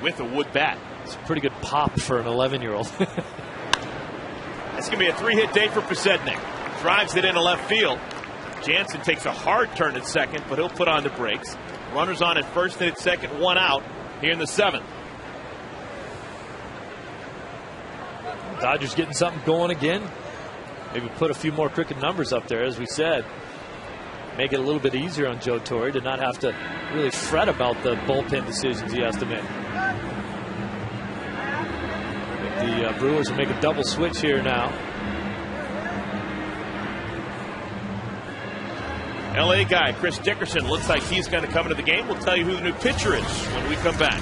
With a wood bat. It's a pretty good pop for an 11-year-old. That's going to be a 3-hit day for Posednik. Drives it into left field. Jansen takes a hard turn at second, but he'll put on the brakes. Runners on at first and at second, 1 out here in the 7th. Dodgers getting something going again. Maybe put a few more crooked numbers up there, as we said. Make it a little bit easier on Joe Torre to not have to really fret about the bullpen decisions he has to make. The Brewers will make a double switch here now. LA guy Chris Dickerson looks like he's going to come into the game. We'll tell you who the new pitcher is when we come back.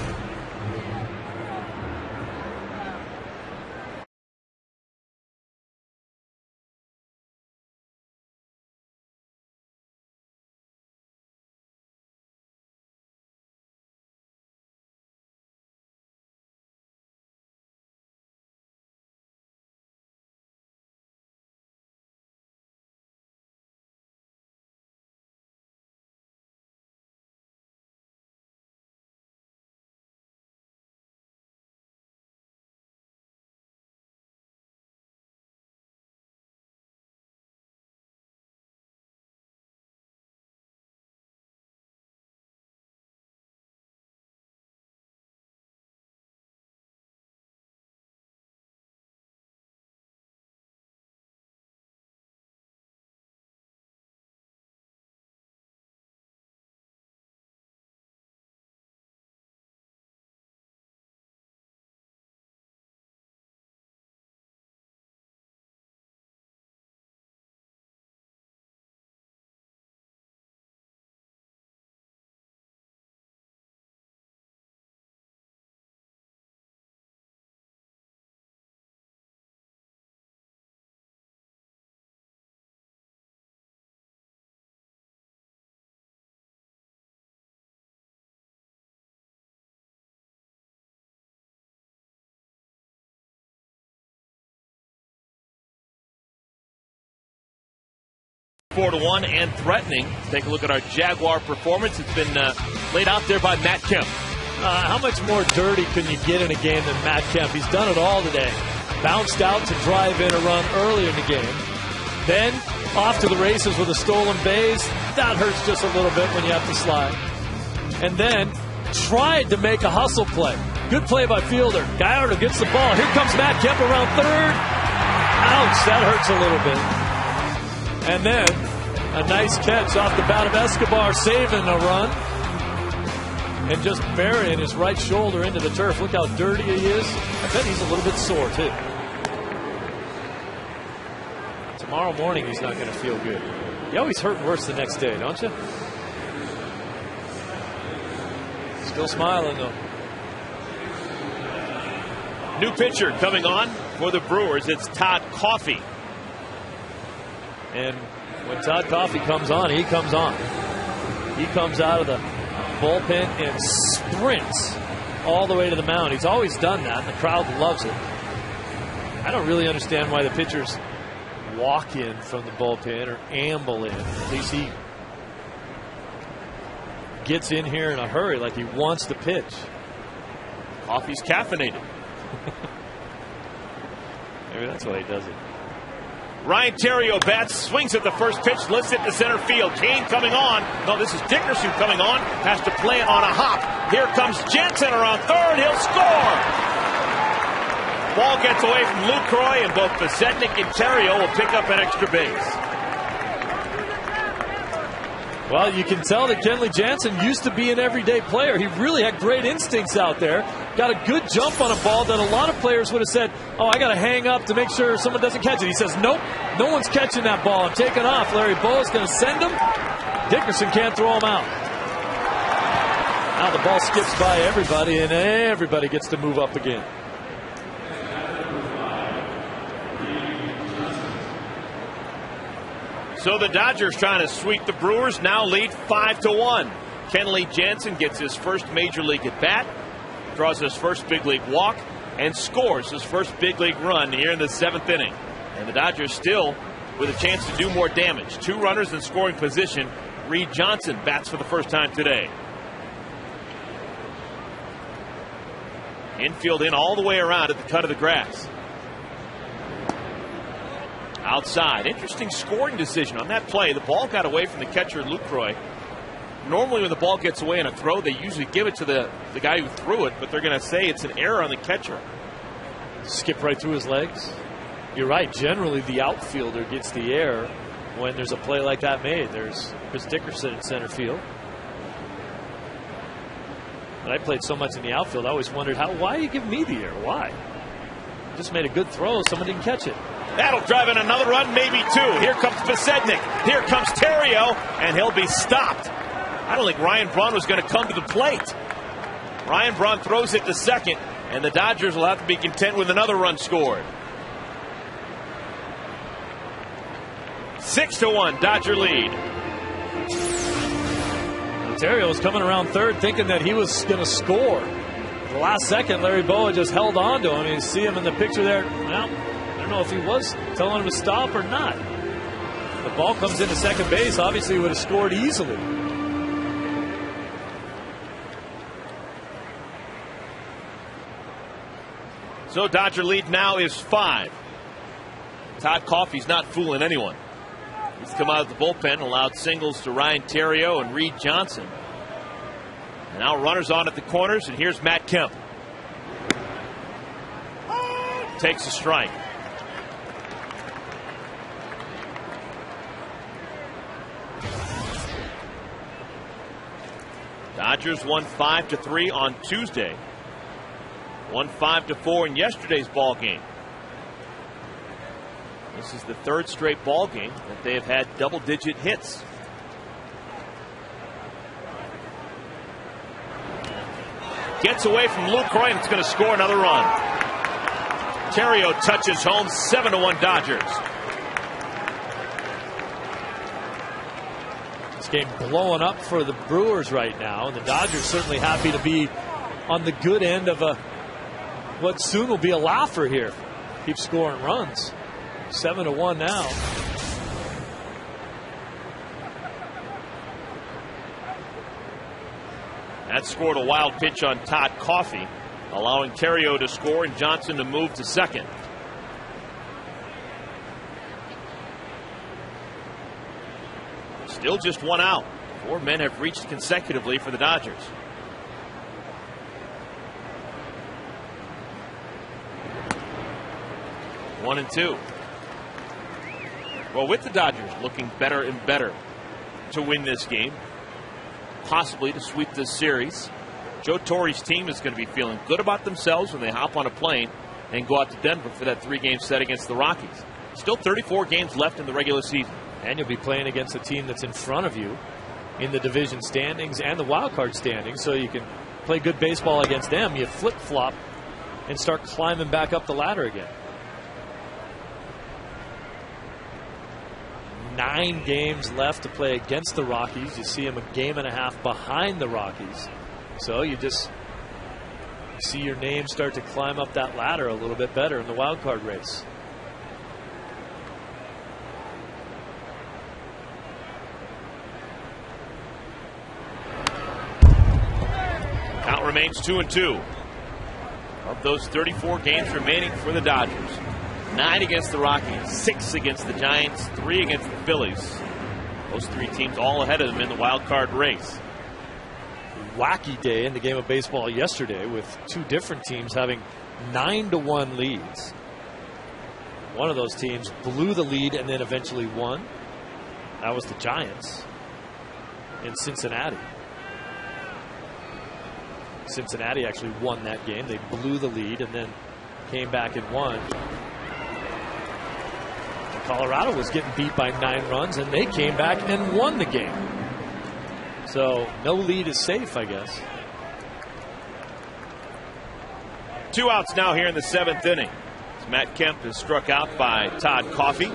4-1 and threatening. Take a look at our Jaguar performance. It's been laid out there by Matt Kemp. How much more dirty can you get in a game than Matt Kemp? He's done it all today. Bounced out to drive in a run early in the game. Then off to the races with a stolen base. That hurts just a little bit when you have to slide. And then tried to make a hustle play. Good play by fielder. Gallardo gets the ball. Here comes Matt Kemp around third. Ouch, that hurts a little bit. And then a nice catch off the bat of Escobar, saving a run. And just burying his right shoulder into the turf. Look how dirty he is. I bet he's a little bit sore, too. Tomorrow morning, he's not going to feel good. You always hurt worse the next day, don't you? Still smiling, though. New pitcher coming on for the Brewers. It's Todd Coffey. And when Todd Coffey comes on, he comes on. He comes out of the bullpen and sprints all the way to the mound. He's always done that, and the crowd loves it. I don't really understand why the pitchers walk in from the bullpen or amble in. At least he gets in here in a hurry like he wants to pitch. Coffey's caffeinated. Maybe that's why he does it. Ryan Theriot bats, swings at the first pitch, lifts it to center field. Kane coming on. No, this is Dickerson coming on. Has to play it on a hop. Here comes Jensen around third. He'll score. Ball gets away from Lucroy, and both Besednik and Theriot will pick up an extra base. Well, you can tell that Kenley Jansen used to be an everyday player. He really had great instincts out there. Got a good jump on a ball that a lot of players would have said, oh, I got to hang up to make sure someone doesn't catch it. He says, nope, no one's catching that ball. I'm taking off. Larry Bowa's going to send him. Dickerson can't throw him out. Now the ball skips by everybody, and everybody gets to move up again. So the Dodgers trying to sweep the Brewers, now lead 5-1. Kenley Jansen gets his first major league at bat, draws his first big league walk, and scores his first big league run here in the 7th inning. And the Dodgers still with a chance to do more damage. 2 runners in scoring position. Reed Johnson bats for the first time today. Infield in all the way around at the cut of the grass. Outside. Interesting scoring decision on that play. The ball got away from the catcher, Lucroy. Normally when the ball gets away in a throw, they usually give it to the guy who threw it, but they're going to say it's an error on the catcher. Skip right through his legs. You're right. Generally, the outfielder gets the error when there's a play like that made. There's Chris Dickerson in center field. But I played so much in the outfield, I always wondered, why you give me the error? Why? Just made a good throw. Someone didn't catch it. That'll drive in another run, maybe 2. Here comes Besednik. Here comes Theriot, and he'll be stopped. I don't think Ryan Braun was going to come to the plate. Ryan Braun throws it to second, and the Dodgers will have to be content with another run scored. 6-1, Dodger lead. Theriot was coming around third thinking that he was going to score. The last second, Larry Bowa just held on to him. You see him in the picture there. Well, I don't know if he was telling him to stop or not. The ball comes into second base. Obviously, he would have scored easily. So Dodger lead now is 5. Todd Coffey's not fooling anyone. He's come out of the bullpen, allowed singles to Ryan Theriot and Reed Johnson. And now runners on at the corners, and here's Matt Kemp. Takes a strike. Dodgers won 5-3 on Tuesday. Won 5-4 in yesterday's ball game. This is the 3rd straight ball game that they have had double-digit hits. Gets away from Lucroy, and it's going to score another run. Theriot touches home. 7-1 Dodgers. This game blowing up for the Brewers right now, and the Dodgers certainly happy to be on the good end of what soon will be a laugher here. Keep scoring runs. 7-1 now. That scored a wild pitch on Todd Coffey, allowing Terrio to score and Johnson to move to second. Still just one out. 4 men have reached consecutively for the Dodgers. One and two. Well, with the Dodgers looking better and better to win this game, possibly to sweep this series, Joe Torre's team is going to be feeling good about themselves when they hop on a plane and go out to Denver for that 3-game set against the Rockies. Still 34 games left in the regular season. And you'll be playing against a team that's in front of you in the division standings and the wild card standings, so you can play good baseball against them. You flip-flop and start climbing back up the ladder again. 9 games left to play against the Rockies. You see them a game and a half behind the Rockies. So you see your name start to climb up that ladder a little bit better in the wild card race. Count remains 2-2. Of those 34 games remaining for the Dodgers, 9 against the Rockies, 6 against the Giants, 3 against the Phillies. Those 3 teams all ahead of them in the wild card race. Wacky day in the game of baseball yesterday with 2 different teams having 9-1 leads. One of those teams blew the lead and then eventually won. That was the Giants in Cincinnati. Cincinnati actually won that game. They blew the lead and then came back and won. Colorado was getting beat by 9 runs, and they came back and won the game. So no lead is safe, I guess. 2 outs now here in the 7th inning. Matt Kemp is struck out by Todd Coffey.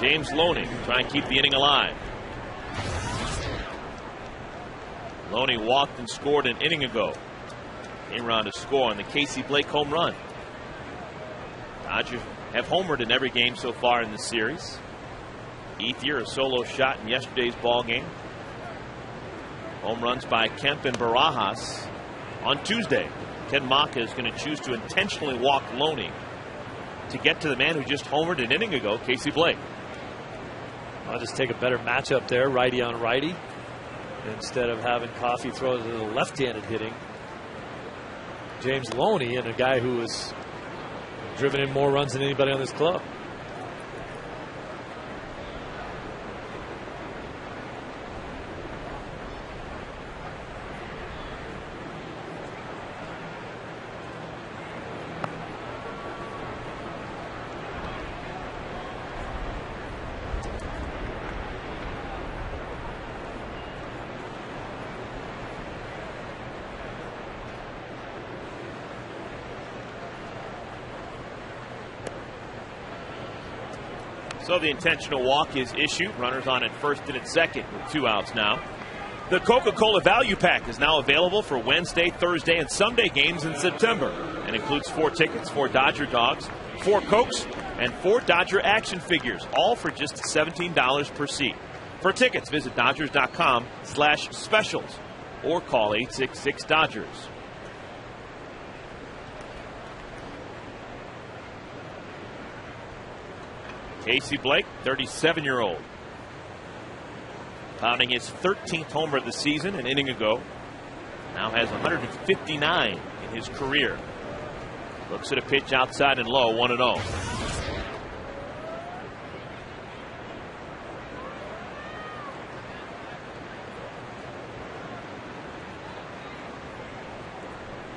James Loney trying to keep the inning alive. Loney walked and scored an inning ago. Came around to score on the Casey Blake home run. Dodgers have homered in every game so far in this series. Ethier, a solo shot in yesterday's ball game. Home runs by Kemp and Barajas. On Tuesday, Ken Maka is going to choose to intentionally walk Loney to get to the man who just homered an inning ago, Casey Blake. I'll just take a better matchup there, righty on righty, instead of having Coffey throw to the left-handed hitting James Loney, and a guy who has driven in more runs than anybody on this club. So the intentional walk is issued. Runners on at first and at second with 2 outs now. The Coca-Cola Value Pack is now available for Wednesday, Thursday, and Sunday games in September and includes 4 tickets, 4 Dodger dogs, 4 Cokes, and 4 Dodger action figures, all for just $17 per seat. For tickets, visit Dodgers.com/specials or call 866-DODGERS. Casey Blake, 37-year-old, pounding his 13th homer of the season an inning ago. Now has 159 in his career. Looks at a pitch outside and low, 1-0.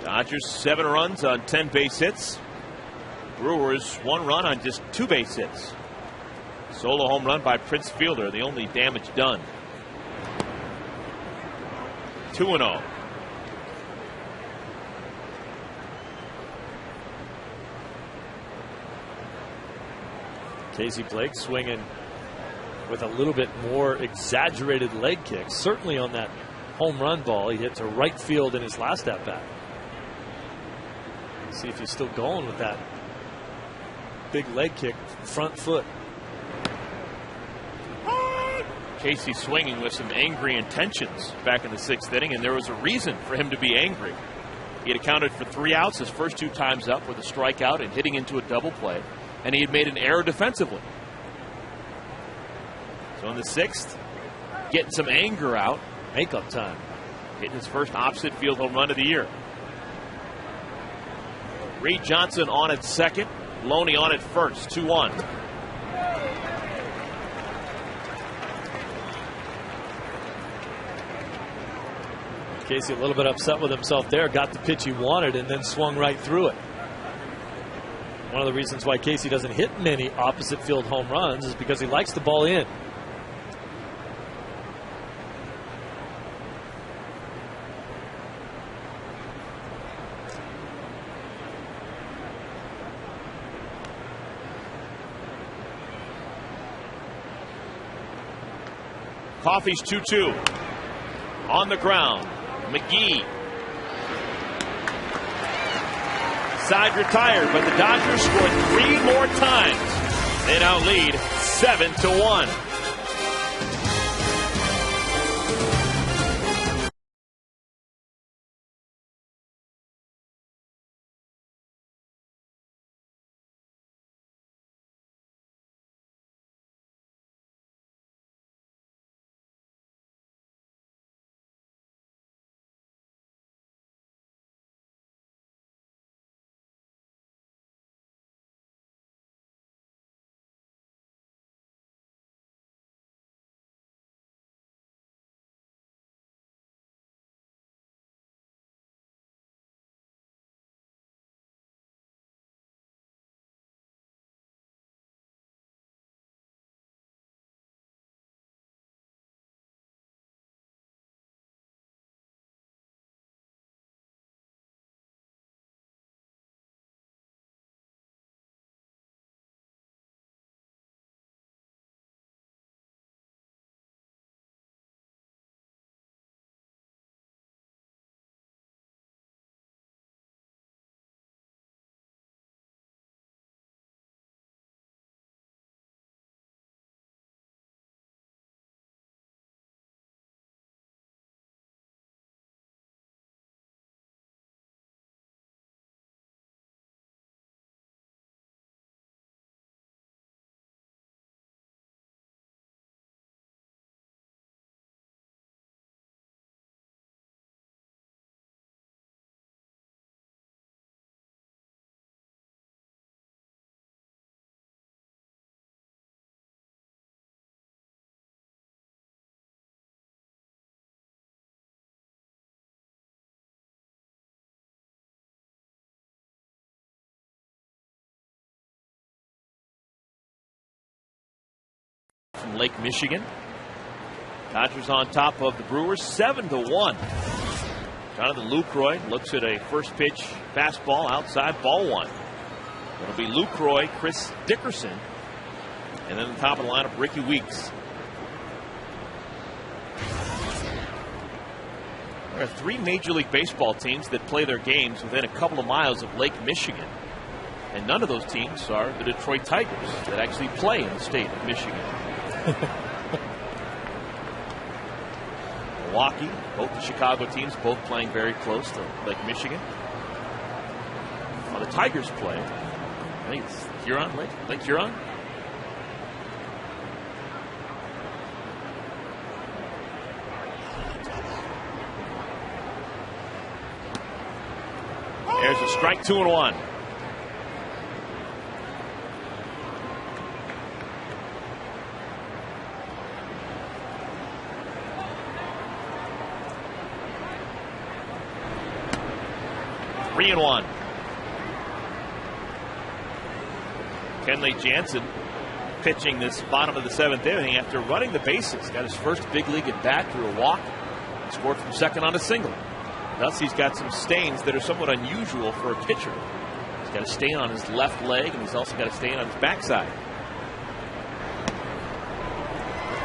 Dodgers 7 runs on 10 base hits. Brewers 1 run on just 2 base hits. Solo home run by Prince Fielder, the only damage done. 2-0. Casey Blake swinging with a little bit more exaggerated leg kick. Certainly on that home run ball he hit to right field in his last at bat. See if he's still going with that big leg kick, front foot. Casey swinging with some angry intentions back in the 6th inning, and there was a reason for him to be angry. He had accounted for 3 outs his first 2 times up with a strikeout and hitting into a double play, and he had made an error defensively. So in the 6th, getting some anger out. Makeup time. Hitting his first opposite field home run of the year. Reed Johnson on at second. Loney on at first. 2-1. Casey a little bit upset with himself there. Got the pitch he wanted and then swung right through it. One of the reasons why Casey doesn't hit many opposite field home runs is because he likes the ball in. Coffey's 2-2. On the ground, McGee. Side retired, but the Dodgers scored 3 more times. They now lead 7-1. From Lake Michigan. Dodgers on top of the Brewers 7-1. Jonathan Lucroy looks at a first pitch fastball outside, ball 1. It'll be Lucroy, Chris Dickerson, and then the top of the lineup, Ricky Weeks. There are 3 Major League Baseball teams that play their games within a couple of miles of Lake Michigan. And none of those teams are the Detroit Tigers that actually play in the state of Michigan. Milwaukee, both the Chicago teams, both playing very close to Lake Michigan. Well, the Tigers play, I think it's Huron, Lake Huron. There's a strike, 2-1. Three and 1. Kenley Jansen pitching this bottom of the 7th inning after running the bases. Got his first big league at bat through a walk. Scored from second on a single. Thus, he's got some stains that are somewhat unusual for a pitcher. He's got a stain on his left leg, and he's also got a stain on his backside.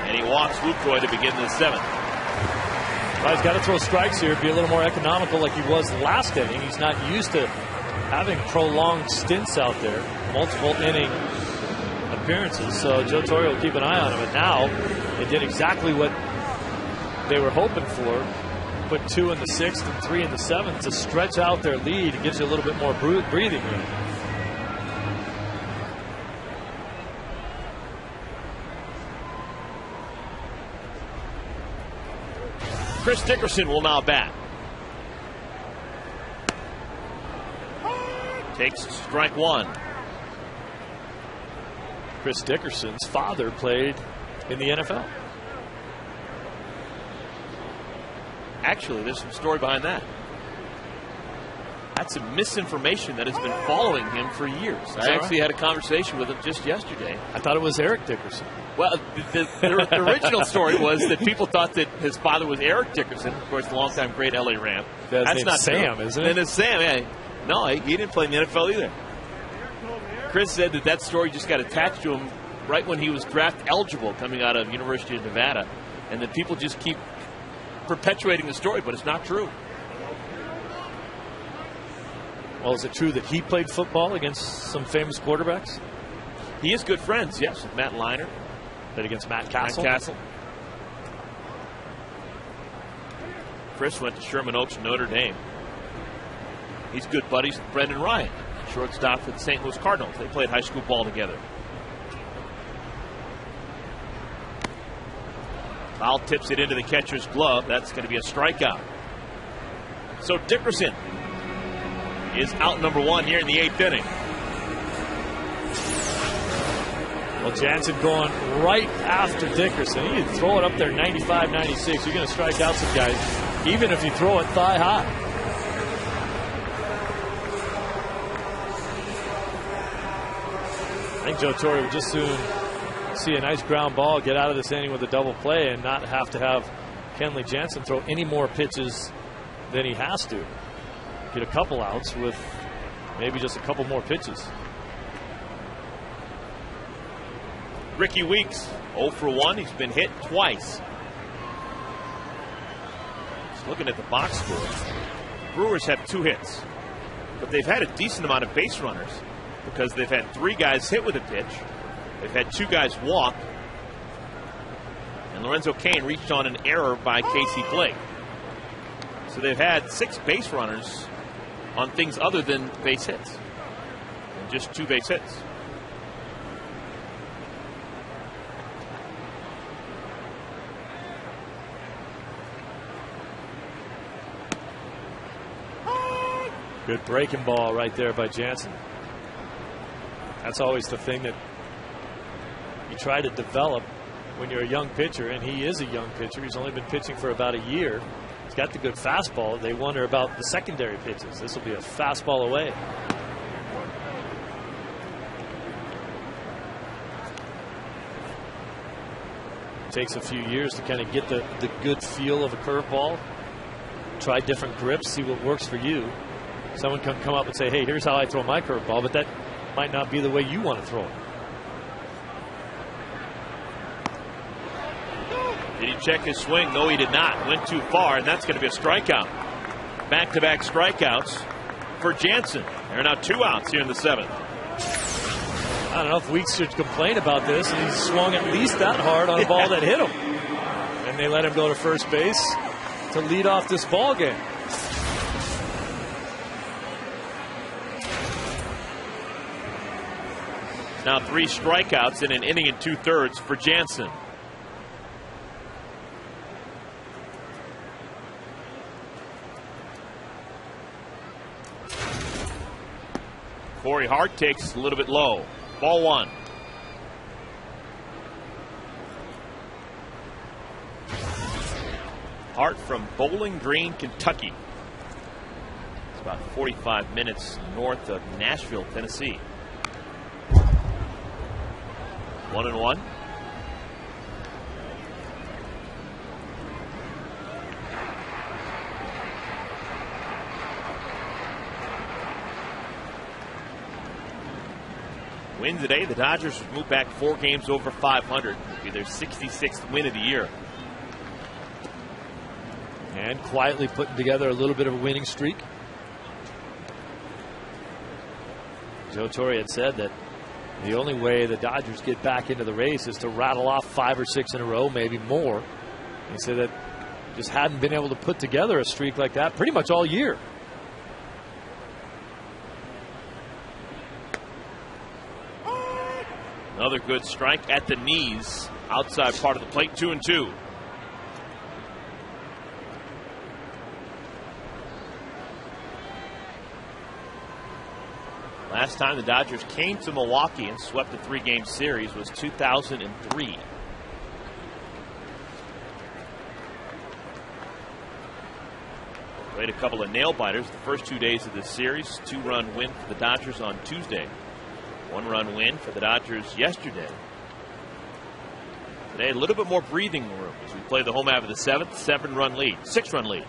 And he walks Lucroy to begin the 7th. Well, he's got to throw strikes here, be a little more economical like he was last inning. He's not used to having prolonged stints out there, multiple inning appearances. So Joe Torre will keep an eye on him. And now They did exactly what they were hoping for. Put 2 in the 6th and 3 in the 7th to stretch out their lead. It gives you a little bit more breathing room. Chris Dickerson will now bat. Takes strike 1. Chris Dickerson's father played in the NFL. Actually, there's some story behind that. That's some misinformation that has been following him for years. I actually had a conversation with him just yesterday. I thought it was Eric Dickerson. Well, the original story was that people thought that his father was Eric Dickerson, of course, the longtime great LA Ram. That's not Sam, true. Isn't it? And it's Sam, yeah. No, he didn't play in the NFL either. Chris said that story just got attached to him right when he was draft eligible coming out of University of Nevada, and that people just keep perpetuating the story, but it's not true. Well, is it true that he played football against some famous quarterbacks? He is good friends, yes, with Matt Leinart. Played against Matt Castle. Chris went to Sherman Oaks, Notre Dame. He's good buddies with Brendan Ryan, shortstop for the St. Louis Cardinals. They played high school ball together. Foul tips it into the catcher's glove. That's going to be a strikeout. So Dickerson is out number 1 here in the 8th inning. Well, Jansen going right after Dickerson. He can throw it up there 95, 96. You're going to strike out some guys, even if you throw it thigh high. I think Joe Torre would just soon see a nice ground ball, get out of this inning with a double play, and not have to have Kenley Jansen throw any more pitches than he has to. Get a couple outs with maybe just a couple more pitches. Ricky Weeks, 0 for 1. He's been hit twice. Just looking at the box score, Brewers have 2 hits, but they've had a decent amount of base runners because they've had 3 guys hit with a pitch. They've had 2 guys walk, and Lorenzo Cain reached on an error by Casey Blake. So they've had 6 base runners on things other than base hits, and just 2 base hits. Good breaking ball right there by Jansen. That's always the thing that you try to develop when you're a young pitcher, and he is a young pitcher. He's only been pitching for about a year. He's got the good fastball. They wonder about the secondary pitches. This will be a fastball away. It takes a few years to kind of get the good feel of a curveball. Try different grips, see what works for you. Someone can come up and say, hey, here's how I throw my curveball, but that might not be the way you want to throw it. Did he check his swing? No, he did not. Went too far, and that's going to be a strikeout. Back-to-back strikeouts for Jansen. There are now 2 outs here in the 7th. I don't know if Weeks should complain about this, and he swung at least that hard on a ball that hit him. And they let him go to first base to lead off this ball game. Now 3 strikeouts in an inning and 2/3 for Jansen. Corey Hart takes a little bit low. Ball 1. Hart from Bowling Green, Kentucky. It's about 45 minutes north of Nashville, Tennessee. 1-1. Win today. The Dodgers would move back 4 games over 500. It would be their 66th win of the year. And quietly putting together a little bit of a winning streak. Joe Torre had said that the only way the Dodgers get back into the race is to rattle off 5 or 6 in a row, maybe more. He said that just hadn't been able to put together a streak like that pretty much all year. Another good strike at the knees, outside part of the plate, 2-2. Last time the Dodgers came to Milwaukee and swept a 3-game series was 2003. Played a couple of nail biters the first 2 days of this series. 2-run win for the Dodgers on Tuesday. 1-run win for the Dodgers yesterday. Today, a little bit more breathing room as we play the home half of the 7th. 7-run lead, 6-run lead.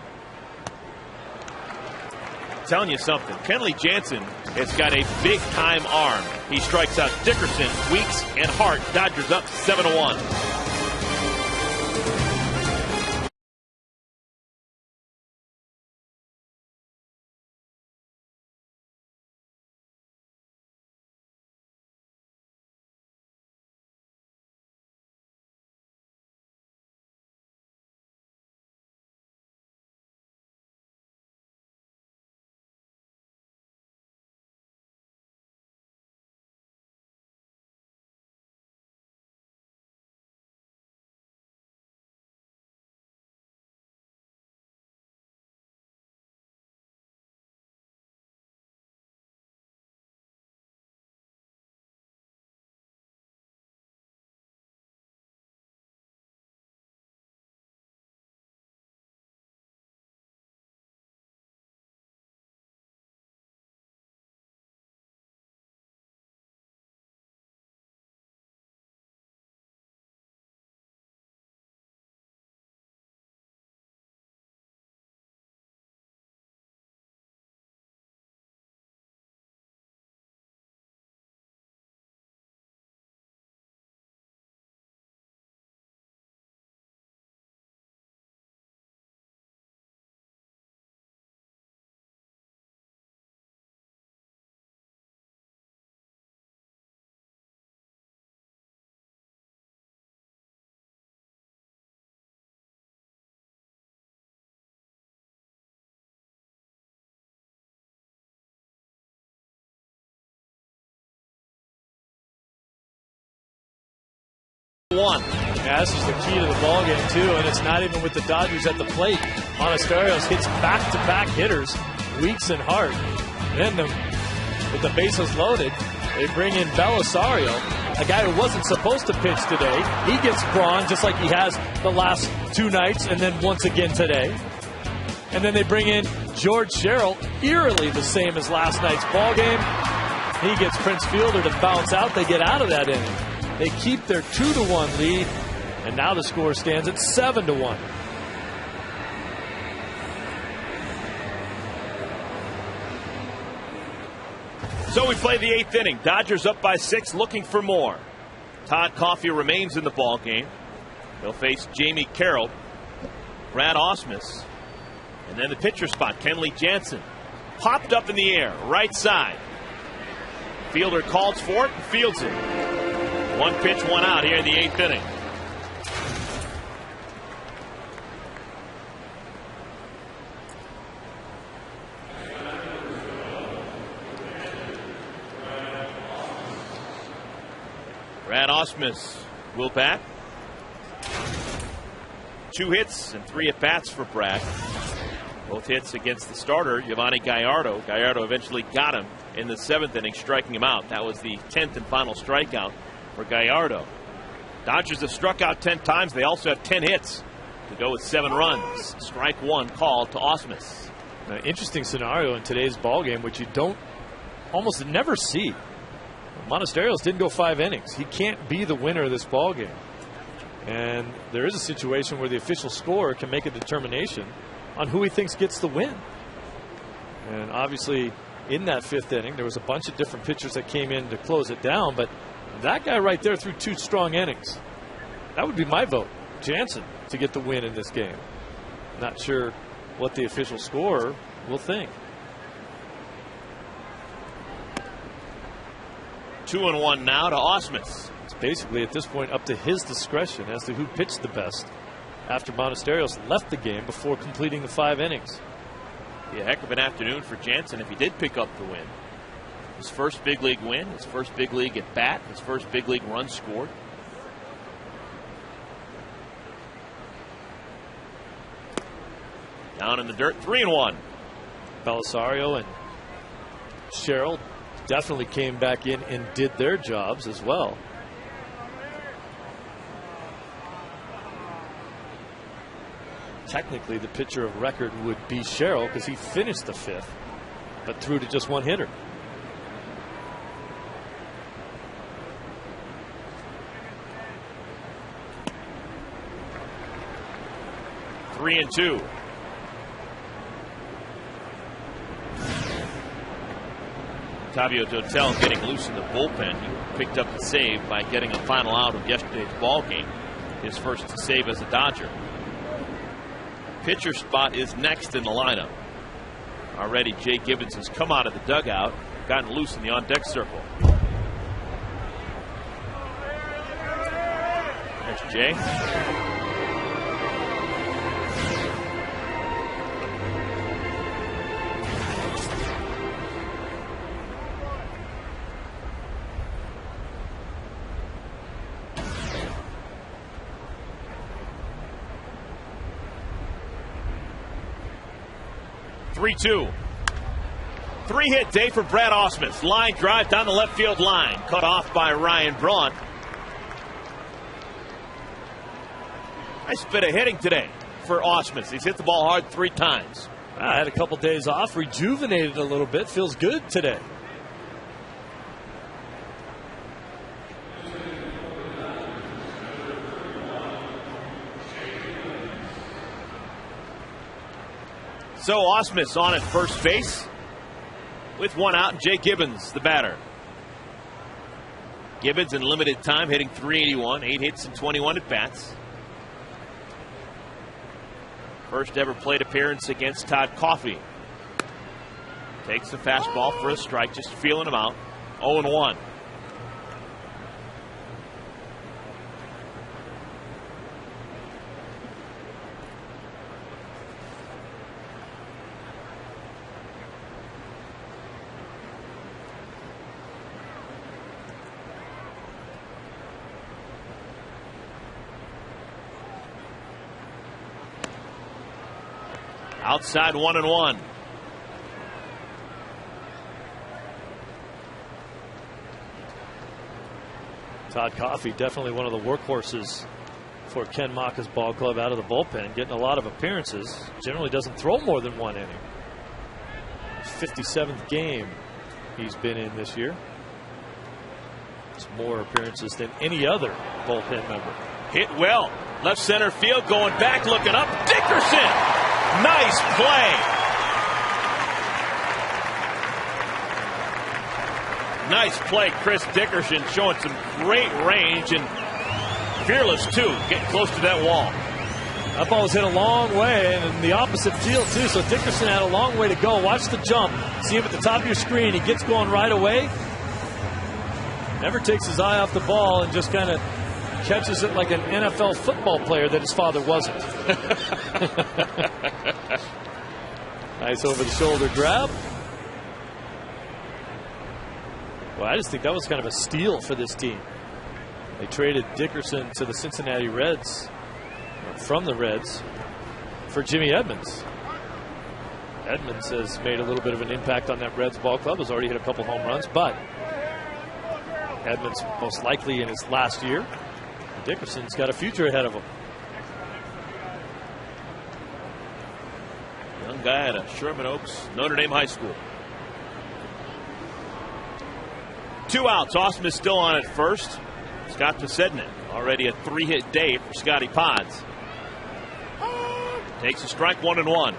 I'm telling you something, Kenley Jansen has got a big time arm. He strikes out Dickerson, Weeks, and Hart. Dodgers up 7-1. Yeah, this is the key to the ball game too, and it's not even with the Dodgers at the plate. Monasterios hits back-to-back hitters, Weeks and Hart. Then with the bases loaded, they bring in Belisario, a guy who wasn't supposed to pitch today. He gets Braun just like he has the last 2 nights, and then once again today. And then they bring in George Sherrill, eerily the same as last night's ball game. He gets Prince Fielder to bounce out. They get out of that inning. They keep their 2-1 lead, and now the score stands at 7-1. So we play the 8th inning. Dodgers up by 6, looking for more. Todd Coffey remains in the ball game. They'll face Jamie Carroll, Brad Ausmus, and then the pitcher spot, Kenley Jansen. Popped up in the air, right side. Fielder calls for it and fields it. 1 pitch, 1 out here in the 8th inning. Brad Ausmus will bat. 2 hits and 3 at-bats for Brad. Both hits against the starter, Giovanni Gallardo. Gallardo eventually got him in the 7th inning, striking him out. That was the 10th and final strikeout for Gallardo. Dodgers have struck out 10 times. They also have 10 hits to go with 7 runs. Strike 1 called to Ausmus. An interesting scenario in today's ball game, which you don't almost never see. Monasterios didn't go 5 innings. He can't be the winner of this ball game. And there is a situation where the official scorer can make a determination on who he thinks gets the win. And obviously, in that 5th inning, there was a bunch of different pitchers that came in to close it down, but that guy right there threw 2 strong innings. That would be my vote, Jansen, to get the win in this game. Not sure what the official scorer will think. 2-1 now to Ausmus. It's basically at this point up to his discretion as to who pitched the best after Montesterios left the game before completing the 5 innings. Be a heck of an afternoon for Jansen if he did pick up the win. His first big league win, his first big league at bat, his first big league run scored. Down in the dirt, 3-1. Belisario and Sherrill definitely came back in and did their jobs as well. Technically, the pitcher of record would be Sherrill because he finished the 5th, but threw to just 1 hitter. Three and 2. Tavio Dotel getting loose in the bullpen. He picked up the save by getting a final out of yesterday's ball game. His first save as a Dodger. Pitcher spot is next in the lineup. Already Jay Gibbons has come out of the dugout, gotten loose in the on-deck circle. There's Jay. Three-2. 3-hit day for Brad Ausmus. Line drive down the left field line. Cut off by Ryan Braun. Nice bit of hitting today for Ausmus. He's hit the ball hard 3 times. I had a couple days off, rejuvenated a little bit. Feels good today. So Ausmus on at first base with 1 out, and Jay Gibbons, the batter. Gibbons in limited time hitting .381, 8 hits and 21 at bats. First ever plate appearance against Todd Coffey. Takes the fastball for a strike, just feeling him out. 0-1. Outside 1-1. Todd Coffey, definitely one of the workhorses for Ken Maka's ball club out of the bullpen, getting a lot of appearances. Generally doesn't throw more than 1 inning. 57th game he's been in this year. It's more appearances than any other bullpen member. Hit well. Left center field, going back, looking up. Dickerson! Nice play. Nice play, Chris Dickerson, showing some great range and fearless too, getting close to that wall. That ball was hit a long way and in the opposite field too, so Dickerson had a long way to go. Watch the jump. See him at the top of your screen. He gets going right away. Never takes his eye off the ball and just kind of catches it like an NFL football player that his father wasn't. Nice over the shoulder grab. Well, I just think that was kind of a steal for this team. They traded Dickerson to the Cincinnati Reds, from the Reds, for Jimmy Edmonds. Edmonds has made a little bit of an impact on that Reds ball club, has already hit a couple home runs, but Edmonds most likely in his last year. Dickerson's got a future ahead of him. Young guy out of Sherman Oaks, Notre Dame High School. 2 outs. Ausmus still on at first. Scott Posednik, already a 3-hit day for Scotty Pods. Takes a strike, 1-1.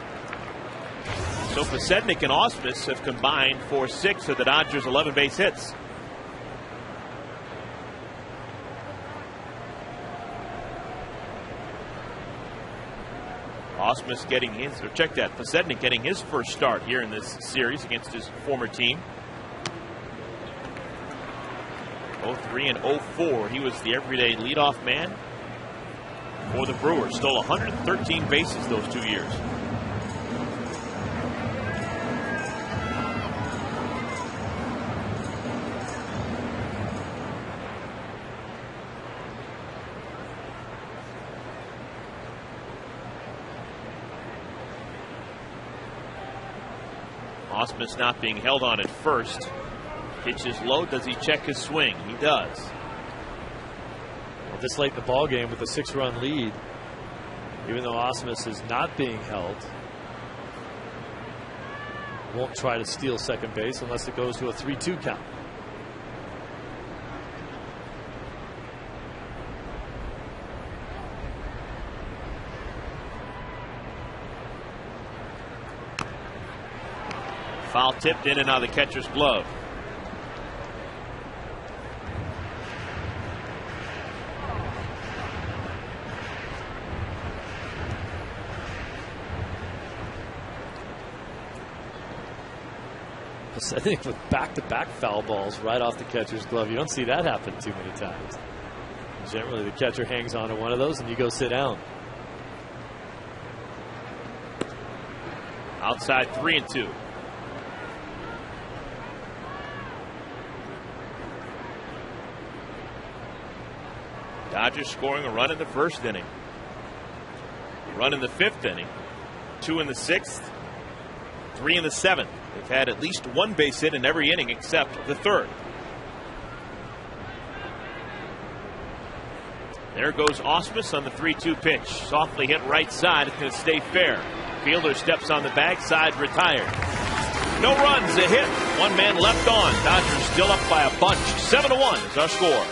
So Posednik and Ausmus have combined for 6 of the Dodgers' 11 base hits. Ausmus getting his, or check that, Posednik getting his first start here in this series against his former team. 03 and 04, he was the everyday leadoff man for the Brewers. Stole 113 bases those 2 years. Ausmus not being held on at first. Pitch is low. Does he check his swing? He does. Well, this late in the ball game with a 6-run lead, even though Ausmus is not being held, won't try to steal second base unless it goes to a 3-2 count. Foul tipped in and out of the catcher's glove. I think with back-to-back foul balls right off the catcher's glove, you don't see that happen too many times. Generally, the catcher hangs on to one of those and you go sit down. Outside 3-2. Dodgers scoring a run in the first inning. A run in the 5th inning. 2 in the 6th. 3 in the 7th. They've had at least one base hit in every inning except the 3rd. There goes Ausmus on the 3-2 pitch. Softly hit right side. It's going to stay fair. Fielder steps on the backside, retired. No runs, a hit. One man left on. Dodgers still up by a bunch. 7-1 is our score.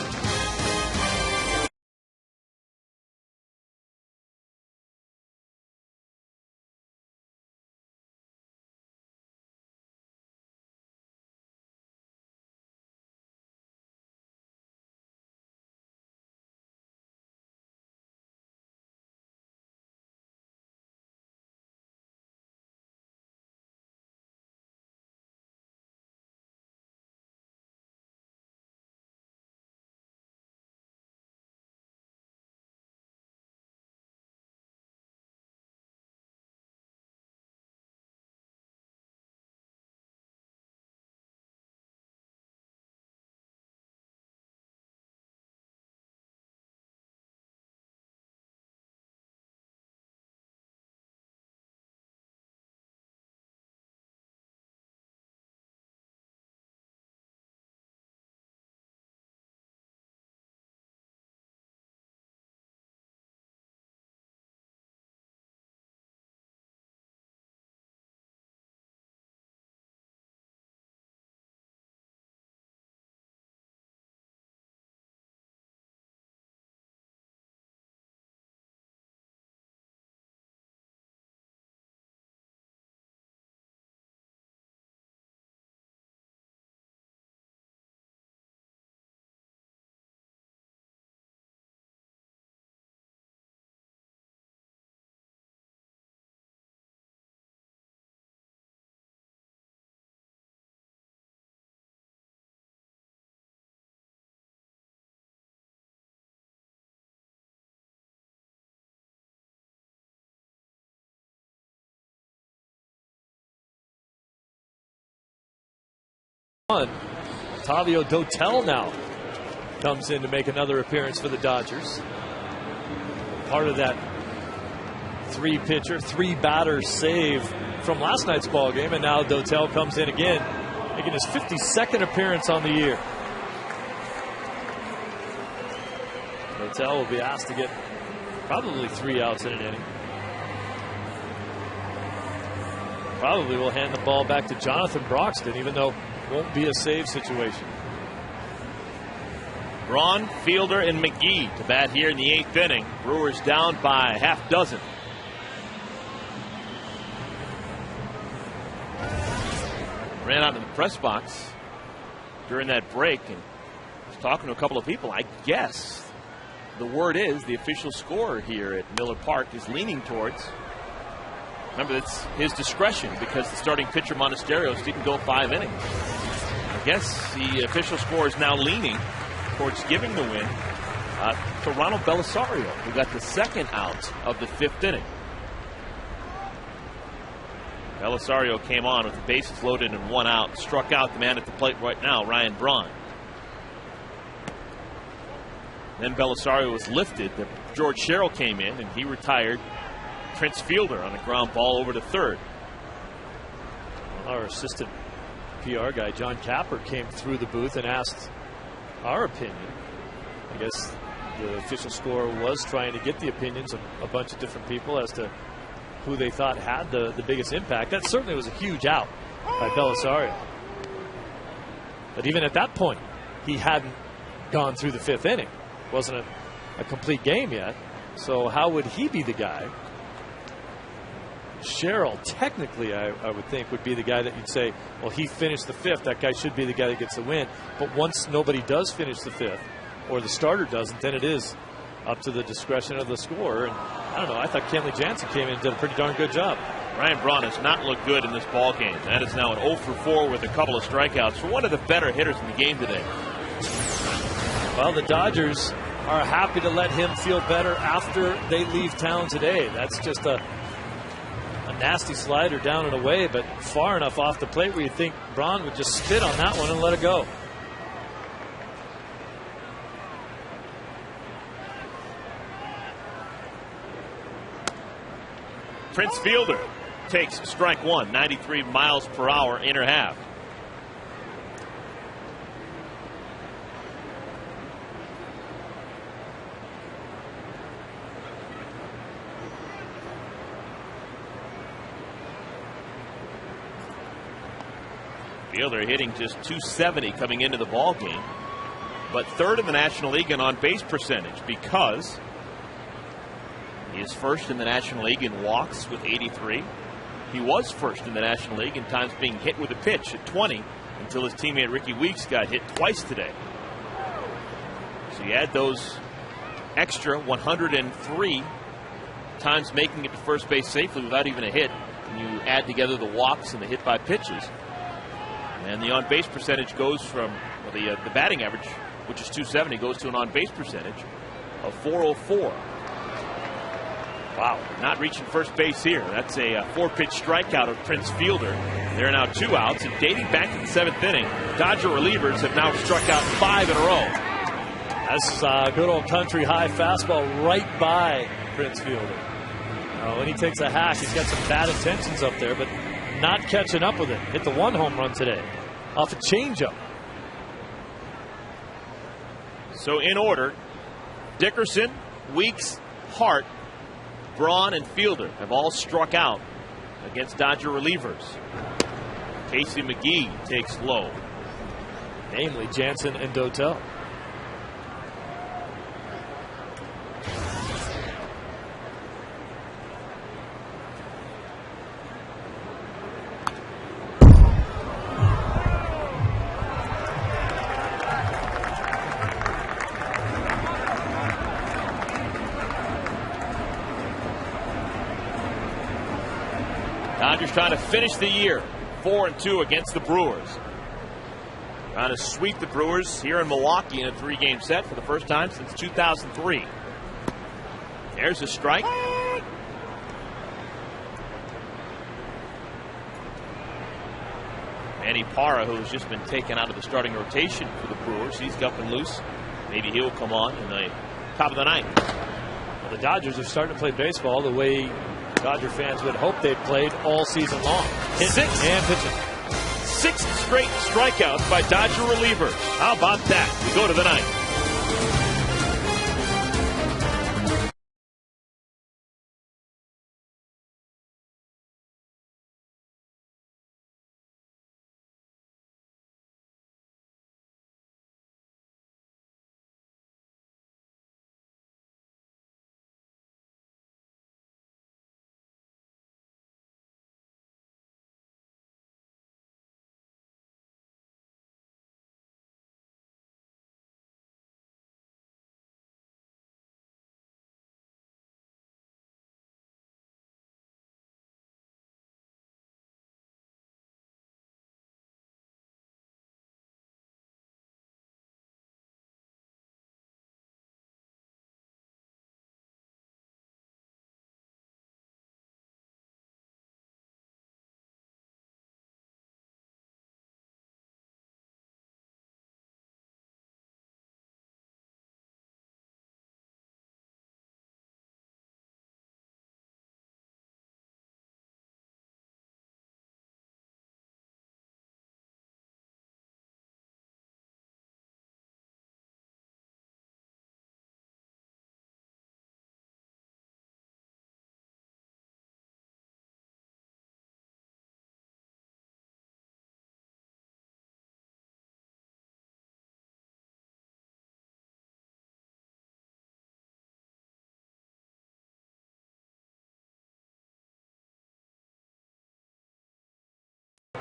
Tavio Dotel now comes in to make another appearance for the Dodgers. Part of that 3-pitcher, 3-batter save from last night's ball game, and now Dotel comes in again, making his 52nd appearance on the year. Dotel will be asked to get probably 3 outs in an inning. Probably will hand the ball back to Jonathan Broxton, even though won't be a save situation. Braun, Fielder, and McGee to bat here in the 8th inning. Brewers down by half dozen. Ran out in the press box during that break and was talking to a couple of people. I guess the word is the official score here at Miller Park is leaning towards. Remember, it's his discretion because the starting pitcher Monasterio didn't go 5 innings. I guess the official score is now leaning towards giving the win to Ronald Belisario, who got the second out of the 5th inning. Belisario came on with the bases loaded and 1 out, struck out the man at the plate right now, Ryan Braun. Then Belisario was lifted. George Sherrill came in and he retired Prince Fielder on a ground ball over to third. Our assistant PR guy, John Capper, came through the booth and asked our opinion. I guess the official score was trying to get the opinions of a bunch of different people as to who they thought had the biggest impact. That certainly was a huge out by Belisario. But even at that point, he hadn't gone through the 5th inning. It wasn't a complete game yet. So how would he be the guy? Sherrill, technically, I would think, would be the guy that you'd say, well, he finished the 5th. That guy should be the guy that gets the win. But once nobody does finish the 5th, or the starter doesn't, then it is up to the discretion of the scorer. And I don't know, I thought Kenley Jansen came in and did a pretty darn good job. Ryan Braun has not looked good in this ball game. That is now an 0 for 4 with a couple of strikeouts for one of the better hitters in the game today. Well, the Dodgers are happy to let him feel better after they leave town today. That's just a nasty slider down and away, but far enough off the plate where you think Braun would just spit on that one and let it go. Prince Fielder takes strike 1, 93 miles per hour, inner half. Fielder hitting just .270 coming into the ball game, but 3rd in the National League in on-base percentage because he is 1st in the National League in walks with 83. He was 1st in the National League in times being hit with a pitch at 20 until his teammate Ricky Weeks got hit twice today. So you add those extra 103 times making it to first base safely without even a hit, and you add together the walks and the hit by pitches. And the on-base percentage goes from, well, the batting average, which is .270, goes to an on-base percentage of .404. Wow, not reaching first base here. That's a 4-pitch strikeout of Prince Fielder. There are now 2 outs, and dating back to the 7th inning, Dodger relievers have now struck out 5 in a row. That's a good old country high fastball right by Prince Fielder. When he takes a hack, he's got some bad intentions up there, but not catching up with it. Hit the 1 home run today off a changeup. So in order, Dickerson, Weeks, Hart, Braun, and Fielder have all struck out against Dodger relievers. Casey McGee takes low. Namely Jansen and Dotel. Dodgers trying to finish the year 4-2 against the Brewers. Trying to sweep the Brewers here in Milwaukee in a 3-game set for the first time since 2003. There's a strike. Manny Parra, who's just been taken out of the starting rotation for the Brewers, he's up and loose. Maybe he'll come on in the top of the 9th. Well, the Dodgers are starting to play baseball the way Dodger fans would hope they played all season long. Hitting and pitching. 6th straight strikeouts by Dodger relievers. How about that? We go to the 9th.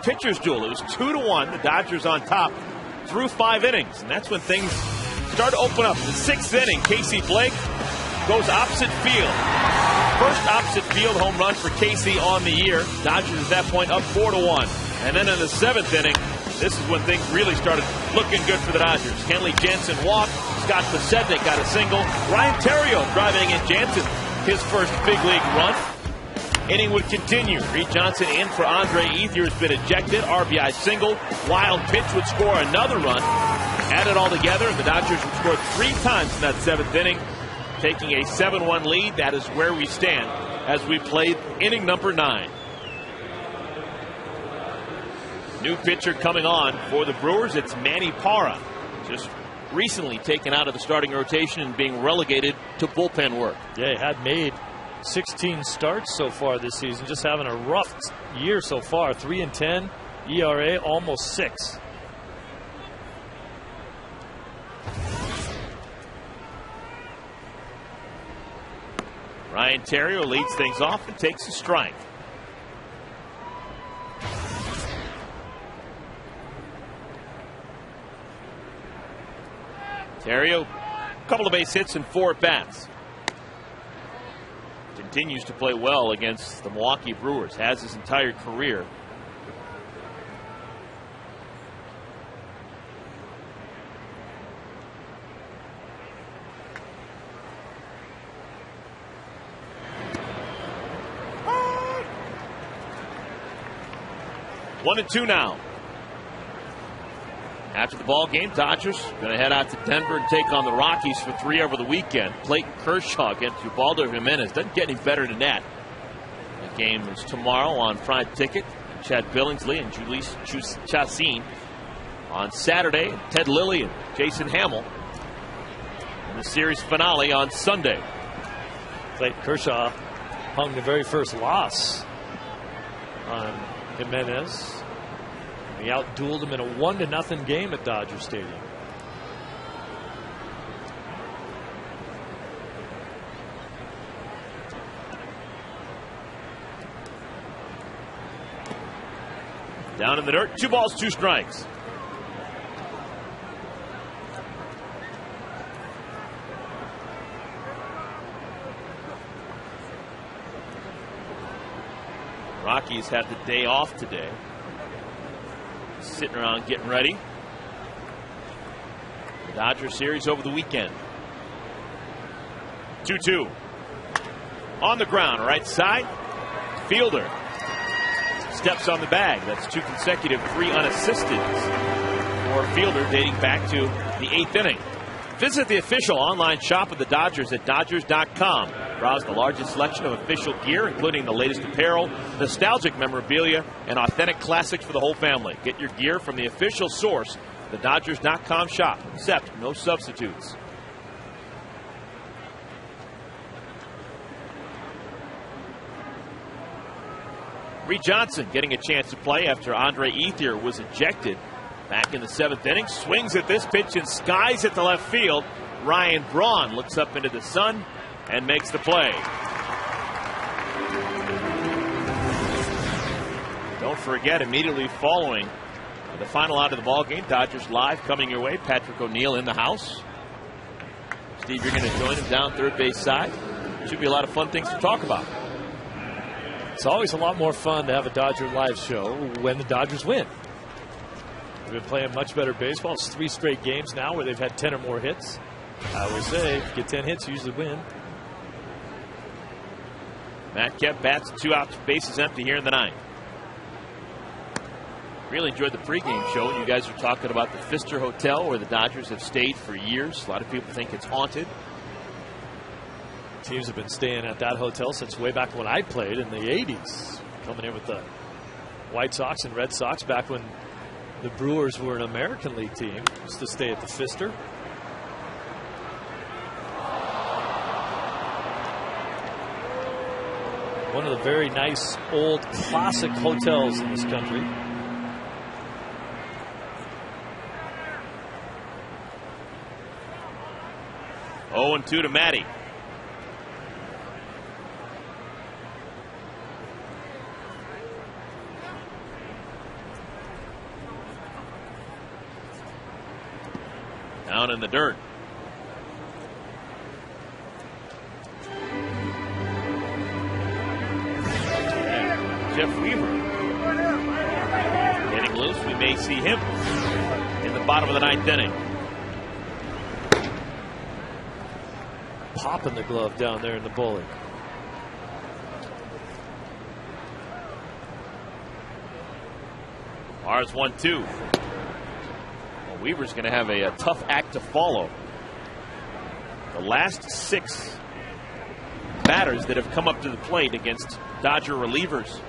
pitcher's duel. It was 2-1. The Dodgers on top through 5 innings. And that's when things start to open up. The 6th inning, Casey Blake goes opposite field. First opposite field home run for Casey on the year. Dodgers at that point up 4-1. And then in the 7th inning, this is when things really started looking good for the Dodgers. Kenley Jansen walked. Scott Posednik got a single. Ryan Theriot driving in Jansen, his first big league run. Inning would continue. Reed Johnson in for Andre Ethier has been ejected. RBI single. Wild pitch would score another run. Add it all together, and the Dodgers would score 3 times in that 7th inning, taking a 7-1 lead. That is where we stand as we play inning number 9. New pitcher coming on for the Brewers. It's Manny Parra, just recently taken out of the starting rotation and being relegated to bullpen work. Yeah, he had made 16 starts so far this season. Just having a rough year so far. 3-10 ERA, almost 6. Ryan Theriot leads things off and takes a strike. Theriot, a couple of base hits and 4 at-bats. Continues to play well against the Milwaukee Brewers, has his entire career. One and 2 now. After the ball game, Dodgers going to head out to Denver and take on the Rockies for 3 over the weekend. Clayton Kershaw against Ubaldo Jimenez. Doesn't get any better than that. The game is tomorrow on Prime Ticket. Chad Billingsley and Julius Chassin on Saturday. Ted Lilly and Jason Hamill in the series finale on Sunday. Clayton Kershaw hung the very first loss on Jimenez. He outdueled him in a 1-0 game at Dodger Stadium. Down in the dirt, 2 balls, 2 strikes. Rockies have the day off today. Sitting around getting ready. The Dodger series over the weekend. 2-2. On the ground, right side. Fielder steps on the bag. That's 2 consecutive 3 unassisted for Fielder dating back to the 8th inning. Visit the official online shop of the Dodgers at Dodgers.com. Browse the largest selection of official gear, including the latest apparel, nostalgic memorabilia, and authentic classics for the whole family. Get your gear from the official source, the Dodgers.com shop. Except no substitutes. Reed Johnson getting a chance to play after Andre Ethier was ejected back in the 7th inning. Swings at this pitch and skies it to left field. Ryan Braun looks up into the sun and makes the play. Don't forget, immediately following the final out of the ball game, Dodgers Live coming your way. Patrick O'Neill in the house. Steve, you're going to join him down third base side. Should be a lot of fun things to talk about. It's always a lot more fun to have a Dodger Live show when the Dodgers win. They've been playing much better baseball. It's 3 straight games now where they've had 10 or more hits. I always say, if you get 10 hits, you usually win. Matt Kemp bats, 2 outs, bases empty here in the 9th. Really enjoyed the pregame show. You guys were talking about the Pfister Hotel where the Dodgers have stayed for years. A lot of people think it's haunted. Teams have been staying at that hotel since way back when I played in the 80s. Coming in with the White Sox and Red Sox back when the Brewers were an American League team. Used to stay at the Pfister. One of the very nice old classic hotels in this country. Oh, 2 to Matty. down in the dirt. Jeff Weaver getting loose. We may see him in the bottom of the ninth inning. Popping the glove down there in the bowling. Ours 1-2. Well, Weaver's going to have a tough act to follow. The last 6 batters that have come up to the plate against Dodger relievers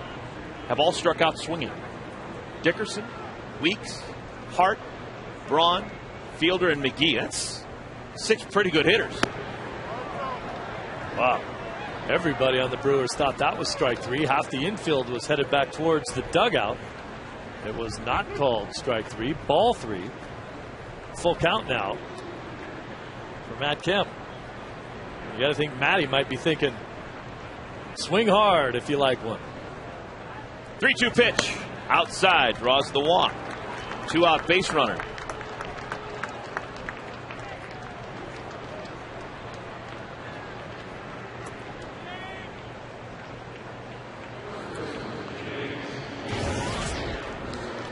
have all struck out swinging. Dickerson, Weeks, Hart, Braun, Fielder, and McGee. That's 6 pretty good hitters. Wow. Everybody on the Brewers thought that was strike 3. Half the infield was headed back towards the dugout. It was not called strike 3. Ball 3. Full count now for Matt Kemp. You got to think Matty might be thinking, swing hard if you like one. 3-2 pitch. Outside. Draws the walk. 2-out base runner.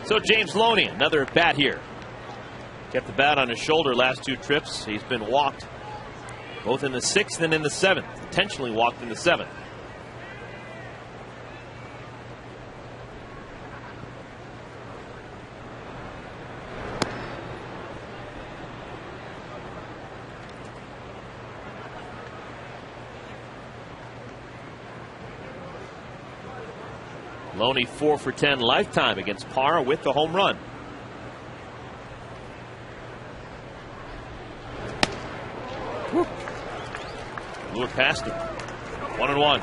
So James Loney, another at bat here. Kept the bat on his shoulder last 2 trips. He's been walked both in the 6th and in the 7th. Intentionally walked in the 7th. Loney 4 for 10 lifetime against Parr with the home run. Woo. Blew it past him. 1-1.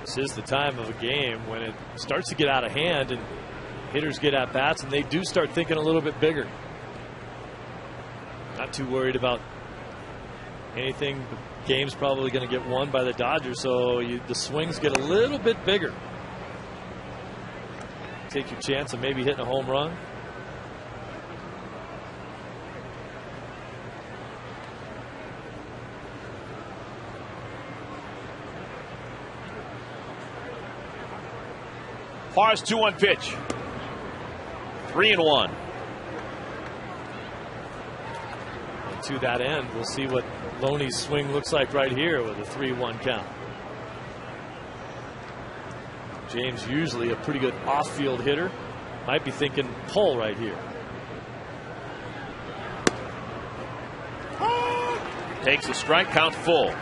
This is the time of a game when it starts to get out of hand and hitters get at bats and they do start thinking a little bit bigger. Not too worried about anything. The game's probably going to get won by the Dodgers, so the swings get a little bit bigger. Take your chance of maybe hitting a home run. Parr's 2-1 pitch. 3-1. And to that end, we'll see what Loney's swing looks like right here with a 3-1 count. James, usually a pretty good off-field hitter, might be thinking pull right here. Takes a strike, count full.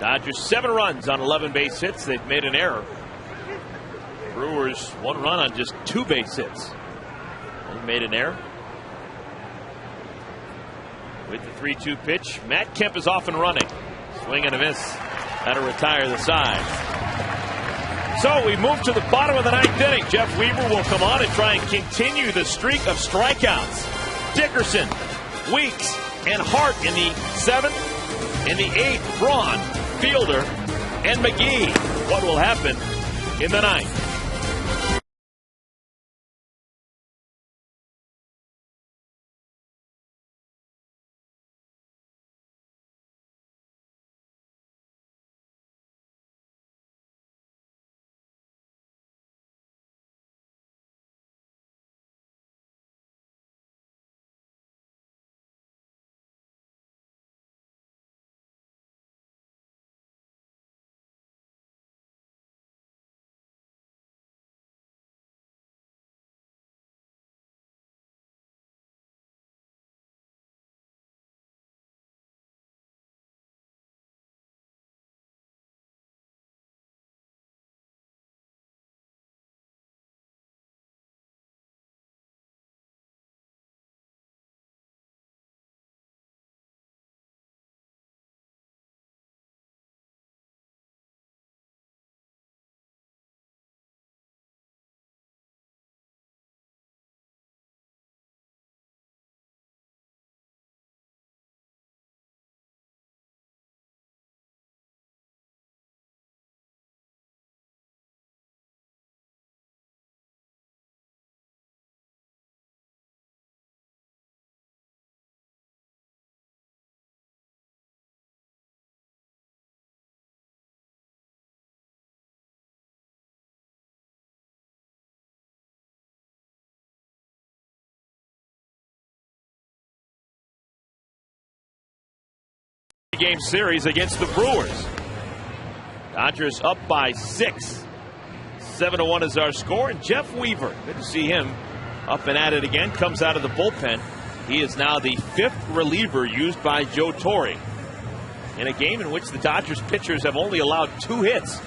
Dodgers 7 runs on 11 base hits. They've made an error. Brewers 1 run on just 2 base hits. They made an error. With the 3-2 pitch, Matt Kemp is off and running. Swing and a miss. That'll retire the side. So we move to the bottom of the 9th inning. Jeff Weaver will come on and try and continue the streak of strikeouts. Dickerson, Weeks, and Hart in the 7th. In the 8th, Braun, Fielder, and McGee. What will happen in the 9th? Game series against the Brewers. Dodgers up by 6. 7-1 is our score, and Jeff Weaver, good to see him up and at it again, comes out of the bullpen. He is now the 5th reliever used by Joe Torre in a game in which the Dodgers pitchers have only allowed 2 hits.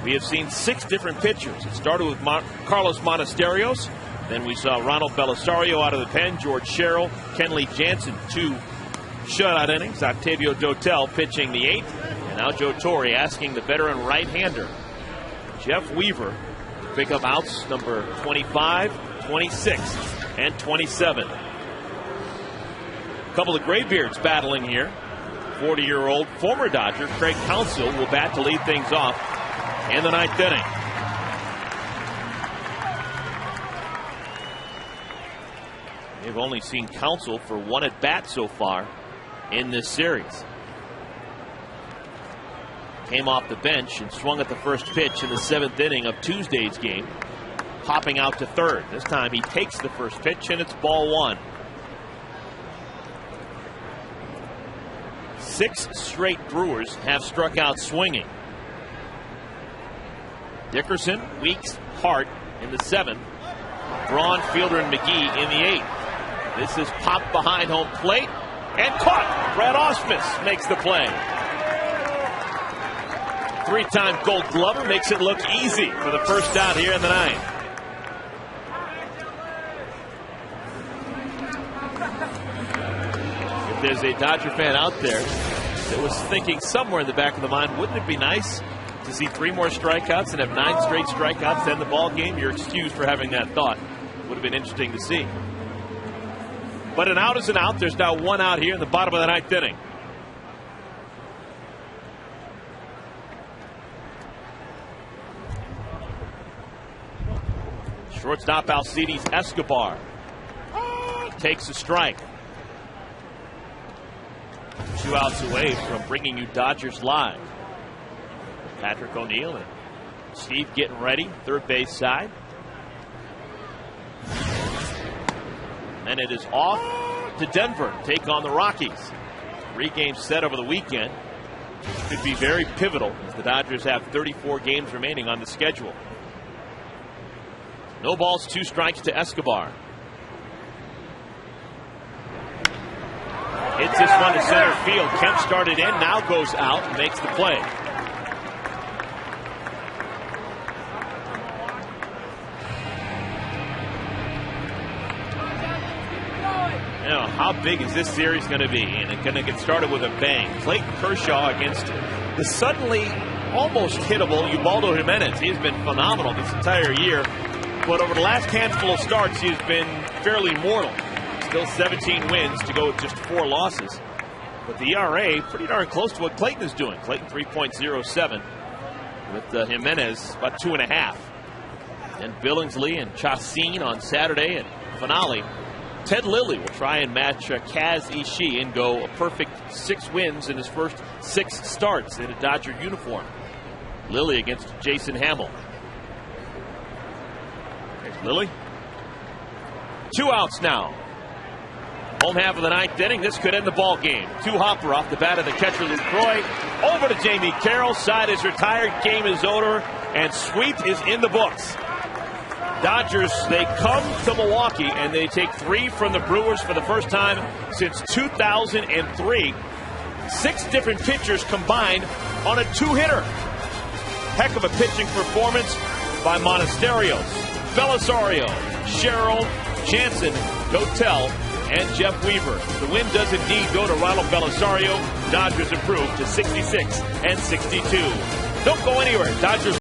We have seen 6 different pitchers. It started with Carlos Monasterios. Then we saw Ronald Belisario out of the pen, George Sherrill, Kenley Jansen, 2 shutout innings. Octavio Dotel pitching the 8th. And now Joe Torre asking the veteran right-hander, Jeff Weaver, to pick up outs number 25, 26, and 27. A couple of graybeards battling here. 40-year-old former Dodger Craig Counsell will bat to lead things off in the 9th inning. They've only seen Counsell for 1 at-bat so far in this series. Came off the bench and swung at the first pitch in the 7th inning of Tuesday's game, popping out to third. This time he takes the first pitch and it's ball 1. 6 straight Brewers have struck out swinging. Dickerson, Weeks, Hart in the 7th. Braun, Fielder, and McGee in the 8th. This is popped behind home plate and caught. Brad Ausmus makes the play. 3-time Gold Glover makes it look easy for the first out here in the 9th. If there's a Dodger fan out there that was thinking somewhere in the back of the mind, wouldn't it be nice to see 3 more strikeouts and have 9 straight strikeouts to end the ball game? You're excused for having that thought. Would have been interesting to see. But an out is an out. There's now 1 out here in the bottom of the 9th inning. Shortstop Alcides Escobar takes a strike. 2 outs away from bringing you Dodgers Live. Patrick O'Neill and Steve getting ready, third base side. And it is off to Denver to take on the Rockies. 3-game set over the weekend. Could be very pivotal as the Dodgers have 34 games remaining on the schedule. No balls, 2 strikes to Escobar. Hits this one to center field. Kemp started in, now goes out and makes the play. You know, how big is this series going to be? And it's going to get started with a bang. Clayton Kershaw against the suddenly almost hittable Ubaldo Jimenez. He's been phenomenal this entire year. But over the last handful of starts, he's been fairly mortal. Still 17 wins to go with just 4 losses. But the ERA pretty darn close to what Clayton is doing. Clayton 3.07 with Jimenez about 2.5. And Billingsley and Chacin on Saturday and finale. Ted Lilly will try and match Kaz Ishii and go a perfect 6 wins in his first 6 starts in a Dodger uniform. Lilly against Jason Hamill. There's Lilly. 2 outs now. Home half of the 9th inning. This could end the ball game. 2 hopper off the bat of the catcher Lucroy. Over to Jamie Carroll. Side is retired. Game is over. And sweep is in the books. Dodgers, they come to Milwaukee and they take 3 from the Brewers for the first time since 2003. 6 different pitchers combined on a 2-hitter. Heck of a pitching performance by Monasterios, Belisario, Sherrill, Jansen, Dotel, and Jeff Weaver. The win does indeed go to Ronald Belisario. Dodgers improve to 66 and 62. Don't go anywhere. Dodgers